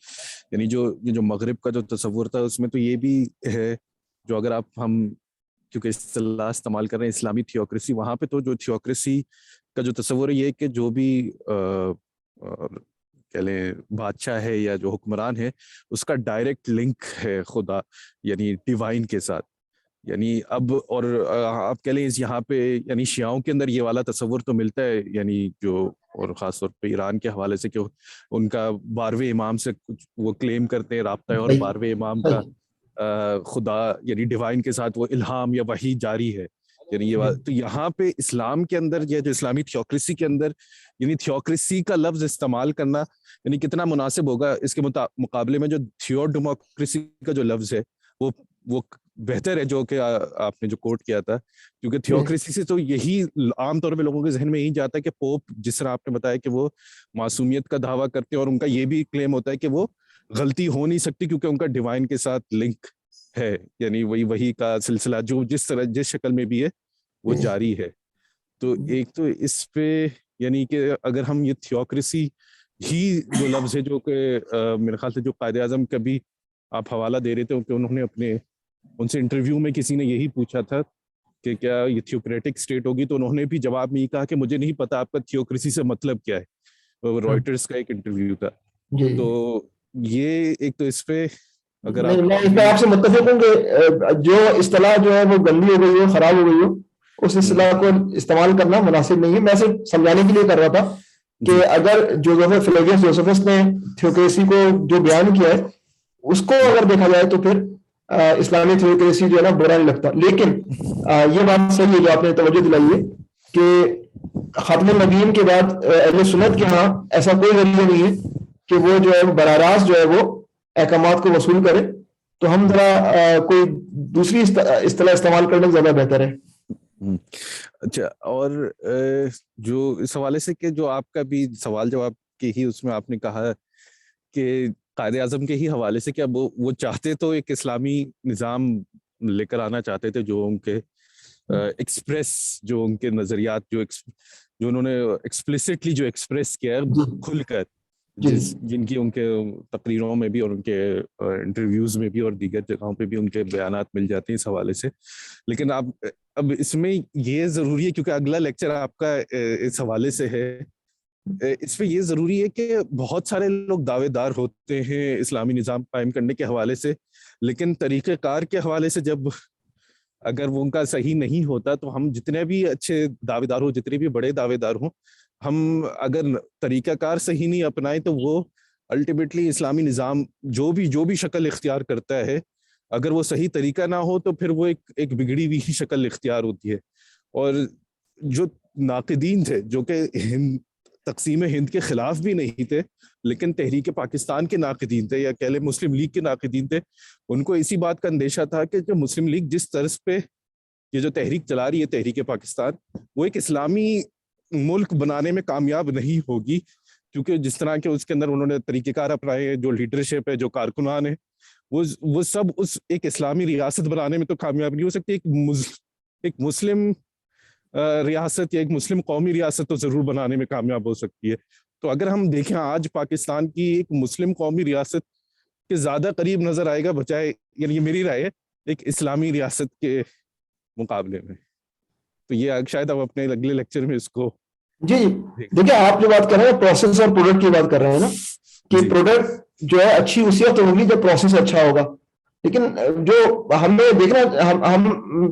یعنی جو مغرب کا جو تصور تھا اس میں تو یہ بھی ہے، جو اگر ہم کیونکہ اصطلاح استعمال کر رہے ہیں اسلامی تھیوکریسی، وہاں پہ تو جو تھیوکریسی کا جو تصور ہے یہ کہ جو بھی کہہ لیں بادشاہ ہے یا جو حکمران ہے اس کا ڈائریکٹ لنک ہے خدا یعنی ڈیوائن کے ساتھ. یعنی اب اور آپ کہہ لیں یہاں پہ یعنی شیعوں کے اندر یہ والا تصور تو ملتا ہے، یعنی جو اور خاص طور پہ ایران کے حوالے سے کہ ان کا 12ویں امام سے کچھ وہ کلیم کرتے ہیں رابطہ ہے، اور 12ویں امام کا خدا یعنی ڈیوائن کے ساتھ وہ الہام یا وحی جاری ہے. یعنی یہ تو یہاں پہ اسلام کے اندر یا جو اسلامی تھیوکریسی کے اندر یعنی تھیوکریسی کا لفظ استعمال کرنا یعنی کتنا مناسب ہوگا اس کے مقابلے میں جو تھیو ڈیموکریسی کا جو لفظ ہے وہ بہتر ہے، جو کہ آپ نے جو کوٹ کیا تھا. کیونکہ تھیوکریسی سے تو یہی عام طور پہ لوگوں کے ذہن میں یہی جاتا ہے کہ پوپ، جس طرح آپ نے بتایا کہ وہ معصومیت کا دعویٰ کرتے ہیں، اور ان کا یہ بھی کلیم ہوتا ہے کہ وہ غلطی ہو نہیں سکتی کیونکہ ان کا ڈیوائن کے ساتھ لنک ہے، یعنی وہی کا سلسلہ جو جس شکل میں بھی ہے وہ جاری ہے. تو ایک تو اس پہ یعنی کہ اگر ہم یہ تھیوکریسی ہی جو لفظ ہے جو کہ میرے خیال سے جو قائد اعظم کا بھی آپ حوالہ دے رہے تھے کہ انہوں نے ان سے انٹرویو میں کسی نے یہی پوچھا تھا کہ کیا یہ تھیوکریٹک اسٹیٹ ہوگی، تو انہوں نے بھی جواب میں یہ کہا کہ مجھے نہیں پتا آپ کا تھیوکریسی سے مطلب کیا ہے. رائٹرز کا ایک انٹرویو تھا. تو یہ ایک تو اس پہ اگر میں اس پہ آپ سے متفق ہوں کہ جو اصطلاح جو ہے وہ گندی ہو گئی ہو، خراب ہو گئی ہو، اس اصطلاح کو استعمال کرنا مناسب نہیں ہے. میں صرف سمجھانے کے لیے کر رہا تھا کہ اگر فلیویس جوسفس نے تھیوکریسی کو جو بیان کیا ہے اس کو اگر دیکھا جائے تو پھر اسلامی تھیوکریسی جو ہے نا برا نہیں لگتا. لیکن یہ بات صحیح ہے جو آپ نے توجہ دلائی ہے کہ ختم النبیین کے بعد اہل سنت کے ہاں ایسا کوئی ذریعہ نہیں ہے کہ وہ جو ہے براہ راست جو ہے وہ احکامات کو وصول کرے. تو ہم ذرا کوئی دوسری اصطلاح استعمال کرنے زیادہ بہتر ہے. اچھا، اور جو اس حوالے سے کہ جو آپ کا بھی سوال جواب کے ہی اس میں آپ نے کہا کہ قائد اعظم کے ہی حوالے سے کہ اب وہ چاہتے تو ایک اسلامی نظام لے کر آنا چاہتے تھے جو ان کے ایکسپریس جو ان کے نظریات جو انہوں نے ایکسپلیسٹلی جو ایکسپریس کیا ہے کھل کر، جن کی ان کے تقریروں میں بھی اور ان کے انٹرویوز میں بھی اور دیگر جگہوں پہ بھی ان کے بیانات مل جاتے ہیں اس حوالے سے. لیکن اب اس میں یہ ضروری ہے کیونکہ اگلا لیکچر آپ کا اس حوالے سے ہے، اس پہ یہ ضروری ہے کہ بہت سارے لوگ دعوے دار ہوتے ہیں اسلامی نظام قائم کرنے کے حوالے سے، لیکن طریقہ کار کے حوالے سے جب اگر وہ ان کا صحیح نہیں ہوتا تو ہم جتنے بھی اچھے دعوے دار ہوں، جتنے بھی بڑے دعوے دار ہوں، ہم اگر طریقہ کار صحیح نہیں اپنائیں تو وہ الٹیمیٹلی اسلامی نظام جو بھی شکل اختیار کرتا ہے اگر وہ صحیح طریقہ نہ ہو تو پھر وہ ایک بگڑی ہوئی شکل اختیار ہوتی ہے. اور جو ناقدین تھے جو کہ تقسیم ہند کے خلاف بھی نہیں تھے لیکن تحریک پاکستان کے ناقدین تھے یا کہہ لیں مسلم لیگ کے ناقدین تھے، ان کو اسی بات کا اندیشہ تھا کہ جو مسلم لیگ جس طرز پہ یہ جو تحریک چلا رہی ہے تحریک پاکستان، وہ ایک اسلامی ملک بنانے میں کامیاب نہیں ہوگی، کیونکہ جس طرح کے اس کے اندر انہوں نے طریقہ کار اپنائے، جو لیڈرشپ ہے، جو کارکنان ہیں، وہ سب اس ایک اسلامی ریاست بنانے میں تو کامیاب نہیں ہو سکتی. ایک مسلم ریاست یا ایک مسلم قومی ریاست تو ضرور بنانے میں کامیاب ہو سکتی ہے. تو اگر ہم دیکھیں آج پاکستان کی ایک مسلم قومی ریاست کے زیادہ قریب نظر آئے گا بجائے، یعنی یہ میری رائے ہے، ایک اسلامی ریاست کے مقابلے میں. تو یہ شاید آپ اپنے اگلے لیکچر میں اس کو جی دیکھیں، آپ جو بات کر رہے ہیں پروسیس اور پروڈکٹ کی بات کر رہے ہیں نا کہ پروڈکٹ جو ہے اچھی اسی وقت ہوگی جب پروسیس اچھا ہوگا. لیکن جو ہمیں دیکھنا، ہم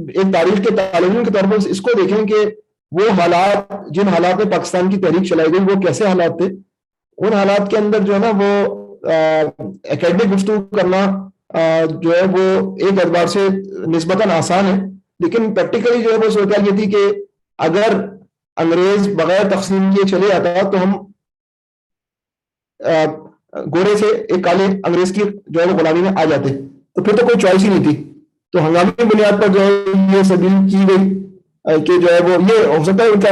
ایک تاریخ کے طالب علم کے طور پر اس کو دیکھیں کہ وہ حالات جن حالات میں پاکستان کی تحریک چلائی گئی وہ کیسے حالات تھے. ان حالات کے اندر جو ہے نا وہ اکیڈمک گفتگو کرنا جو ہے وہ ایک اعتبار سے نسبتاً آسان ہے، لیکن پریکٹیکلی جو ہے وہ صورتحال یہ تھی کہ اگر انگریز بغیر تقسیم کیے چلے جاتا تو ہم گورے سے ایک کالے انگریز کی جو ہے وہ غلامی میں آ جاتے، تو پھر تو کوئی چوائس ہی نہیں تھی. تو ہنگامی بنیاد پر جو ہے یہ سبیل کی گئی کہ جو ہے وہ یہ ہو سکتا ہے ان کا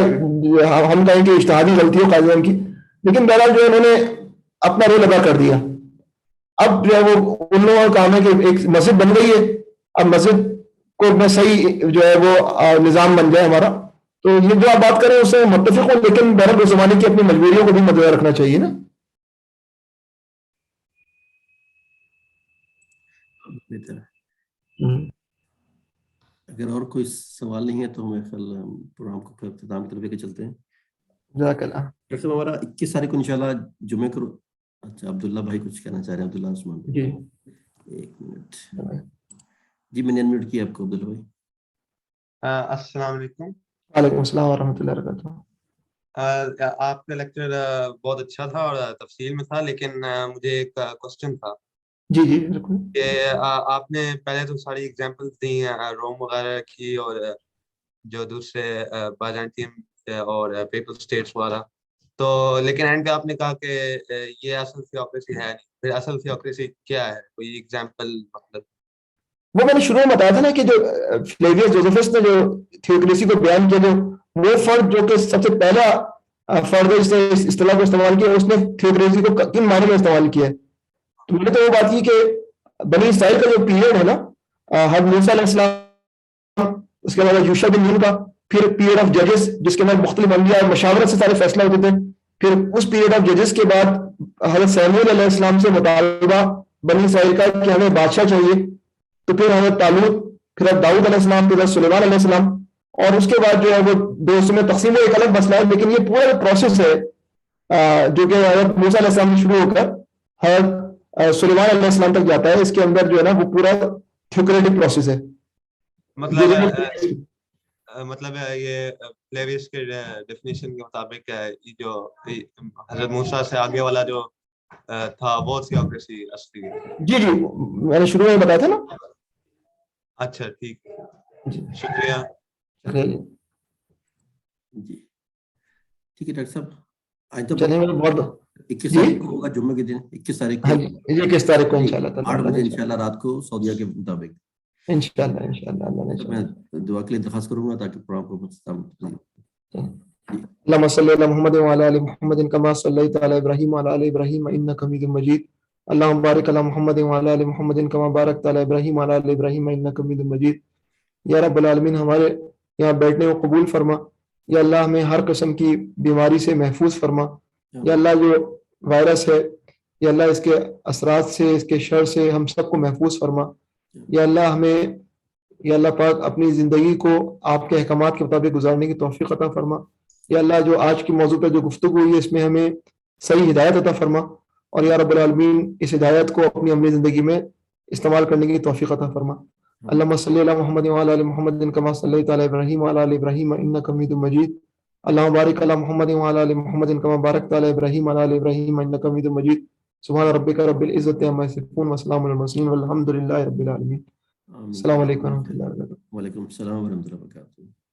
ہم کہیں کہ اجتہادی غلطی ہو قائد اعظم کی، لیکن بہرحال جو ہے انہوں نے اپنا رول ادا کر دیا. اب جو ہے وہ ان لوگوں کا کام ہے کہ ایک مسجد بن گئی ہے، اب مسجد کو میں صحیح جو ہے وہ نظام بن جائے ہمارا، تو یہ جو آپ بات کریں اس سے متفق ہوں، لیکن بہرحال اس زمانے کی اپنی مجبوریوں کو بھی مد نظر رکھنا چاہیے نا. بہتر ہے. ہم۔ اگر اور کوئی سوال نہیں ہے تو ہمیں کل پروگرام کو اختتام کی طرف لے کے چلتے ہیں. جزاک اللہ. ڈاکٹر صاحب ہمارا 21 تاریخ کو انشاءاللہ جمعے کو. اچھا عبداللہ بھائی کچھ کہنا چاہ رہے ہیں. عبداللہ عثمان بھائی. جی ایک منٹ. جی میں نے انمیوٹ کیا آپ کو عبداللہ بھائی. السلام علیکم. وعلیکم السلام ورحمۃ اللہ وبرکاتہ. آپ کا لیکچر بہت اچھا تھا اور تفصیل میں تھا، لیکن مجھے ایک کوشچن تھا جی جی بالکل. کہ آپ نے پہلے تو ساری ایگزامپلس دی ہیں روم وغیرہ کی اور جو دوسرے بائزنٹین اور پیپل اسٹیٹس والا، تو لیکن اینڈ پہ آپ نے کہا کہ یہ اصل تھیوکریسی ہے نہیں. پھر اصل تھیوکریسی کیا ہے؟ کوئی ایگزامپل مطلب؟ وہ میں نے شروع میں بتایا تھا نا کہ جو فلیویس جوزفس نے جو تھیوکریسی کو بیان کیا، جو وہ فرد جو کہ سب سے پہلا فرد ہے جس نے اس اصطلاح کو استعمال کیا، اس نے تھیوکریسی کو کن معنی میں استعمال کیا ہے. تو میں نے تو وہ بات کی کہ بنی اسرائیل کا جو پیریڈ ہے نا، حضرت موسیٰ علیہ السلام، اس کے بعد یوشع بن نون کا، پھر پیریڈ آف ججز جس کے اندر مختلف انبیاء اور مشاورت سے سارے فیصلہ ہوتے تھے، پھر اس پیریڈ آف ججز کے بعد حضرت سیموئیل علیہ السلام سے مطالبہ بنی اسرائیل کا کہ ہمیں بادشاہ چاہیے، تو پھر حضرت طالوت، پھر حضرت داؤد علیہ السلام، پھر حضرت سلیمان علیہ السلام، اور اس کے بعد جو ہے وہ دو حصوں میں تقسیم. ایک الگ مسئلہ ہے، لیکن یہ پورا پروسیس ہے جو کہ حضرت موسیٰ علیہ السلام سے شروع ہو کر حضرت سلیمان علیہ السلام تک جاتا ہے. اس کے اندر جو ہے نا وہ پورا تھیوکریٹک پروسیس ہے. مطلب یہ فلیویس کے ڈیفینیشن کے مطابق جو حضرت موسیٰ سے آگے والا جو تھا وہ تھیوکریسی اصلی ہے. جی جی میں نے شروع میں بتایا تھا نا. اچھا ٹھیک، جی شکریہ. شکریہ. جی ٹھیک ہے ڈاکٹر صاحب. آج تو چلیے بہت 21 تاریخ کو ہوگا جمعے کے دن. 21 تاریخ کو. ہاں جی 21 تاریخ کو انشاءاللہ 8 بجے انشاءاللہ رات کو سعودیہ کے مطابق. انشاءاللہ اللہ نے میں دعا کے لیے درخواست کروں گا تاکہ پروگرام کو مستقبل. اللهم صل على محمد وعلى ال محمد كما صليت على ابراهيم وعلى ال ابراهيم انك حميد مجيد. اللهم بارك على محمد وعلى ال محمد كما باركت على ابراهيم وعلى ال ابراهيم انك حميد مجيد. یا رب العالمین ہمارے یہاں بیٹھنے کو قبول فرما. یا اللہ ہمیں ہر قسم کی بیماری سے محفوظ فرما. یا اللہ جو وائرس ہے، یا اللہ اس کے اثرات سے، اس کے شر سے ہم سب کو محفوظ فرما. یا اللہ ہمیں، یا اللہ پاک اپنی زندگی کو آپ کے احکامات کے مطابق گزارنے کی توفیق عطا فرما. یا اللہ جو آج کی موضوع پہ جو گفتگو ہوئی ہے اس میں ہمیں صحیح ہدایت عطا فرما، اور یا رب العالمین اس ہدایت کو اپنی عملی زندگی میں استعمال کرنے کی توفیق عطا فرما. اللهم صل على محمد وعلى ال محمد كما صليت على ابراهيم وعلى ال ابراهيم انك حميد مجيد. اللهم بارك على محمد وعلى ال محمد كما باركت على ابراهيم وعلى ال ابراهيم انك حميد مجيد. سبحان ربك رب العزة عما يصفون وسلام على المرسلين والحمد لله رب العالمين. السلام علیکم ورحمۃ اللہ وبرکاتہ. وعلیکم السلام ورحمۃ اللہ وبرکاتہ.